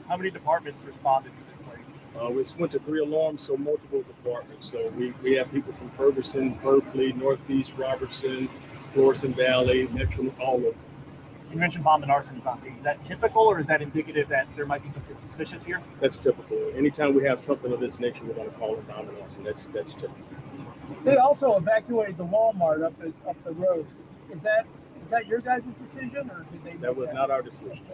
How many departments responded to this place? We went to 3 alarms, so multiple departments. So we have people from Ferguson, Berkeley, Northeast, Robertson, Florissant Valley, Metro, all of them. You mentioned bomb and arson is on scene. Is that typical, or is that indicative that there might be something suspicious here? That's typical. Anytime we have something of this nature, we're going to call it bomb and arson. That's typical. They also evacuated the Walmart up the road. Is that your guys' decision, or did they? That was not our decision.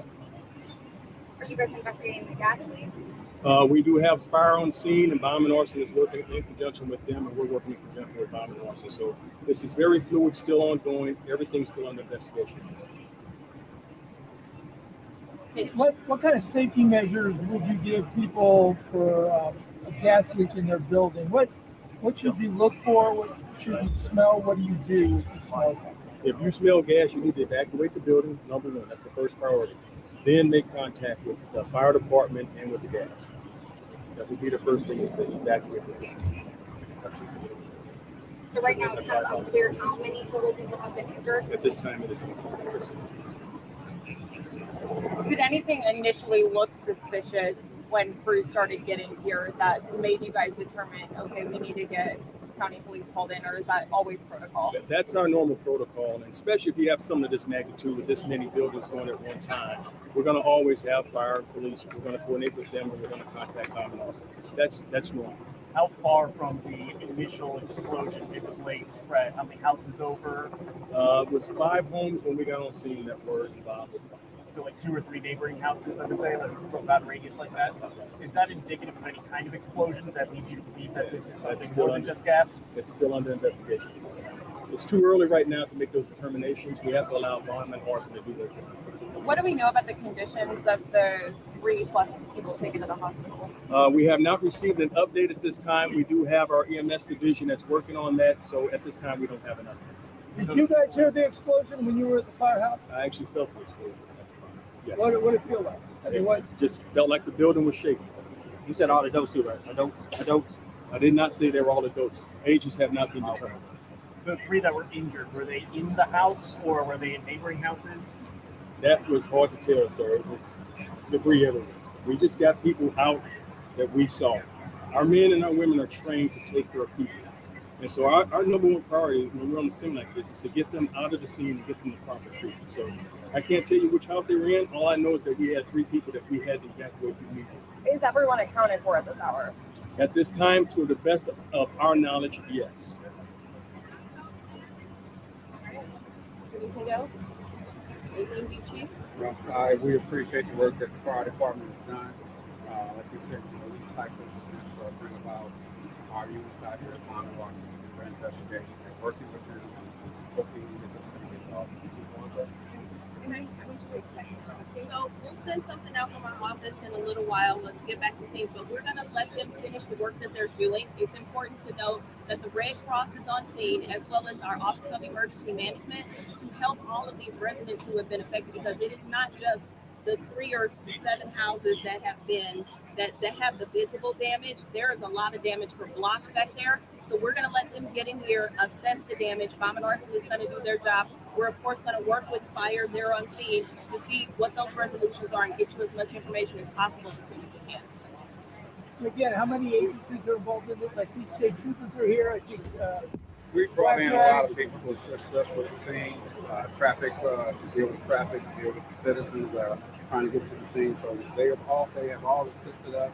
Are you guys investigating the gas leak? We do have Spire on scene, and bomb and arson is working in conjunction with them, and we're working in conjunction with bomb and arson. So this is very fluid, still ongoing. Everything's still under investigation at this point. What kind of safety measures would you give people for a gas leak in their building? What should you look for? What should you smell? What do you do if you smell something? If you smell gas, you need to evacuate the building. Number 1, that's the first priority. Then make contact with the fire department and with the gas. That would be the first thing, is to evacuate the building. So right now it's kind of unclear how many total people have been injured? At this time, it is unclear. Did anything initially look suspicious when crews started getting here that made you guys determine, okay, we need to get county police called in, or is that always protocol? That's our normal protocol, and especially if you have some of this magnitude with this many buildings going at one time, we're going to always have fire and police. We're going to coordinate with them, and we're going to contact bomb and arson. That's normal. How far from the initial explosion did the blaze spread? How many houses over? It was 5 homes when we got on scene that were involved with fire. So like 2 or 3 neighboring houses, I would say, that are about a radius like that. Is that indicative of any kind of explosions that lead you to believe that this is something more than just gas? It's still under investigation. It's too early right now to make those determinations. We have to allow bomb and arson to do their job. What do we know about the conditions of the 3+ people taken to the hospital? We have not received an update at this time. We do have our EMS division that's working on that. So at this time, we don't have an update. Did you guys hear the explosion when you were at the firehouse? I actually felt the explosion. Yes. What did it feel like? It just felt like the building was shaking. You said all adults too, right? Adults? I did not say they were all adults. Ages have not been determined. The 3 that were injured, were they in the house or were they in neighboring houses? That was hard to tell, sir. It was debris everywhere. We just got people out that we saw. Our men and our women are trained to take care of people. And so our number 1 priority when we're on the scene like this is to get them out of the scene and get them the proper treatment. So I can't tell you which house they were in. All I know is that we had 3 people that we had to evacuate immediately. Is everyone accounted for at this hour? At this time, to the best of our knowledge, yes. Anything else? Anything, we chief? Well, we appreciate the work that the fire department has done. Like you said, these types of incidents bring about our units out here at Bomb and Arson for investigation. They're working with them, hoping that this thing is all. Okay. So we'll send something out from our office in a little while. Let's get back to scene, but we're going to let them finish the work that they're doing. It's important to note that the Red Cross is on scene, as well as our Office of Emergency Management, to help all of these residents who have been affected, because it is not just the 3 or 7 houses that have been that have the visible damage. There is a lot of damage for blocks back there. So we're going to let them get in here, assess the damage. Bomb and arson is going to do their job. We're, of course, going to work with Spire. They're on scene to see what those resolutions are and get you as much information as possible as soon as we can. Again, how many agencies are involved in this? I see state troopers are here. I see. We brought in a lot of people to assist us with the scene, traffic, to deal with traffic, to deal with the citizens trying to get to the scene. So they have all assisted us.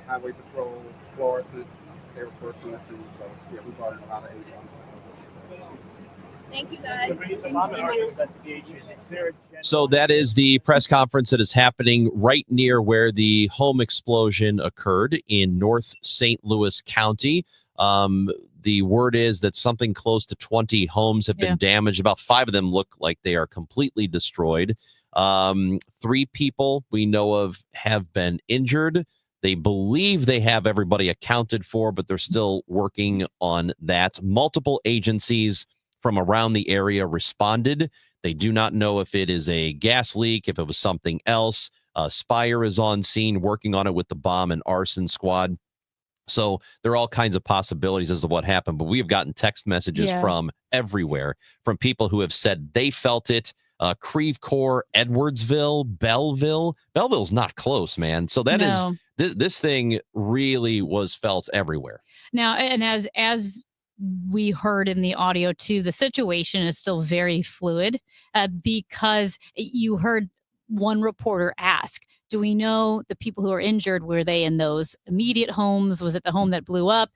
Highway Patrol, Florissant, they were first on the scene. So yeah, we brought in a lot of agencies. Thank you, guys. So that is the press conference that is happening right near where the home explosion occurred in North St. Louis County. The word is that something close to 20 homes have been damaged. About 5 of them look like they are completely destroyed. 3 people we know of have been injured. They believe they have everybody accounted for, but they're still working on that. Multiple agencies from around the area responded. They do not know if it is a gas leak, if it was something else. Spire is on scene working on it with the bomb and arson squad. So there are all kinds of possibilities as to what happened, but we have gotten text messages from everywhere, from people who have said they felt it. Creve Coeur, Edwardsville, Belleville. Belleville's not close, man. So that is this thing really was felt everywhere. Now, and as we heard in the audio too, the situation is still very fluid because you heard one reporter ask, do we know the people who are injured, were they in those immediate homes? Was it the home that blew up?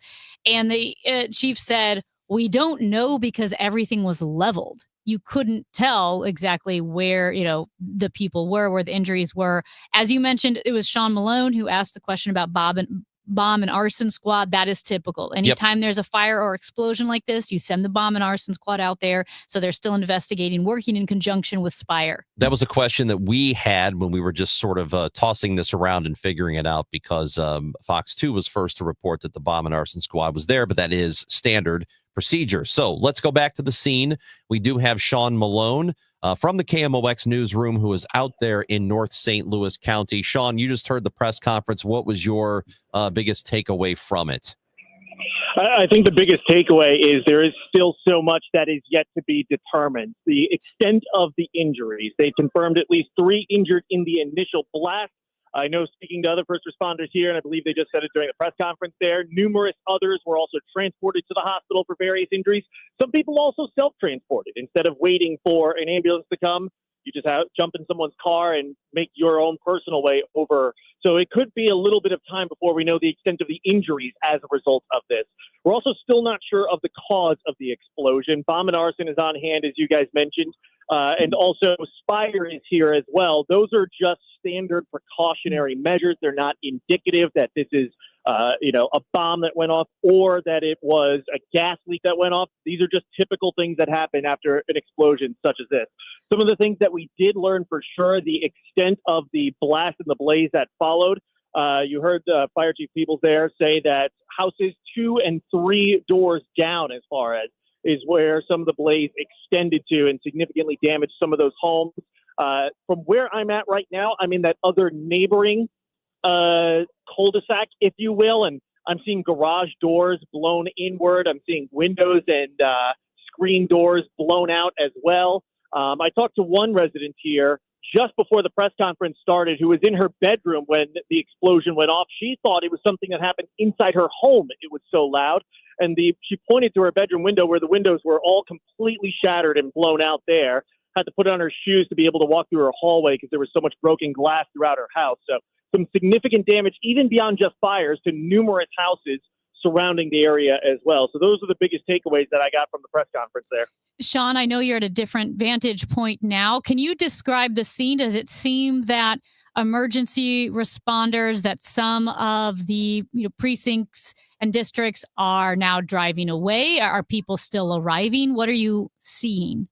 And the chief said, we don't know because everything was leveled. You couldn't tell exactly where, the people were, where the injuries were. As you mentioned, it was Sean Malone who asked the question about bomb and arson squad. That is typical. Anytime there's a fire or explosion like this, you send the bomb and arson squad out there. So they're still investigating, working in conjunction with Spire. That was a question that we had when we were just sort of tossing this around and figuring it out, because Fox 2 was first to report that the bomb and arson squad was there, but that is standard procedure. So let's go back to the scene. We do have Sean Malone from the KMOX newsroom, who is out there in North St. Louis County. Sean, you just heard the press conference. What was your biggest takeaway from it? I think the biggest takeaway is there is still so much that is yet to be determined. The extent of the injuries. They confirmed at least 3 injured in the initial blast. I know, speaking to other first responders here, and I believe they just said it during the press conference there, numerous others were also transported to the hospital for various injuries. Some people also self-transported. Instead of waiting for an ambulance to come, you just jump in someone's car and make your own personal way over. So it could be a little bit of time before we know the extent of the injuries as a result of this. We're also still not sure of the cause of the explosion. Bomb and arson is on hand, as you guys mentioned. And also Spire is here as well. Those are just standard precautionary measures. They're not indicative that this is, a bomb that went off or that it was a gas leak that went off. These are just typical things that happen after an explosion such as this. Some of the things that we did learn for sure, the extent of the blast and the blaze that followed. You heard Fire Chief Peebles there say that houses 2 and 3 doors down as far as is where some of the blaze extended to and significantly damaged some of those homes. From where I'm at right now, I'm in that other neighboring cul-de-sac, if you will, and I'm seeing garage doors blown inward. I'm seeing windows and screen doors blown out as well. I talked to one resident here just before the press conference started who was in her bedroom when the explosion went off. She thought it was something that happened inside her home. It was so loud. And she pointed to her bedroom window where the windows were all completely shattered and blown out there. Had to put on her shoes to be able to walk through her hallway because there was so much broken glass throughout her house. So some significant damage, even beyond just fires, to numerous houses surrounding the area as well. So those are the biggest takeaways that I got from the press conference there. Sean, I know you're at a different vantage point now. Can you describe the scene? Does it seem that emergency responders, that some of the precincts and districts are now driving away? Are people still arriving? What are you seeing?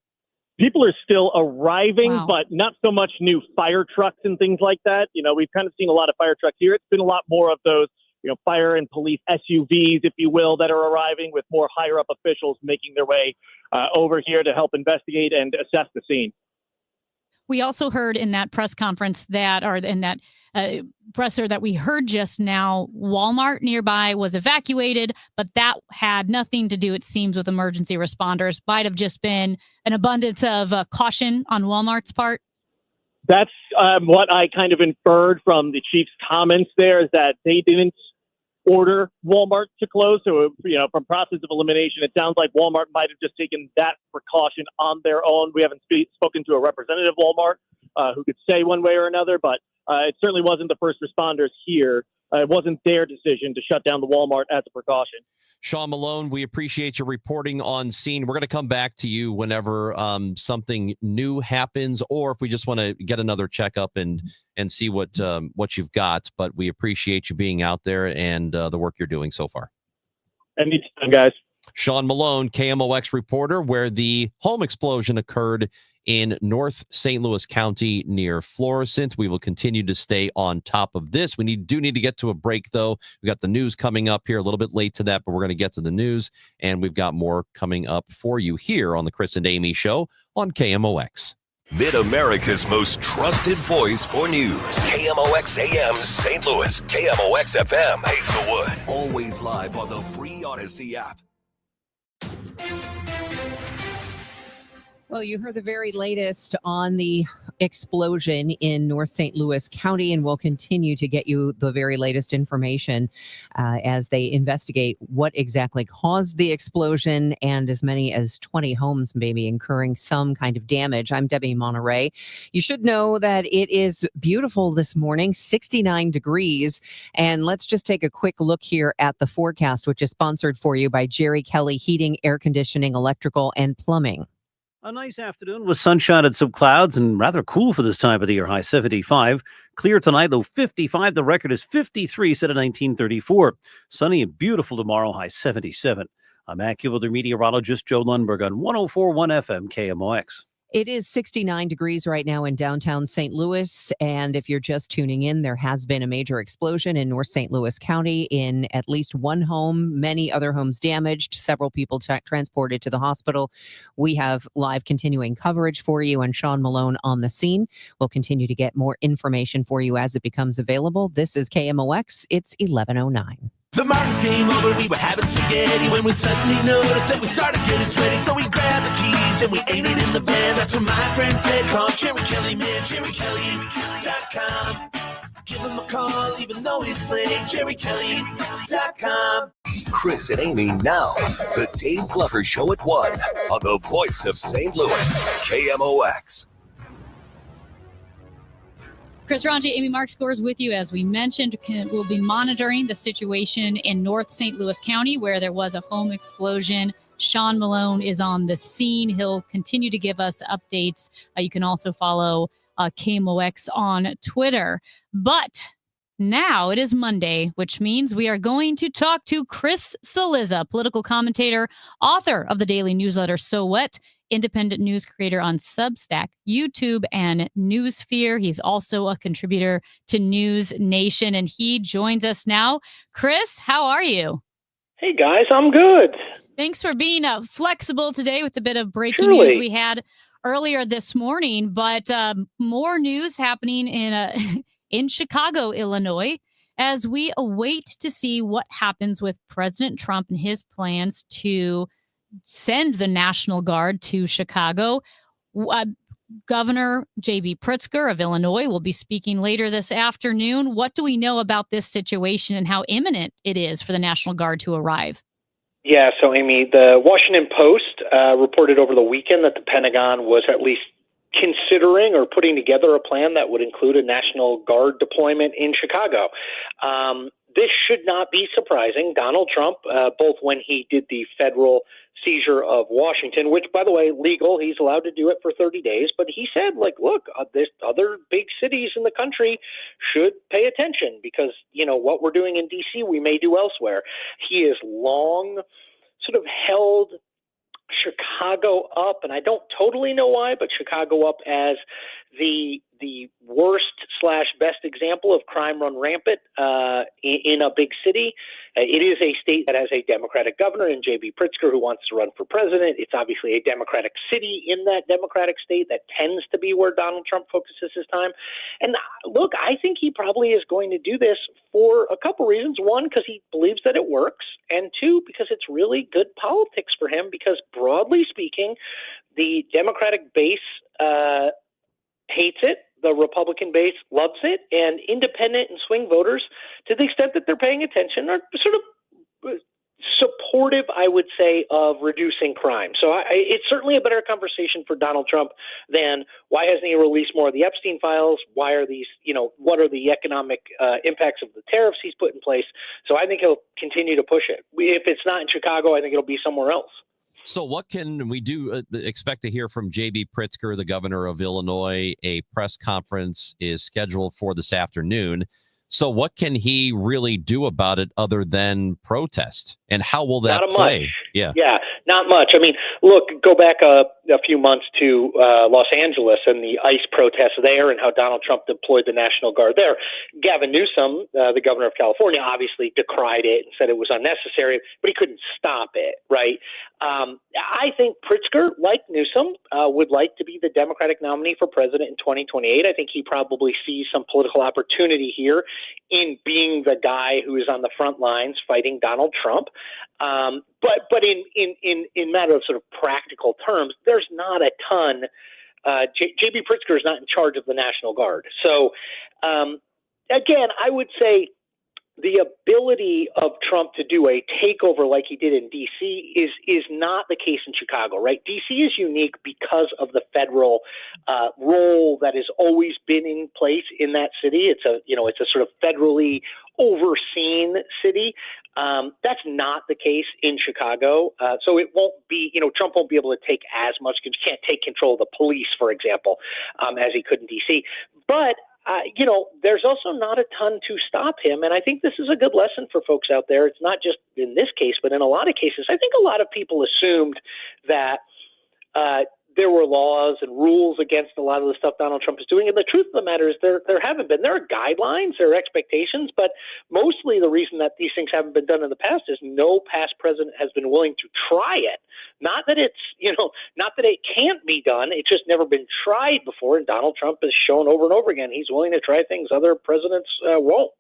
People are still arriving, Wow. but not so much new fire trucks and things like that. We've kind of seen a lot of fire trucks here. It's been a lot more of those, fire and police SUVs, if you will, that are arriving with more higher up officials making their way over here to help investigate and assess the scene. We also heard in that press conference in that presser that we heard just now, Walmart nearby was evacuated, but that had nothing to do, it seems, with emergency responders. Might have just been an abundance of caution on Walmart's part. That's what I kind of inferred from the chief's comments there, is that they didn't order Walmart to close. So, from process of elimination, it sounds like Walmart might have just taken that precaution on their own. We haven't spoken to a representative of Walmart who could say one way or another, but it certainly wasn't the first responders here. It wasn't their decision to shut down the Walmart as a precaution. Sean Malone, we appreciate your reporting on scene. We're going to come back to you whenever something new happens, or if we just want to get another checkup and see what you've got. But we appreciate you being out there and the work you're doing so far. Anytime, guys. Sean Malone, KMOX reporter, where the home explosion occurred in North St. Louis County near Florissant. We will continue to stay on top of this. We do need to get to a break, though. We got the news coming up here, a little bit late to that, but we're going to get to the news, and we've got more coming up for you here on the Chris and Amy Show on KMOX. Mid-America's most trusted voice for news. KMOX AM St. Louis. KMOX FM Hazelwood. Always live on the free Odyssey app. Well, you heard the very latest on the explosion in North St. Louis County, and we'll continue to get you the very latest information as they investigate what exactly caused the explosion, and as many as 20 homes may be incurring some kind of damage. I'm Debbie Monterey. You should know that it is beautiful this morning, 69 degrees. And let's just take a quick look here at the forecast, which is sponsored for you by Jerry Kelly Heating, Air Conditioning, Electrical, and Plumbing. A nice afternoon with sunshine and some clouds, and rather cool for this time of the year. High 75. Clear tonight, low 55. The record is 53, set in 1934. Sunny and beautiful tomorrow, high 77. I'm AccuWeather meteorologist Joe Lundberg on 104.1 FM KMOX. It is 69 degrees right now in downtown St. Louis. And if you're just tuning in, there has been a major explosion in North St. Louis County in at least one home, many other homes damaged, several people transported to the hospital. We have live continuing coverage for you, and Sean Malone on the scene. We'll continue to get more information for you as it becomes available. This is KMOX. It's 11:09. The Martins came over, we were having spaghetti when we suddenly noticed that we started getting sweaty. So we grabbed the keys and we ate it in the van. That's what my friend said, call Jerry Kelly, man, JerryKelly.com. Give him a call even though it's late, JerryKelly.com. Chris and Amy now. The Dave Glover Show at 1 on the voice of St. Louis, KMOX. Chris Ranji, Amy Mark scores with you. As we mentioned, we'll be monitoring the situation in North St. Louis County where there was a home explosion. Sean Malone is on the scene. He'll continue to give us updates. You can also follow KMOX on Twitter. But now it is Monday, which means we are going to talk to Chris Cillizza, political commentator, author of the daily newsletter So What, independent news creator on Substack, YouTube, and Newsphere. He's also a contributor to News Nation, and he joins us now. Chris, how are you? Hey, guys, I'm good. Thanks for being flexible today with the bit of breaking Surely. news we had earlier this morning, but more news happening in Chicago, Illinois, as we await to see what happens with President Trump and his plans to send the National Guard to Chicago. Governor J.B. Pritzker of Illinois will be speaking later this afternoon. What do we know about this situation and how imminent it is for the National Guard to arrive? Yeah, so Amy, the Washington Post reported over the weekend that the Pentagon was at least considering or putting together a plan that would include a National Guard deployment in Chicago. This should not be surprising. Donald Trump, both when he did the federal seizure of Washington, which, by the way, legal, he's allowed to do it for 30 days, but he said, look, there's other big cities in the country should pay attention because, what we're doing in D.C., we may do elsewhere. He has long sort of held Chicago up, and I don't totally know why, but Chicago up as the worst / best example of crime run rampant in a big city. It is a state that has a Democratic governor in J.B. Pritzker who wants to run for president. It's obviously a Democratic city in that Democratic state. That tends to be where Donald Trump focuses his time. And look, I think he probably is going to do this for a couple reasons. One, because he believes that it works. And two, because it's really good politics for him, because broadly speaking, the Democratic base hates it. The Republican base loves it, and independent and swing voters, to the extent that they're paying attention, are sort of supportive, I would say, of reducing crime. So it's certainly a better conversation for Donald Trump than why hasn't he released more of the Epstein files? Why are these, what are the economic impacts of the tariffs he's put in place? So I think he'll continue to push it. If it's not in Chicago, I think it'll be somewhere else. So what can we do? Expect to hear from J.B. Pritzker, the governor of Illinois. A press conference is scheduled for this afternoon. So what can he really do about it other than protest? And how will that play? Much. Yeah, not much. I mean, look, go back a few months to Los Angeles and the ICE protests there and how Donald Trump deployed the National Guard there. Gavin Newsom, the governor of California, obviously decried it and said it was unnecessary, but he couldn't stop it, right? I think Pritzker, like Newsom, would like to be the Democratic nominee for president in 2028. I think he probably sees some political opportunity here in being the guy who is on the front lines fighting Donald Trump. But in matter of sort of practical terms, there's not a ton. J.B. Pritzker is not in charge of the National Guard. So, again, I would say the ability of Trump to do a takeover like he did in D.C. is not the case in Chicago, right? D.C. is unique because of the federal role that has always been in place in that city. It's a sort of federally overseen city. That's not the case in Chicago. So it won't be, Trump won't be able to take as much, because you can't take control of the police, for example, as he could in D.C. But there's also not a ton to stop him. And I think this is a good lesson for folks out there. It's not just in this case, but in a lot of cases. I think a lot of people assumed that there were laws and rules against a lot of the stuff Donald Trump is doing. And the truth of the matter is there haven't been. There are guidelines, there are expectations, but mostly the reason that these things haven't been done in the past is no past president has been willing to try it. Not that it's, not that it can't be done. It's just never been tried before. And Donald Trump has shown over and over again he's willing to try things other presidents won't.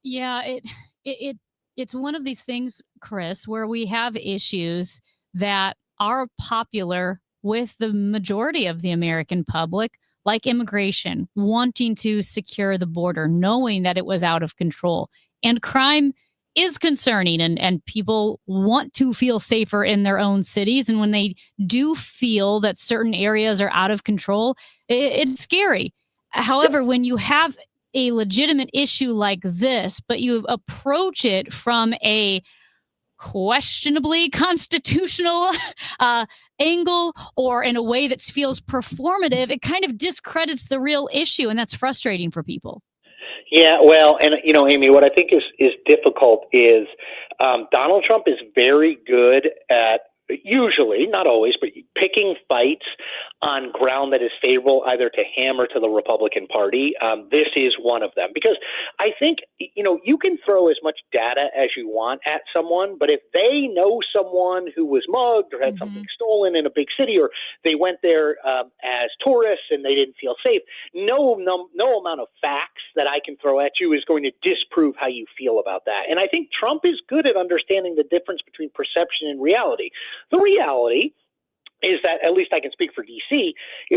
Yeah, it's one of these things, Chris, where we have issues that are popular with the majority of the American public, like immigration, wanting to secure the border, knowing that it was out of control. And crime is concerning, and people want to feel safer in their own cities. And when they do feel that certain areas are out of control, it's scary. However, when you have a legitimate issue like this, but you approach it from a questionably constitutional angle or in a way that feels performative, it kind of discredits the real issue, and that's frustrating for people. Yeah, well, and Amy, what I think is difficult is Donald Trump is very good at, usually, not always, but picking fights on ground that is favorable either to him or to the Republican Party. This is one of them, because I think, you can throw as much data as you want at someone, but if they know someone who was mugged or had something stolen in a big city, or they went there as tourists and they didn't feel safe, no amount of facts that I can throw at you is going to disprove how you feel about that. And I think Trump is good at understanding the difference between perception and reality. The reality is that, at least I can speak for D.C.,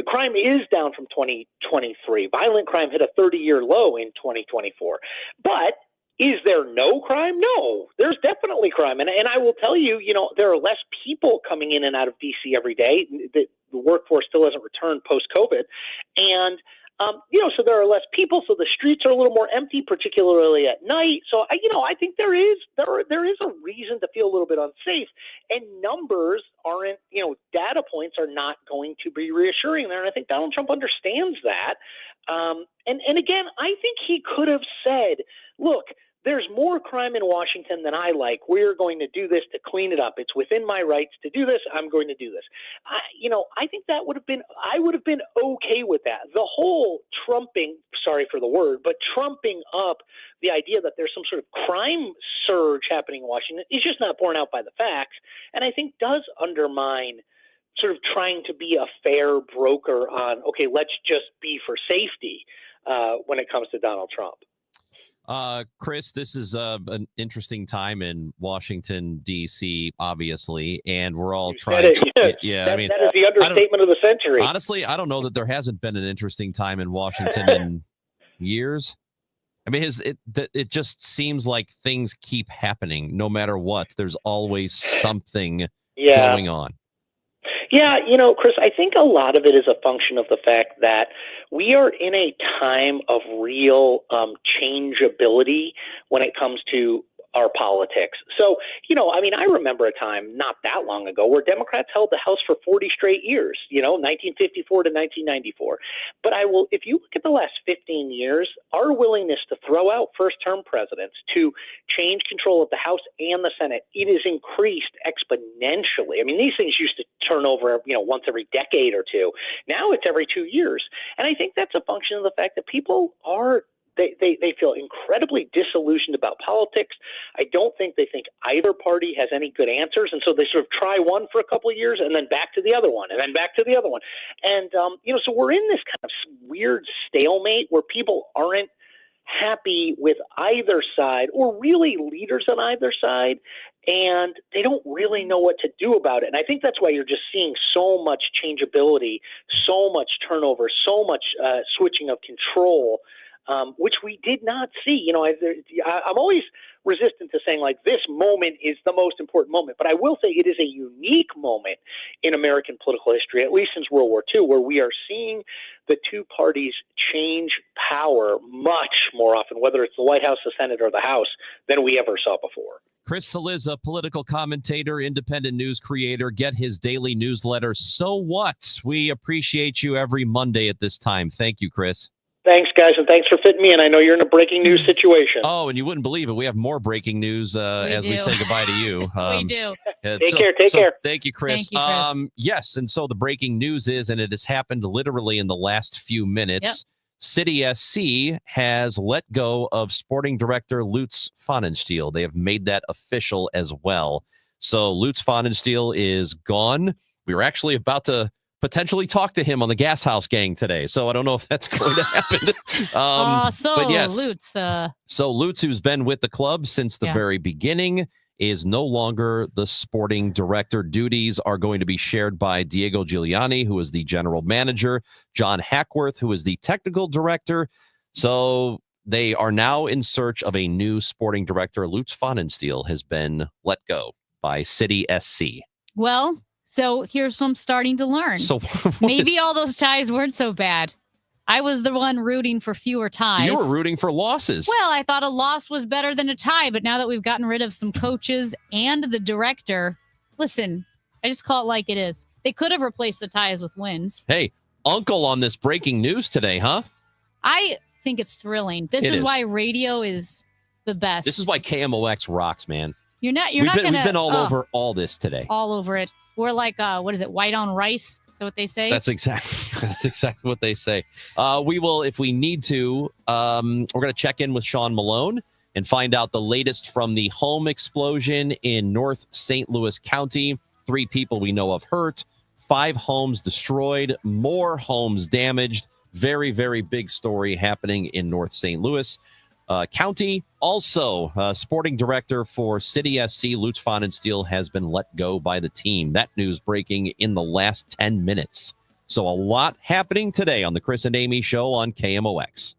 crime is down from 2023. Violent crime hit a 30-year low in 2024. But is there no crime? No, there's definitely crime. And I will tell you, there are less people coming in and out of D.C. every day. The workforce still hasn't returned post-COVID. And so there are less people, so the streets are a little more empty, particularly at night. So I think there is a reason to feel a little bit unsafe, and numbers aren't, data points are not going to be reassuring there. And I think Donald Trump understands that. And again, I think he could have said, look, there's more crime in Washington than I like. We're going to do this to clean it up. It's within my rights to do this. I'm going to do this. I think I would have been okay with that. The whole trumping, sorry for the word, but trumping up the idea that there's some sort of crime surge happening in Washington is just not borne out by the facts, and I think does undermine sort of trying to be a fair broker on, okay, let's just be for safety when it comes to Donald Trump. Chris, this is an interesting time in Washington, D.C., obviously, and we're all trying. Yeah, that is the understatement of the century. Honestly, I don't know that there hasn't been an interesting time in Washington in years. I mean, it just seems like things keep happening no matter what. There's always something going on. Yeah, Chris, I think a lot of it is a function of the fact that we are in a time of real changeability when it comes to our politics. So, I remember a time not that long ago where Democrats held the House for 40 straight years, 1954 to 1994. But if you look at the last 15 years, our willingness to throw out first-term presidents, to change control of the House and the Senate, it has increased exponentially. I mean, these things used to turn over, once every decade or two. Now it's every 2 years. And I think that's a function of the fact that people are They feel incredibly disillusioned about politics. I don't think they think either party has any good answers. And so they sort of try one for a couple of years and then back to the other one and then back to the other one. And, so we're in this kind of weird stalemate where people aren't happy with either side or really leaders on either side. And they don't really know what to do about it. And I think that's why you're just seeing so much changeability, so much turnover, so much switching of control, which we did not see. I'm always resistant to saying like this moment is the most important moment, but I will say it is a unique moment in American political history, at least since World War II, where we are seeing the two parties change power much more often, whether it's the White House, the Senate, or the House, than we ever saw before. Chris Cillizza, political commentator, independent news creator. Get his daily newsletter, So What? We appreciate you every Monday at this time. Thank you, Chris. Thanks, guys, and thanks for fitting me in. I know you're in a breaking news situation. Oh, and you wouldn't believe it. We have more breaking news as we say goodbye to you. We do. Take care. Thank you, Chris. Thank you, Chris. Yes, and so the breaking news is, and it has happened literally in the last few minutes, City SC has let go of sporting director Lutz Pfannenstiel. They have made that official as well. So Lutz Pfannenstiel is gone. We were actually about to potentially talk to him on the Gas House Gang today. So I don't know if that's going to happen. But yes. Lutz. So Lutz, who's been with the club since the very beginning, is no longer the sporting director. Duties are going to be shared by Diego Giuliani, who is the general manager, John Hackworth, who is the technical director. So they are now in search of a new sporting director. Lutz Pfannenstiel has been let go by City SC. Well, so here's what I'm starting to learn. So maybe all those ties weren't so bad. I was the one rooting for fewer ties. You were rooting for losses. Well, I thought a loss was better than a tie, but now that we've gotten rid of some coaches and the director, listen, I just call it like it is. They could have replaced the ties with wins. Hey, uncle on this breaking news today, huh? I think it's thrilling. This is why radio is the best. This is why KMOX rocks, man. We've been all over all this today. All over it. We're like, what is it? White on rice? Is that what they say? That's exactly what they say. We will, if we need to, we're going to check in with Sean Malone and find out the latest from the home explosion in North St. Louis County. 3 people we know of hurt, 5 homes destroyed, more homes damaged. Very, very big story happening in North St. Louis County. Also, sporting director for City SC, Lutz Pfannenstiel, has been let go by the team. That news breaking in the last 10 minutes. So a lot happening today on the Chris and Amy Show on KMOX.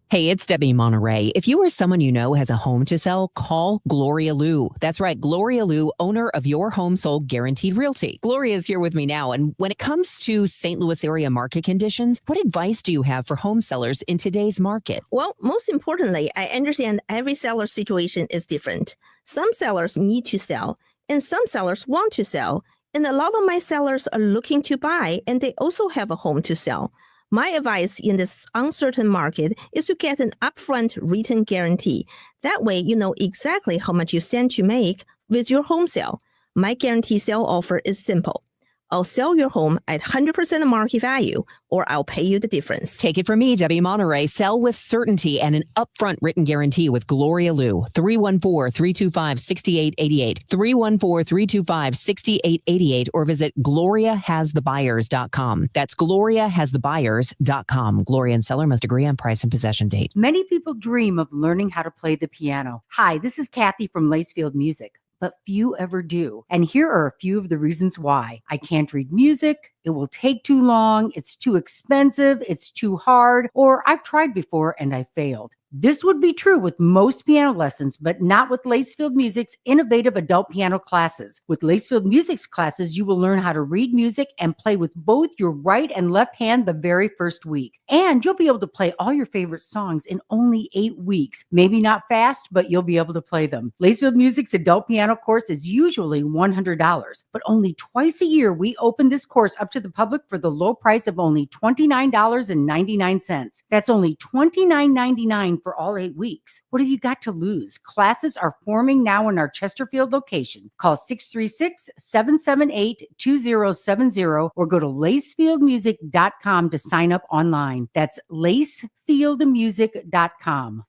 Hey, it's Debbie Monterey. If you or someone you know has a home to sell, call Gloria Liu. That's right, Gloria Liu, owner of Your Home Sold Guaranteed Realty. Gloria is here with me now. And when it comes to St. Louis area market conditions, what advice do you have for home sellers in today's market? Well, most importantly, I understand every seller's situation is different. Some sellers need to sell, and some sellers want to sell. And a lot of my sellers are looking to buy, and they also have a home to sell. My advice in this uncertain market is to get an upfront written guarantee. That way, you know exactly how much you stand to make with your home sale. My guarantee sale offer is simple. I'll sell your home at 100% of market value, or I'll pay you the difference. Take it from me, Debbie Monterey. Sell with certainty and an upfront written guarantee with Gloria Liu. 314-325-6888. 314-325-6888 or visit GloriaHasTheBuyers.com. That's GloriaHasTheBuyers.com. Gloria and seller must agree on price and possession date. Many people dream of learning how to play the piano. Hi, this is Kathy from Lacefield Music, but few ever do. And here are a few of the reasons why. I can't read music, it will take too long, it's too expensive, it's too hard, or I've tried before and I failed. This would be true with most piano lessons, but not with Lacefield Music's innovative adult piano classes. With Lacefield Music's classes, you will learn how to read music and play with both your right and left hand the very first week. And you'll be able to play all your favorite songs in only 8 weeks. Maybe not fast, but you'll be able to play them. Lacefield Music's adult piano course is usually $100, but only twice a year we open this course up to the public for the low price of only $29.99. That's only $29.99 for all 8 weeks. What have you got to lose? Classes are forming now in our Chesterfield location. Call 636-778-2070 or go to lacefieldmusic.com to sign up online. That's lacefieldmusic.com.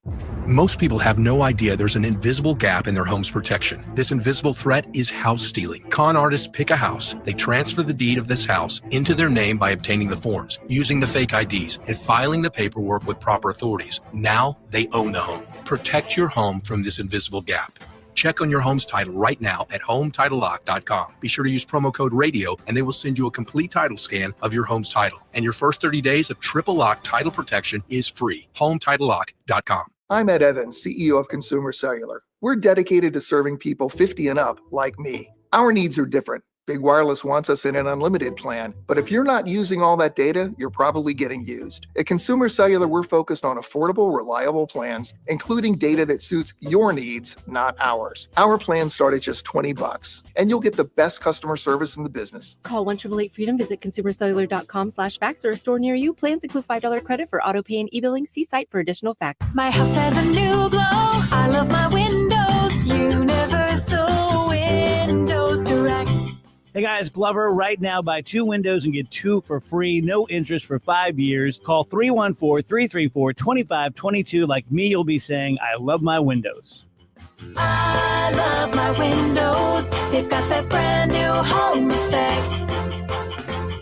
Most people have no idea there's an invisible gap in their home's protection. This invisible threat is house stealing. Con artists pick a house. They transfer the deed of this house into their name by obtaining the forms, using the fake IDs, and filing the paperwork with proper authorities. Now they own the home. Protect your home from this invisible gap. Check on your home's title right now at HomeTitleLock.com. Be sure to use promo code RADIO and they will send you a complete title scan of your home's title. And your first 30 days of triple lock title protection is free. HomeTitleLock.com. I'm Ed Evans, CEO of Consumer Cellular. We're dedicated to serving people 50 and up like me. Our needs are different. Big Wireless wants us in an unlimited plan, but if you're not using all that data, you're probably getting used. At Consumer Cellular, we're focused on affordable, reliable plans, including data that suits your needs, not ours. Our plans start at just $20, and you'll get the best customer service in the business. Call 1-888-FREEDOM, visit consumercellular.com/facts or a store near you. Plans include $5 credit for auto pay and e-billing. See site for additional facts. My house has a new glow. I love my windows. Universal Windows Direct. Hey guys, Glover, right now buy 2 windows and get 2 for free, no interest for 5 years. Call 314-334-2522. Like me, you'll be saying, I love my windows. I love my windows. They've got that brand new home effect.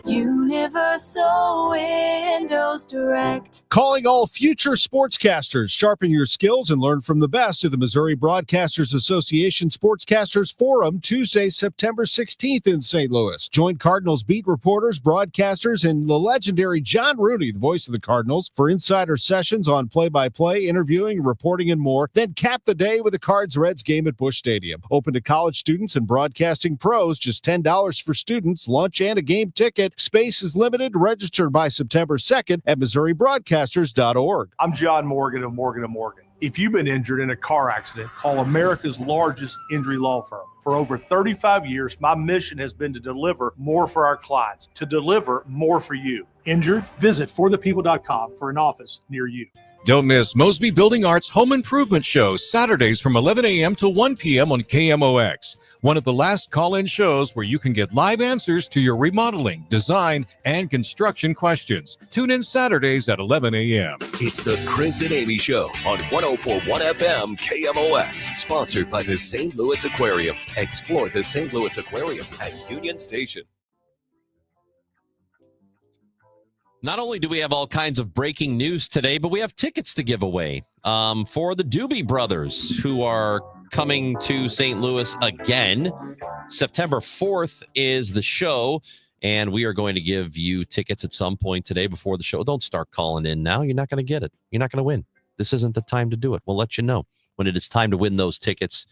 Universal Windows Direct. Calling all future sportscasters. Sharpen your skills and learn from the best of the Missouri Broadcasters Association Sportscasters Forum, Tuesday, September 16th in St. Louis. Join Cardinals beat reporters, broadcasters, and the legendary John Rooney, the voice of the Cardinals, for insider sessions on play-by-play, interviewing, reporting, and more. Then cap the day with a Cards-Reds game at Busch Stadium. Open to college students and broadcasting pros. Just $10 for students, lunch, and a game ticket. Space is limited. Register by September 2nd at MissouriBroadcasters.org. I'm John Morgan of Morgan & Morgan. If you've been injured in a car accident, call America's largest injury law firm. For over 35 years, my mission has been to deliver more for our clients, to deliver more for you. Injured? Visit forthepeople.com for an office near you. Don't miss Mosby Building Arts Home Improvement Show, Saturdays from 11 a.m. to 1 p.m. on KMOX. One of the last call-in shows where you can get live answers to your remodeling, design, and construction questions. Tune in Saturdays at 11 a.m. It's the Chris and Amy Show on 104.1 FM KMOX. Sponsored by the St. Louis Aquarium. Explore the St. Louis Aquarium at Union Station. Not only do we have all kinds of breaking news today, but we have tickets to give away for the Doobie Brothers, who are coming to St. Louis again. September 4th is the show, and we are going to give you tickets at some point today before the show. Don't start calling in now. You're not going to get it. You're not going to win. This isn't the time to do it. We'll let you know when it is time to win those tickets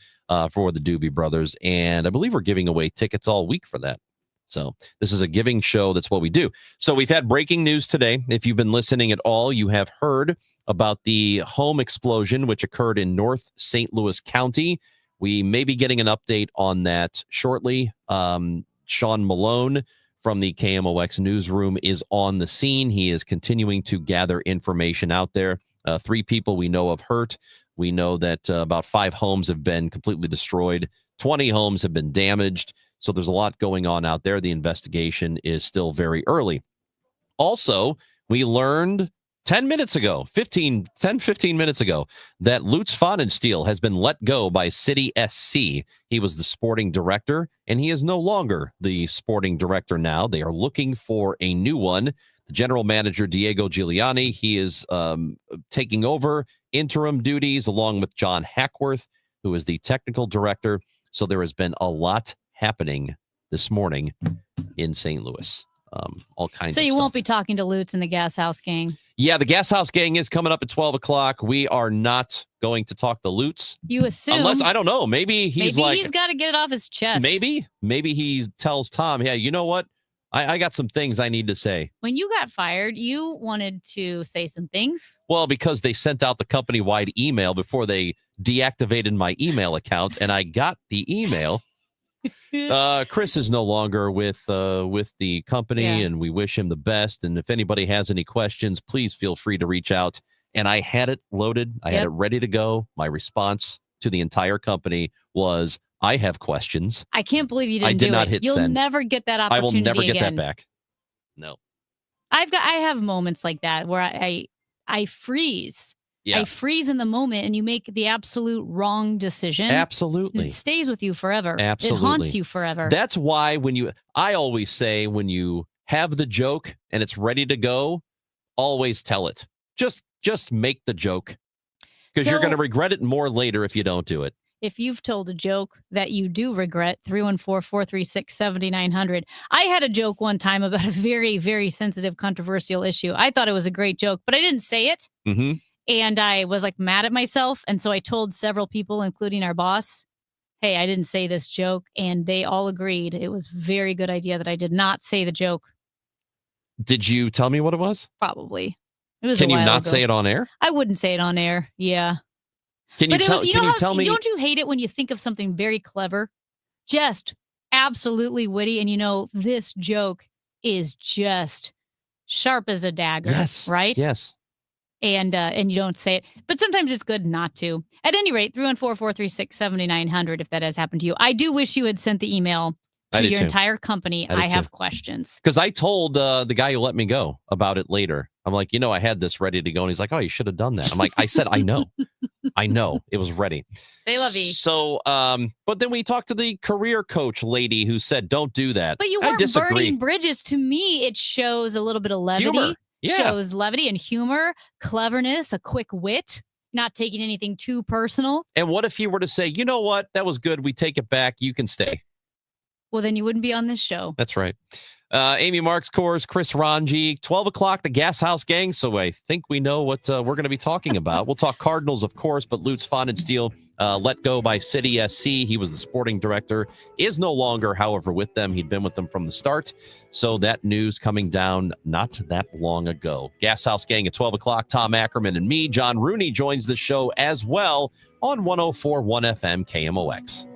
for the Doobie Brothers, and I believe we're giving away tickets all week for that. So this is a giving show. That's what we do. So we've had breaking news today. If you've been listening at all, you have heard about the home explosion, which occurred in North St. Louis County. We may be getting an update on that shortly. Sean Malone from the KMOX newsroom is on the scene. He is continuing to gather information out there. 3 people we know of hurt. We know that about 5 homes have been completely destroyed. 20 homes have been damaged. So there's a lot going on out there. The investigation is still very early. Also, we learned 15 minutes ago, that Lutz Pfannenstiel has been let go by City SC. He was the sporting director, and he is no longer the sporting director now. They are looking for a new one. The general manager, Diego Giuliani, he is taking over interim duties along with John Hackworth, who is the technical director. So there has been a lot happening this morning in St. Louis. All kinds of So you stuff. won't be talking to Lutz and the Gas House Gang. Yeah, the Gas House Gang is coming up at 12 o'clock. We are not going to talk to Lutz. You assume. Unless, I don't know, maybe he's got to get it off his chest. Maybe he tells Tom, yeah, you know what? I got some things I need to say. When you got fired, you wanted to say some things. Well, because they sent out the company-wide email before they deactivated my email account, and I got the email. Chris is no longer with the company, and we wish him the best. And if anybody has any questions, please feel free to reach out. And I had it loaded. I had it ready to go. My response to the entire company was, I have questions. I can't believe you didn't I did do not it. hit You'll send. never get that I opportunity will never get again. that back. No. I have moments like that where I freeze. Yeah. I freeze in the moment, and you make the absolute wrong decision. Absolutely. It stays with you forever. Absolutely. It haunts you forever. That's why I always say when you have the joke and it's ready to go, always tell it. Just make the joke, because you're going to regret it more later if you don't do it. If you've told a joke that you do regret, 314-436-7900. I had a joke one time about a very, very sensitive, controversial issue. I thought it was a great joke, but I didn't say it. Mm-hmm. And I was like mad at myself. And so I told several people, including our boss, hey, I didn't say this joke. And they all agreed it was a very good idea that I did not say the joke. Did you tell me what it was? Probably. It was Can a you while not ago. say it on air? I wouldn't say it on air. Yeah. Can you But it tell? was, Can know you how- tell me? Don't you hate it when you think of something very clever, just absolutely witty, and you know this joke is just sharp as a dagger? Yes. Right. Yes. And you don't say it, but sometimes it's good not to. At any rate, 314-436-7900. If that has happened to you, I do wish you had sent the email I to did your too. entire company. I did I have too. questions. Because I told the guy who let me go about it later. I'm like, I had this ready to go. And he's like, oh, you should have done that. I'm like, I said, I know. I know. It was ready. Say la vie. So, but then we talked to the career coach lady who said, don't do that. But you I weren't disagree. burning bridges. To me, it shows a little bit of levity. Humor. Yeah. Shows levity and humor, cleverness, a quick wit, not taking anything too personal. And what if you were to say, you know what? That was good. We take it back. You can stay. Well, then you wouldn't be on this show. That's right. Amy Marks, Kors, Chris Ranji, 12 o'clock, the Gas House Gang. So I think we know what we're going to be talking about. We'll talk Cardinals, of course, but Lutz Pfannenstiel let go by City SC. He was the sporting director, is no longer, however, with them. He'd been with them from the start. So that news coming down not that long ago. Gas House Gang at 12 o'clock. Tom Ackerman and me, John Rooney, joins the show as well on 104.1 FM KMOX.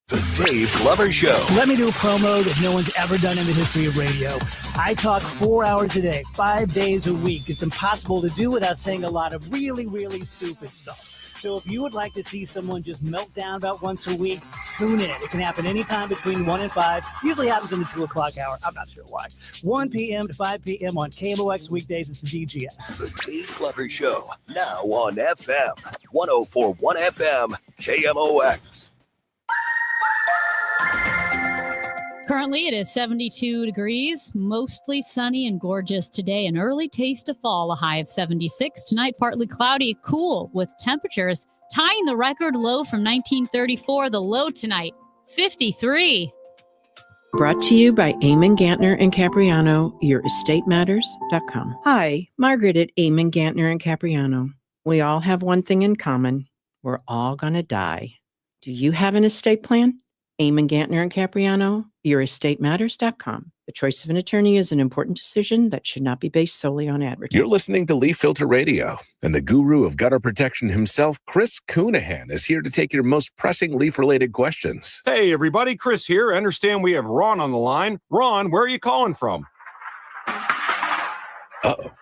The Dave Glover Show. Let me do a promo that no one's ever done in the history of radio. I talk 4 hours a day, 5 days a week. It's impossible to do without saying a lot of really, really stupid stuff. So if you would like to see someone just melt down about once a week, tune in. It can happen anytime between 1 and 5. Usually happens in the 2 o'clock hour. I'm not sure why. 1 p.m. to 5 p.m. on KMOX weekdays. It's the DGS. The Dave Glover Show, now on FM. 104.1 FM, KMOX. Currently, it is 72 degrees, mostly sunny and gorgeous today. An early taste of fall, a high of 76. Tonight, partly cloudy, cool, with temperatures tying the record low from 1934. The low tonight, 53. Brought to you by Eamon Gantner and Capriano, YourEstateMatters.com. Hi, Margaret at Eamon Gantner and Capriano. We all have one thing in common. We're all going to die. Do you have an estate plan? Eamon Gantner and Capriano, YourEstateMatters.com. The choice of an attorney is an important decision that should not be based solely on advertising. You're listening to Leaf Filter Radio, and the guru of gutter protection himself, Chris Coonahan, is here to take your most pressing leaf-related questions. Hey, everybody, Chris here. I understand we have Ron on the line. Ron, where are you calling from? Uh-oh.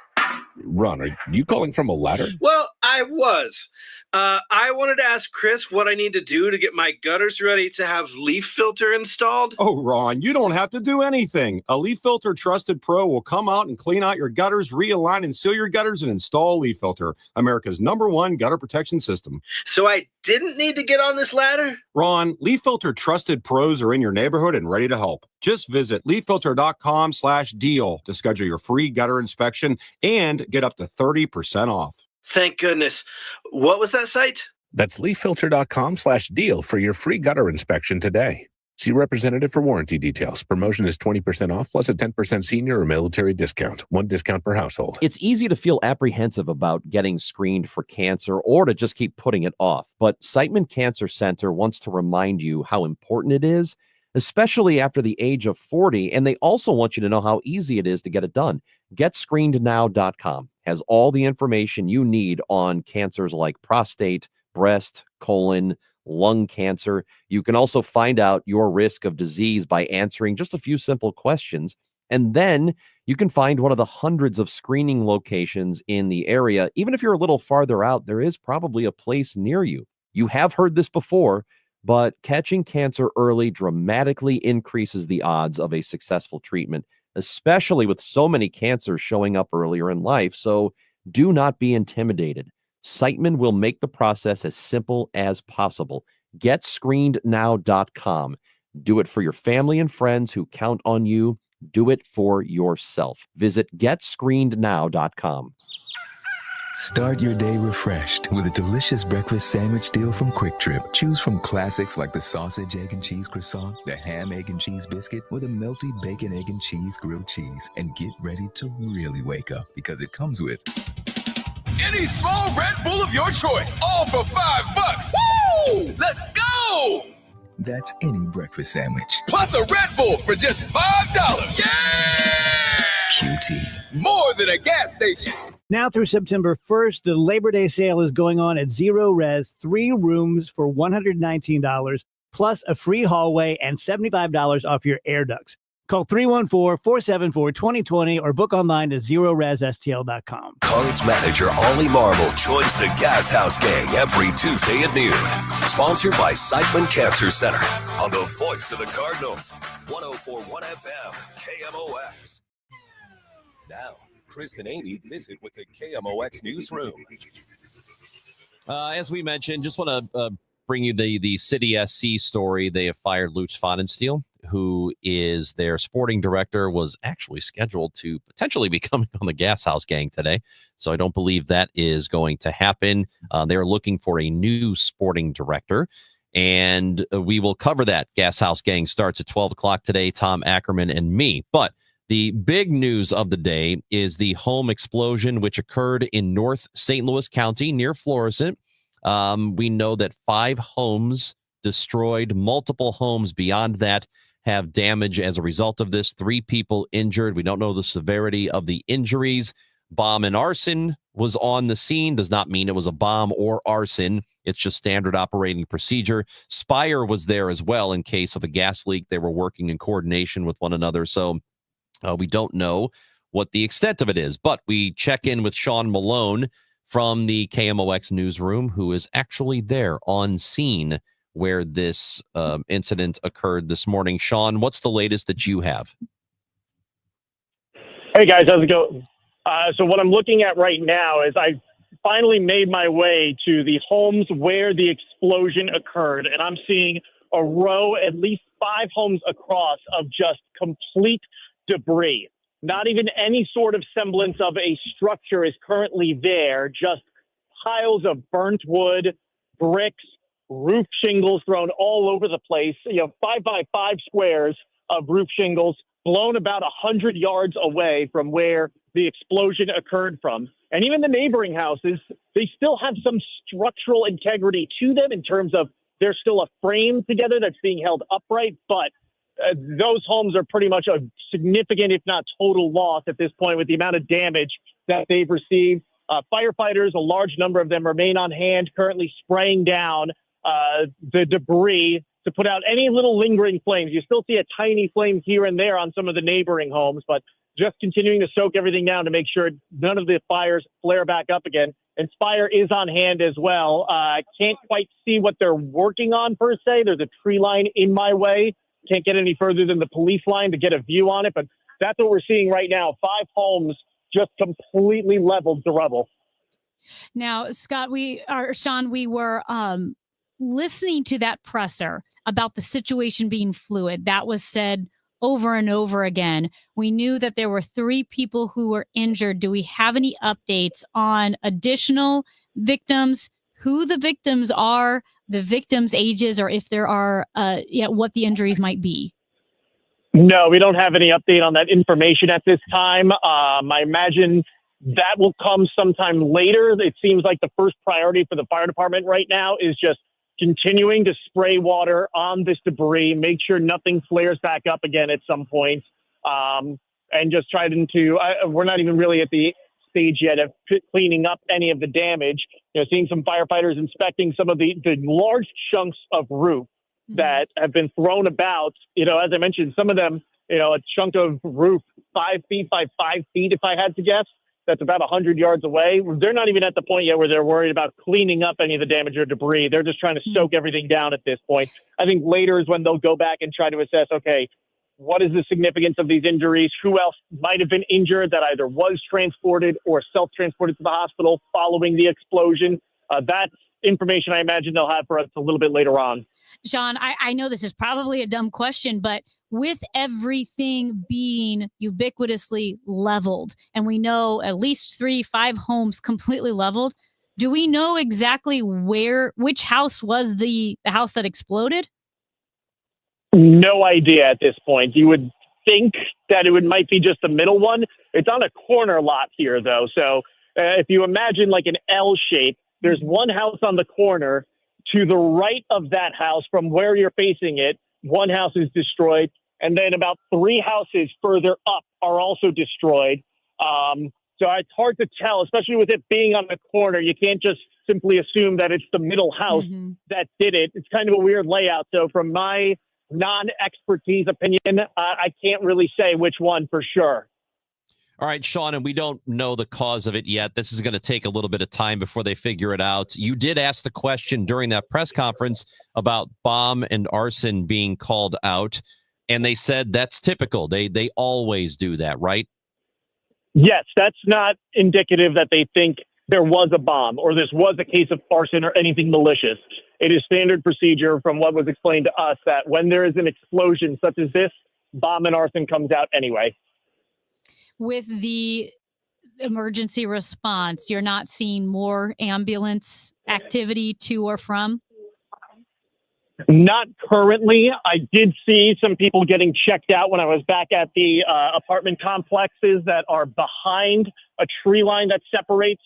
Ron, are you calling from a ladder? Well, I was. I wanted to ask Chris what I need to do to get my gutters ready to have leaf filter installed. Oh, Ron, you don't have to do anything. A Leaf Filter Trusted Pro will come out and clean out your gutters, realign and seal your gutters, and install Leaf Filter, America's #1 gutter protection system. So I didn't need to get on this ladder? Ron, Leaf Filter Trusted Pros are in your neighborhood and ready to help. Just visit leaffilter.com/deal to schedule your free gutter inspection and get up to 30% off. Thank goodness. What was that site? That's leaffilter.com/deal for your free gutter inspection today. See representative for warranty details. Promotion is 20% off plus a 10% senior or military discount. One discount per household. It's easy to feel apprehensive about getting screened for cancer or to just keep putting it off. But Siteman Cancer Center wants to remind you how important it is, especially after the age of 40. And they also want you to know how easy it is to get it done. GetScreenedNow.com has all the information you need on cancers like prostate, breast, colon, lung cancer. You can also find out your risk of disease by answering just a few simple questions. And then you can find one of the hundreds of screening locations in the area. Even if you're a little farther out, there is probably a place near you. You have heard this before, but catching cancer early dramatically increases the odds of a successful treatment, especially with so many cancers showing up earlier in life. So do not be intimidated. Siteman will make the process as simple as possible. GetScreenedNow.com. Do it for your family and friends who count on you. Do it for yourself. Visit GetScreenedNow.com. Start your day refreshed with a delicious breakfast sandwich deal from Quick Trip. Choose from classics like the sausage, egg, and cheese croissant, the ham, egg, and cheese biscuit, or the melty bacon, egg, and cheese grilled cheese. And get ready to really wake up because it comes with any small Red Bull of your choice, all for $5. Woo! Let's go! That's any breakfast sandwich. Plus a Red Bull for just $5. Yeah! QT. More than a gas station. Now through September 1st, the Labor Day sale is going on at Zero Res. 3 rooms for $119, plus a free hallway and $75 off your air ducts. Call 314-474-2020 or book online at ZeroResSTL.com. Cards manager Ollie Marble joins the Gas House Gang every Tuesday at noon. Sponsored by Siteman Cancer Center on the voice of the Cardinals. 104.1 FM, KMOX. Now, Chris and Amy visit with the KMOX newsroom. As we mentioned, just want to bring you the City SC story. They have fired Lutz Pfannenstiel, who is their sporting director, was actually scheduled to potentially be coming on the Gas House Gang today. So I don't believe that is going to happen. They're looking for a new sporting director, and we will cover that. Gas House Gang starts at 12 o'clock today, Tom Ackerman and me. But the big news of the day is the home explosion, which occurred in North St. Louis County near Florissant. We know that 5 homes destroyed, multiple homes beyond that have damage as a result of this. 3 people injured. We don't know the severity of the injuries. Bomb and arson was on the scene. Does not mean it was a bomb or arson. It's just standard operating procedure. Spire was there as well in case of a gas leak. They were working in coordination with one another. So we don't know what the extent of it is, but we check in with Sean Malone from the KMOX newsroom, who is actually there on scene where this incident occurred this morning. Sean, what's the latest that you have? Hey, guys, how's it going? So what I'm looking at right now is I finally made my way to the homes where the explosion occurred, and I'm seeing a row, at least 5 homes across, of just complete debris. Not even any sort of semblance of a structure is currently there, just piles of burnt wood, bricks, roof shingles thrown all over the place. 5 by 5 squares of roof shingles blown about 100 yards away from where the explosion occurred from. And even the neighboring houses, they still have some structural integrity to them in terms of There's still a frame together that's being held upright, but those homes are pretty much a significant, if not total loss at this point with the amount of damage that they've received. Firefighters, a large number of them remain on hand, currently spraying down the debris to put out any little lingering flames. You still see a tiny flame here and there on some of the neighboring homes, but just continuing to soak everything down to make sure none of the fires flare back up again. Inspire is on hand as well. I can't quite see what they're working on per se. There's a tree line in my way. Can't get any further than the police line to get a view on it, but that's what we're seeing right now. 5 homes just completely leveled to rubble. Now, Scott, Sean, we were listening to that presser about the situation being fluid. That was said over and over again. We knew that there were 3 people who were injured. Do we have any updates on additional victims, who the victims are, the victims' ages, or if there are, what the injuries might be? No, we don't have any update on that information at this time. I imagine that will come sometime later. It seems like the first priority for the fire department right now is just continuing to spray water on this debris, make sure nothing flares back up again at some point, and just trying to, we're not even really at the stage yet of cleaning up any of the damage. Seeing some firefighters inspecting some of the large chunks of roof that have been thrown about. As I mentioned, some of them, a chunk of roof 5 feet by 5 feet, if I had to guess, that's about 100 yards away. They're not even at the point yet where they're worried about cleaning up any of the damage or debris. They're just trying to soak everything down at this point. I think later is when they'll go back and try to assess, okay, what is the significance of these injuries? Who else might have been injured that either was transported or self-transported to the hospital following the explosion? That's information I imagine they'll have for us a little bit later on. Sean, I know this is probably a dumb question, but with everything being ubiquitously leveled, and we know at least 3-5 homes completely leveled, do we know exactly which house was the house that exploded? No idea at this point. You would think that it might be just the middle one. It's on a corner lot here, though. So if you imagine like an L shape, there's one house on the corner. To the right of that house, from where you're facing it, one house is destroyed. And then about 3 houses further up are also destroyed. So it's hard to tell, especially with it being on the corner. You can't just simply assume that it's the middle house that did it. It's kind of a weird layout. So from my non-expertise opinion, I can't really say which one for sure. All right, Sean, and we don't know the cause of it yet. This is going to take a little bit of time before they figure it out. You did ask the question during that press conference about bomb and arson being called out, and they said that's typical. They always do that, right? Yes, that's not indicative that they think there was a bomb or this was a case of arson or anything malicious. It is standard procedure from what was explained to us that when there is an explosion such as this, bomb and arson comes out anyway. With the emergency response, you're not seeing more ambulance activity to or from? Not currently. I did see some people getting checked out when I was back at the apartment complexes that are behind a tree line that separates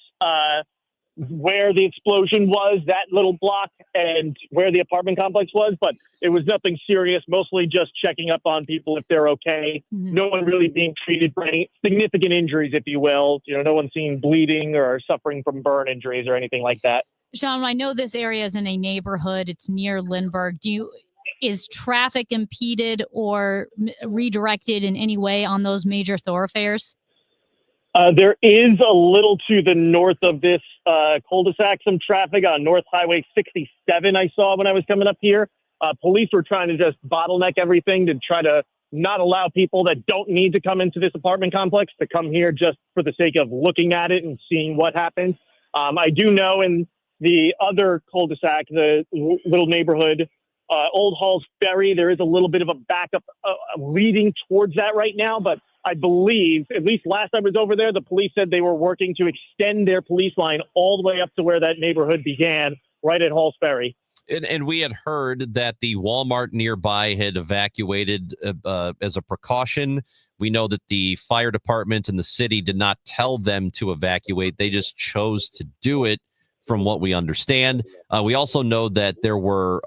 where the explosion was, that little block, and where the apartment complex was. But it was nothing serious, mostly just checking up on people if they're okay. No one really being treated for any significant injuries, if you will. No one seen bleeding or suffering from burn injuries or anything like that. Sean, I know this area is in a neighborhood. It's near Lindbergh. Is traffic impeded or redirected in any way on those major thoroughfares? There is a little to the north of this cul-de-sac, some traffic on North Highway 67 I saw when I was coming up here. Police were trying to just bottleneck everything to try to not allow people that don't need to come into this apartment complex to come here just for the sake of looking at it and seeing what happens. I do know in the other cul-de-sac, the little neighborhood, Old Halls Ferry, there is a little bit of a backup leading towards that right now, but I believe, at least last I was over there, the police said they were working to extend their police line all the way up to where that neighborhood began, right at Halls Ferry. And we had heard that the Walmart nearby had evacuated as a precaution. We know that the fire department and the city did not tell them to evacuate. They just chose to do it from what we understand. We also know that there were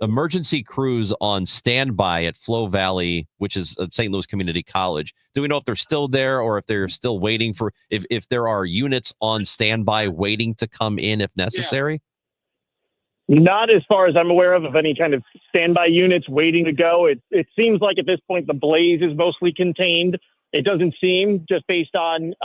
emergency crews on standby at Flow Valley, which is St. Louis Community College. Do we know if they're still there or if they're still waiting for, if there are units on standby waiting to come in if necessary? Not as far as I'm aware of any kind of standby units waiting to go. It seems like at this point the blaze is mostly contained. It doesn't seem, just based on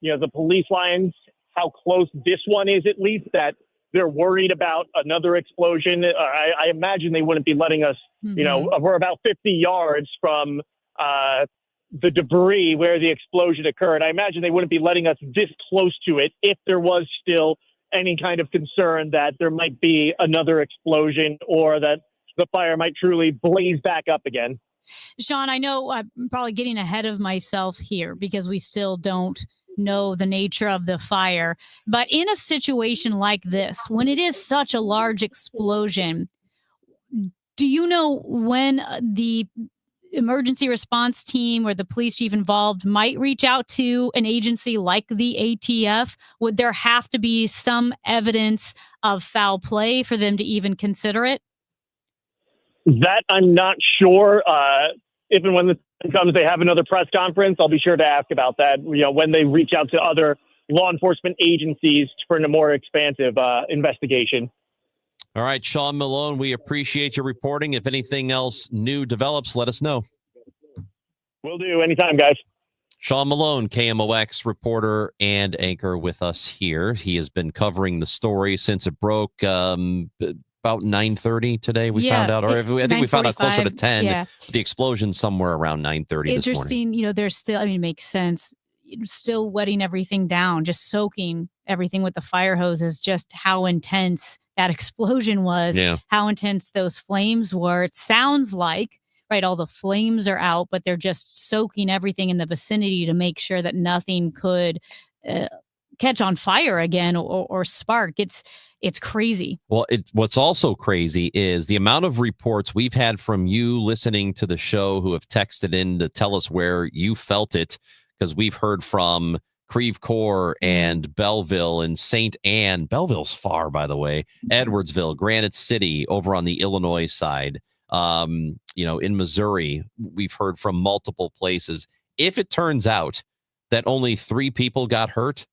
the police lines, how close this one is, at least, that they're worried about another explosion. I imagine they wouldn't be letting us, we're about 50 yards from the debris where the explosion occurred. I imagine they wouldn't be letting us this close to it if there was still any kind of concern that there might be another explosion or that the fire might truly blaze back up again. Sean, I know I'm probably getting ahead of myself here because we still don't know the nature of the fire. But in a situation like this, when it is such a large explosion, do you know when the emergency response team or the police chief involved might reach out to an agency like the ATF? Would there have to be some evidence of foul play for them to even consider it? That I'm not sure. If and when the time comes, they have another press conference, I'll be sure to ask about that. When they reach out to other law enforcement agencies for a more expansive investigation. All right, Sean Malone, we appreciate your reporting. If anything else new develops, let us know. Will do. Anytime, guys. Sean Malone, KMOX reporter and anchor with us here. He has been covering the story since it broke about 9:30 today. We found out, or I think we found out closer to 10. Yeah. The explosion somewhere around 9:30 this morning. Interesting. There's still, it makes sense. Still wetting everything down, just soaking everything with the fire hoses, just how intense that explosion was, how intense those flames were. It sounds like, right, all the flames are out, but they're just soaking everything in the vicinity to make sure that nothing could catch on fire again or spark. It's crazy. Well, what's also crazy is the amount of reports we've had from you listening to the show who have texted in to tell us where you felt it, because we've heard from Creve Coeur and Belleville and St. Anne. Belleville's far, by the way. Edwardsville, Granite City, over on the Illinois side. In Missouri, we've heard from multiple places. If it turns out that only 3 people got hurt,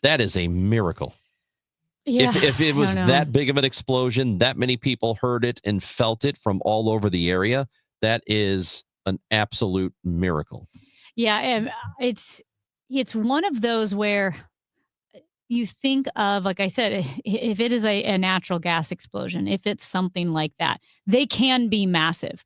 that is a miracle. Yeah, if it was that big of an explosion, that many people heard it and felt it from all over the area, that is an absolute miracle. Yeah, it's one of those where you think of, like I said, if it is a natural gas explosion, if it's something like that, they can be massive.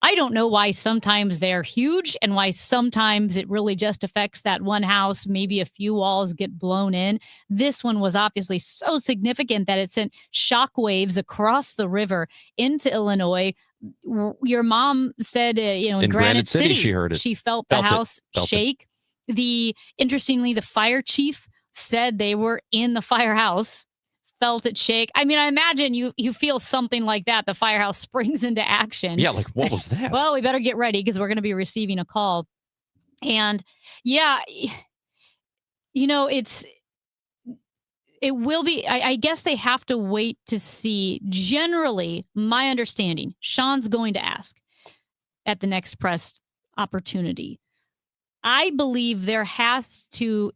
I don't know why sometimes they're huge and why sometimes it really just affects that one house. Maybe a few walls get blown in. This one was obviously so significant that it sent shockwaves across the river into Illinois. Your mom said, in Granite City, she heard it. She felt the house shake. Interestingly, the fire chief said they were in the firehouse, felt it shake. I mean, I imagine you feel something like that. The firehouse springs into action. Yeah, like what was that? Well, we better get ready because we're going to be receiving a call. And yeah, it will be, I guess they have to wait to see. Generally, my understanding, Sean's going to ask at the next press opportunity. I believe it has to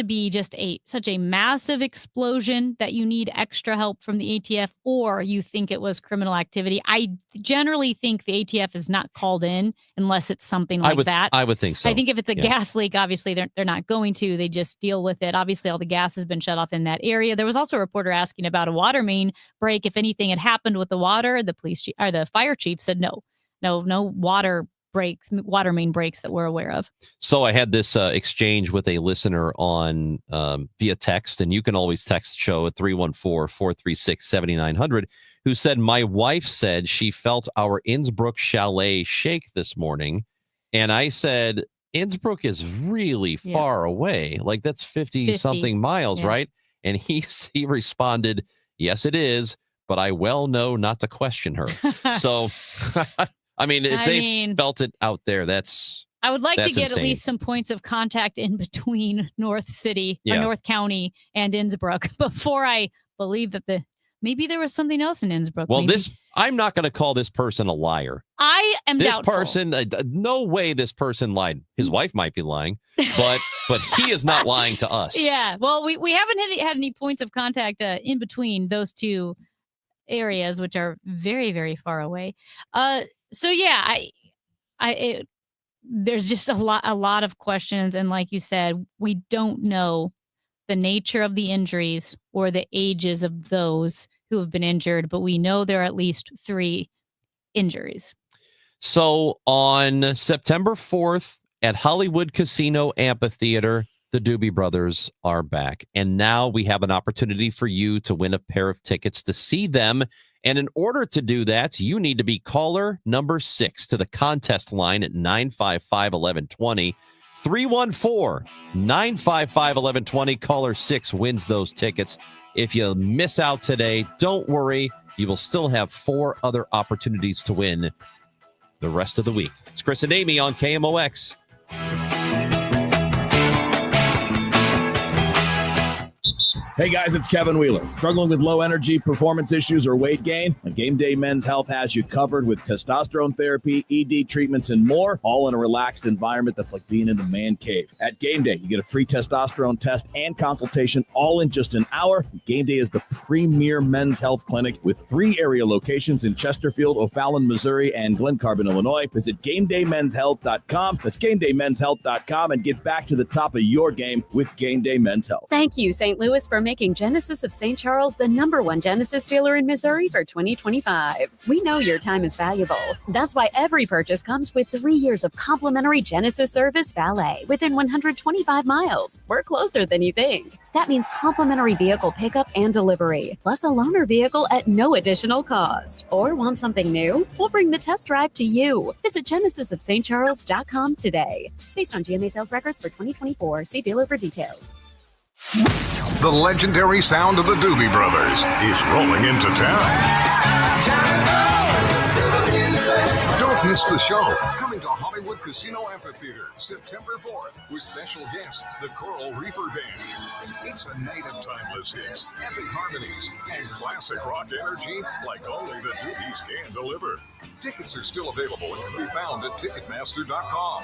be just such a massive explosion that you need extra help from the ATF, or you think it was criminal activity. I generally think the ATF is not called in unless it's something like that. I would think so. I think if it's a gas leak, obviously they're not going to. They just deal with it. Obviously, all the gas has been shut off in that area. There was also a reporter asking about a water main break. If anything had happened with the water, the police chief, or the fire chief said no water main breaks that we're aware of. So I had this exchange with a listener on via text, and you can always text show at 314-436-7900, who said, my wife said she felt our Innsbruck chalet shake this morning. And I said, Innsbruck is really far away. Like that's 50 something miles, right? And he responded, yes, it is, but I well know not to question her. So I mean, if they felt it out there, that's I would like to That's get insane. at least some points of contact in between North City or North County and Innsbruck before I believe that maybe there was something else in Innsbruck. Well, maybe. I'm not going to call this person a liar. I am This doubtful. person, no way this person lied. His wife might be lying, but he is not lying to us. Yeah. Well, we haven't had any points of contact in between those two areas, which are very, very far away. So yeah, there's just a lot of questions, and like you said, we don't know the nature of the injuries or the ages of those who have been injured, but we know there are at least 3 injuries. So on September 4th at Hollywood Casino Amphitheater, the Doobie Brothers are back. And now we have an opportunity for you to win a pair of tickets to see them. And in order to do that, you need to be caller number 6 to the contest line at 955-1120. 314-955-1120. Caller 6 wins those tickets. If you miss out today, don't worry. You will still have 4 other opportunities to win the rest of the week. It's Chris and Amy on KMOX. Hey guys, it's Kevin Wheeler. Struggling with low energy, performance issues, or weight gain? Game Day Men's Health has you covered with testosterone therapy, ED treatments, and more, all in a relaxed environment that's like being in the man cave. At Game Day, you get a free testosterone test and consultation all in just an hour. Game Day is the premier men's health clinic with 3 area locations in Chesterfield, O'Fallon, Missouri, and Glen Carbon, Illinois. Visit GameDayMen'sHealth.com. That's GameDayMen'sHealth.com and get back to the top of your game with Game Day Men's Health. Thank you, St. Louis, for making Genesis of St. Charles the #1 Genesis dealer in Missouri for 2025. We know your time is valuable. That's why every purchase comes with 3 years of complimentary Genesis service valet within 125 miles. We're closer than you think. That means complimentary vehicle pickup and delivery, plus a loaner vehicle at no additional cost. Or want something new? We'll bring the test drive to you. Visit genesisofstcharles.com today. Based on GMA sales records for 2024. See dealer for details. The legendary sound of the Doobie Brothers is rolling into town. Don't miss the show. Coming to Hollywood Casino Amphitheater, September 4th, with special guest, the Coral Reefer Band. It's a night of timeless hits, epic harmonies, and classic rock energy like only the Doobies can deliver. Tickets are still available and can be found at Ticketmaster.com.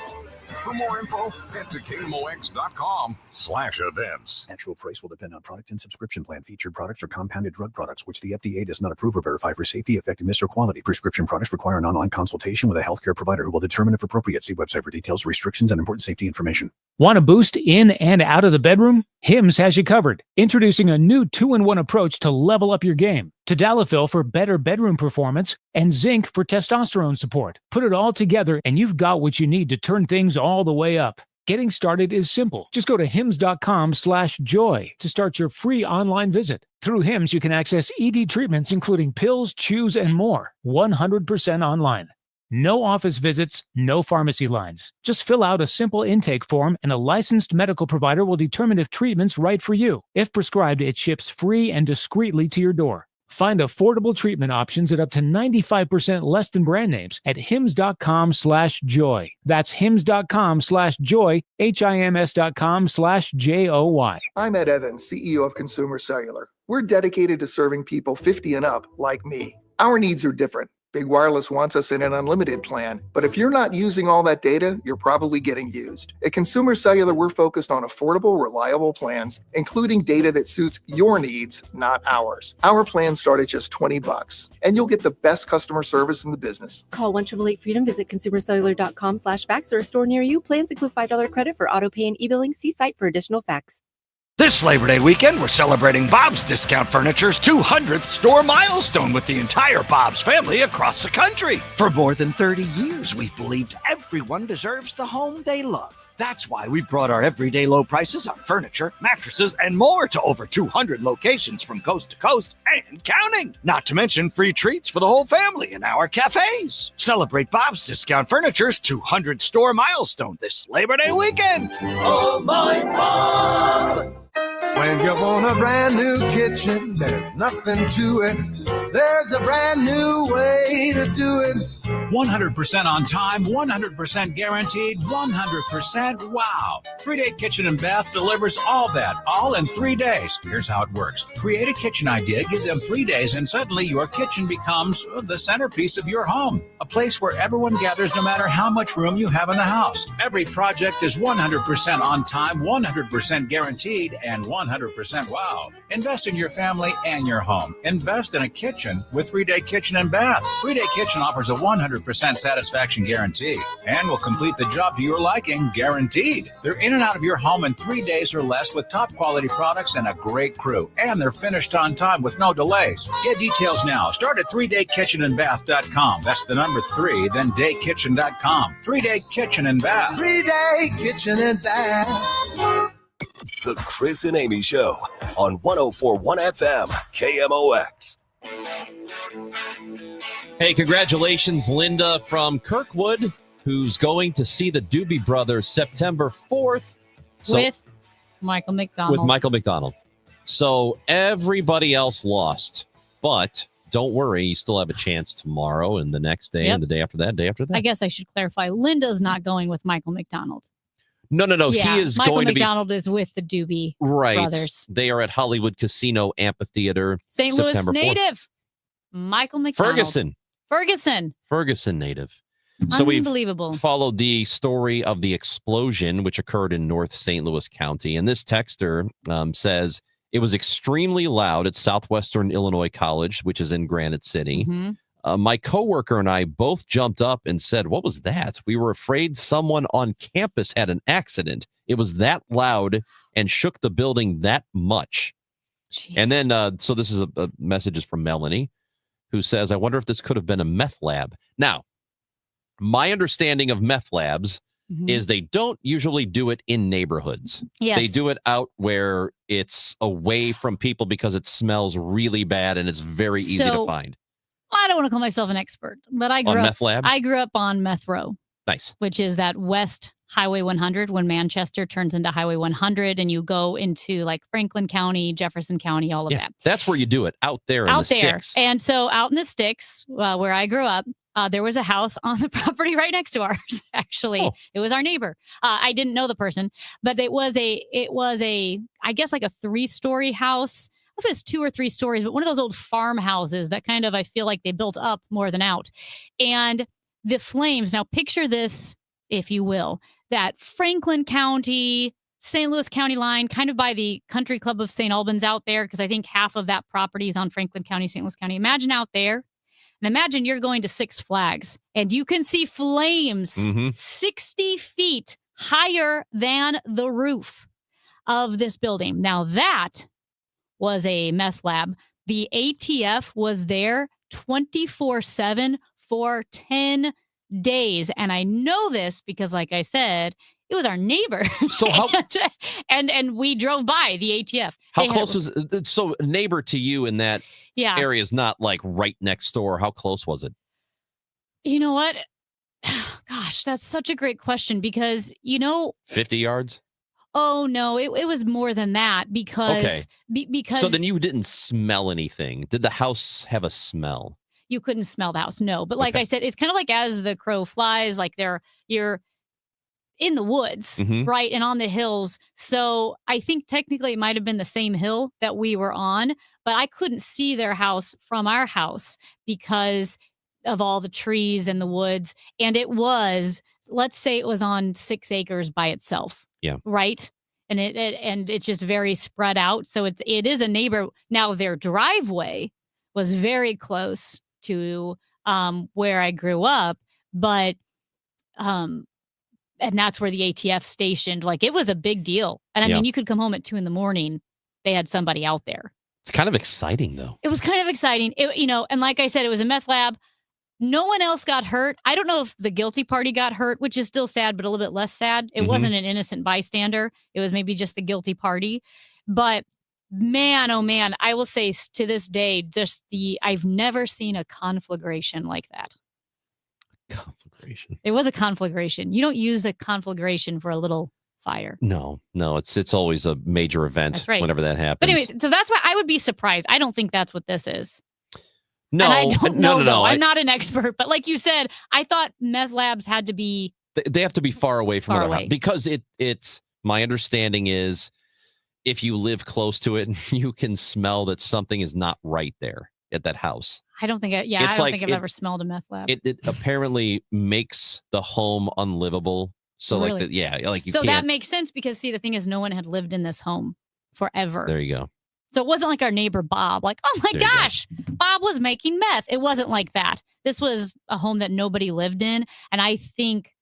For more info, head to KMOX.com/events. Actual price will depend on product and subscription plan. Featured products are compounded drug products, which the FDA does not approve or verify for safety, effectiveness, or quality. Prescription products require an online consultation with a healthcare provider who will determine if appropriate. See website for details, restrictions, and important safety information. Want a boost in and out of the bedroom? Hims has you covered. Introducing a new 2-in-1 approach to level up your game. Tadalafil for better bedroom performance and zinc for testosterone support. Put it all together and you've got what you need to turn things all the way up. Getting started is simple. Just go to hims.com/joy to start your free online visit. Through Hims, you can access ED treatments including pills, chews, and more. 100% online. No office visits, no pharmacy lines. Just fill out a simple intake form and a licensed medical provider will determine if treatment's right for you. If prescribed, it ships free and discreetly to your door. Find affordable treatment options at up to 95% less than brand names at hims.com/joy. That's hims.com/joy, HIMS.com/JOY. I'm Ed Evans, CEO of Consumer Cellular. We're dedicated to serving people 50 and up like me. Our needs are different. Big Wireless wants us in an unlimited plan, but if you're not using all that data, you're probably getting used. At Consumer Cellular, we're focused on affordable, reliable plans, including data that suits your needs, not ours. Our plans start at just $20, and you'll get the best customer service in the business. Call 1-888-FREEDOM, visit consumercellular.com/facts or a store near you. Plans include $5 credit for auto pay and e-billing. See site for additional facts. This Labor Day weekend, we're celebrating Bob's Discount Furniture's 200th store milestone with the entire Bob's family across the country. For more than 30 years, we've believed everyone deserves the home they love. That's why we brought our everyday low prices on furniture, mattresses, and more to over 200 locations from coast to coast and counting. Not to mention free treats for the whole family in our cafes. Celebrate Bob's Discount Furniture's 200 store milestone this Labor Day weekend. Oh, my Bob! When you want a brand new kitchen, there's nothing to it. There's a brand new way to do it. 100% on time, 100% guaranteed, 100% wow. 3-Day Kitchen and Bath delivers all that, all in 3 days. Here's how it works. Create a kitchen idea, give them 3 days, and suddenly your kitchen becomes the centerpiece of your home. A place where everyone gathers no matter how much room you have in the house. Every project is 100% on time, 100% guaranteed, and 100% wow. Invest in your family and your home. Invest in a kitchen with 3-Day Kitchen and Bath. 3-Day Kitchen offers a 100% satisfaction guarantee and will complete the job to your liking, guaranteed. They're in and out of your home in 3 days or less with top quality products and a great crew. And they're finished on time with no delays. Get details now. Start at 3daykitchenandbath.com. That's the number 3, then daykitchen.com. 3-Day Kitchen and Bath. 3-Day Kitchen and Bath. The Chris and Amy Show on 104.1 FM KMOX. Hey, congratulations, Linda from Kirkwood, who's going to see the Doobie Brothers September 4th. With Michael McDonald. With Michael McDonald. So everybody else lost. But don't worry, you still have a chance tomorrow and the next day and the day after that, day after that. I guess I should clarify. Linda's not going with Michael McDonald. No. Yeah, He is Michael going McDonald is with the Doobie Brothers. They are at Hollywood Casino Amphitheater. St. Louis September 4th. native. Michael McDonald. Ferguson native. So we've Unbelievable. followed the story of the explosion, which occurred in North St. Louis County. And this texter says it was extremely loud at Southwestern Illinois College, which is in Granite City. Mm-hmm. My coworker and I both jumped up and said, "What was that?" We were afraid someone on campus had an accident. It was that loud and shook the building that much. Jeez. And then, so this is a message is from Melanie, who says, "I wonder if this could have been a meth lab." Now, my understanding of meth labs is they don't usually do it in neighborhoods. Yes. They do it out where it's away from people because it smells really bad and it's very easy to find. I don't want to call myself an expert, but I grew On up meth labs? I grew up on Meth Row. Nice. Which is that West Highway 100 when Manchester turns into Highway 100 and you go into like Franklin County, Jefferson County, all of that. That's where you do it, out there in the sticks. And so out in the sticks, where I grew up, there was a house on the property right next to ours. Actually, It was our neighbor. I didn't know the person, but it was a, I guess like a 3-story house. I don't know if it's 2 or 3 stories, but one of those old farmhouses that kind of, I feel like they built up more than out. And the flames, now picture this, if you will, that Franklin County, St. Louis County line, kind of by the Country Club of St. Albans out there, because I think half of that property is on Franklin County, St. Louis County. Imagine out there, and imagine you're going to Six Flags, and you can see flames 60 feet higher than the roof of this building. Now that was a meth lab. The ATF was there 24/7 for 10 days. And I know this because, like I said, it was our neighbor. So how and we drove by the ATF. How close was it? So a neighbor to you in that area is not like right next door. How close was it? You know what? Gosh, that's such a great question because, 50 yards? Oh, no, it was more than that because because so then you didn't smell anything. Did the house have a smell? You couldn't smell the house. No. But like I said, it's kind of like as the crow flies, like you're in the woods, right? And on the hills. So I think technically it might have been the same hill that we were on, but I couldn't see their house from our house because of all the trees and the woods. And it was, let's say it was on 6 acres by itself. Yeah. Right. And it's just very spread out. So it is a neighbor. Now their driveway was very close to where I grew up, but and that's where the ATF stationed. Like it was a big deal. And I mean, you could come home at 2 a.m. They had somebody out there. It's kind of exciting though. It was kind of exciting. And like I said, it was a meth lab. No one else got hurt. I don't know if the guilty party got hurt, which is still sad, but a little bit less sad. It wasn't an innocent bystander. It was maybe just the guilty party. But man, oh man, I will say to this day, I've never seen a conflagration like that. Conflagration. It was a conflagration. You don't use a conflagration for a little fire. No, it's always a major event. That's right. Whenever that happens. But anyway, so that's why I would be surprised. I don't think that's what this is. No, and I don't know. no. I'm not an expert, but like you said, I thought meth labs had to be. They have to be far away from Far other away. house because it's. My understanding is, if you live close to it, you can smell that something is not right there at that house. I don't think. I It's don't like think I've ever smelled a meth lab. It apparently makes the home unlivable. So Really? like you so can't. that makes sense because see, the thing is, no one had lived in this home forever. There you go. So it wasn't like our neighbor Bob, like, oh my There you go. gosh, Bob was making meth. It wasn't like that. This was a home that nobody lived in. And I think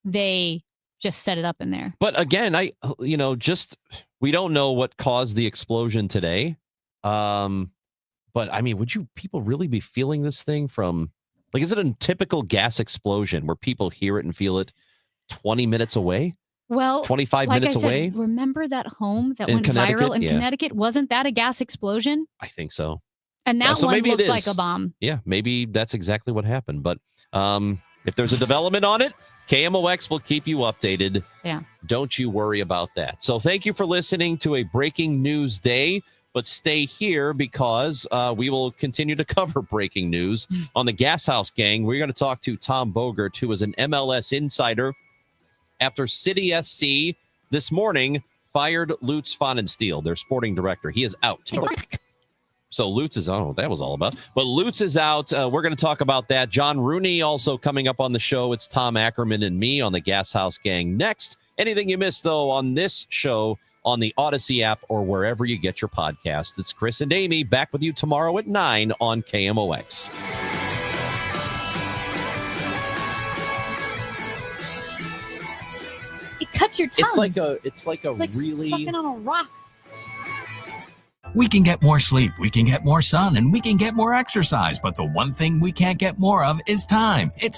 they just set it up in there. But again, we don't know what caused the explosion today. But I mean, would people really be feeling this thing from, like, is it a typical gas explosion where people hear it and feel it 20 minutes away? Well, 25 like minutes I said, away? remember that home that In went Connecticut? viral in Yeah. Connecticut? Wasn't that a gas explosion? I think so. And that So one maybe it looked like is. a bomb. Yeah, maybe that's exactly what happened. But if there's a development on it, KMOX will keep you updated. Yeah. Don't you worry about that. So thank you for listening to a breaking news day, but stay here because we will continue to cover breaking news on the Gas House Gang. We're going to talk to Tom Bogert, who is an MLS insider after City SC this morning fired Lutz Pfannenstiel, their sporting director. He is out. So Lutz is, that was all about. But Lutz is out. We're going to talk about that. John Rooney also coming up on the show. It's Tom Ackerman and me on the Gas House Gang next. Anything you missed, though, on this show on the Odyssey app or wherever you get your podcast. It's Chris and Amy back with you tomorrow at 9 on KMOX. It cuts your tongue. It's like a really sucking on a rock. We can get more sleep, we can get more sun, and we can get more exercise. But the one thing we can't get more of is time. It's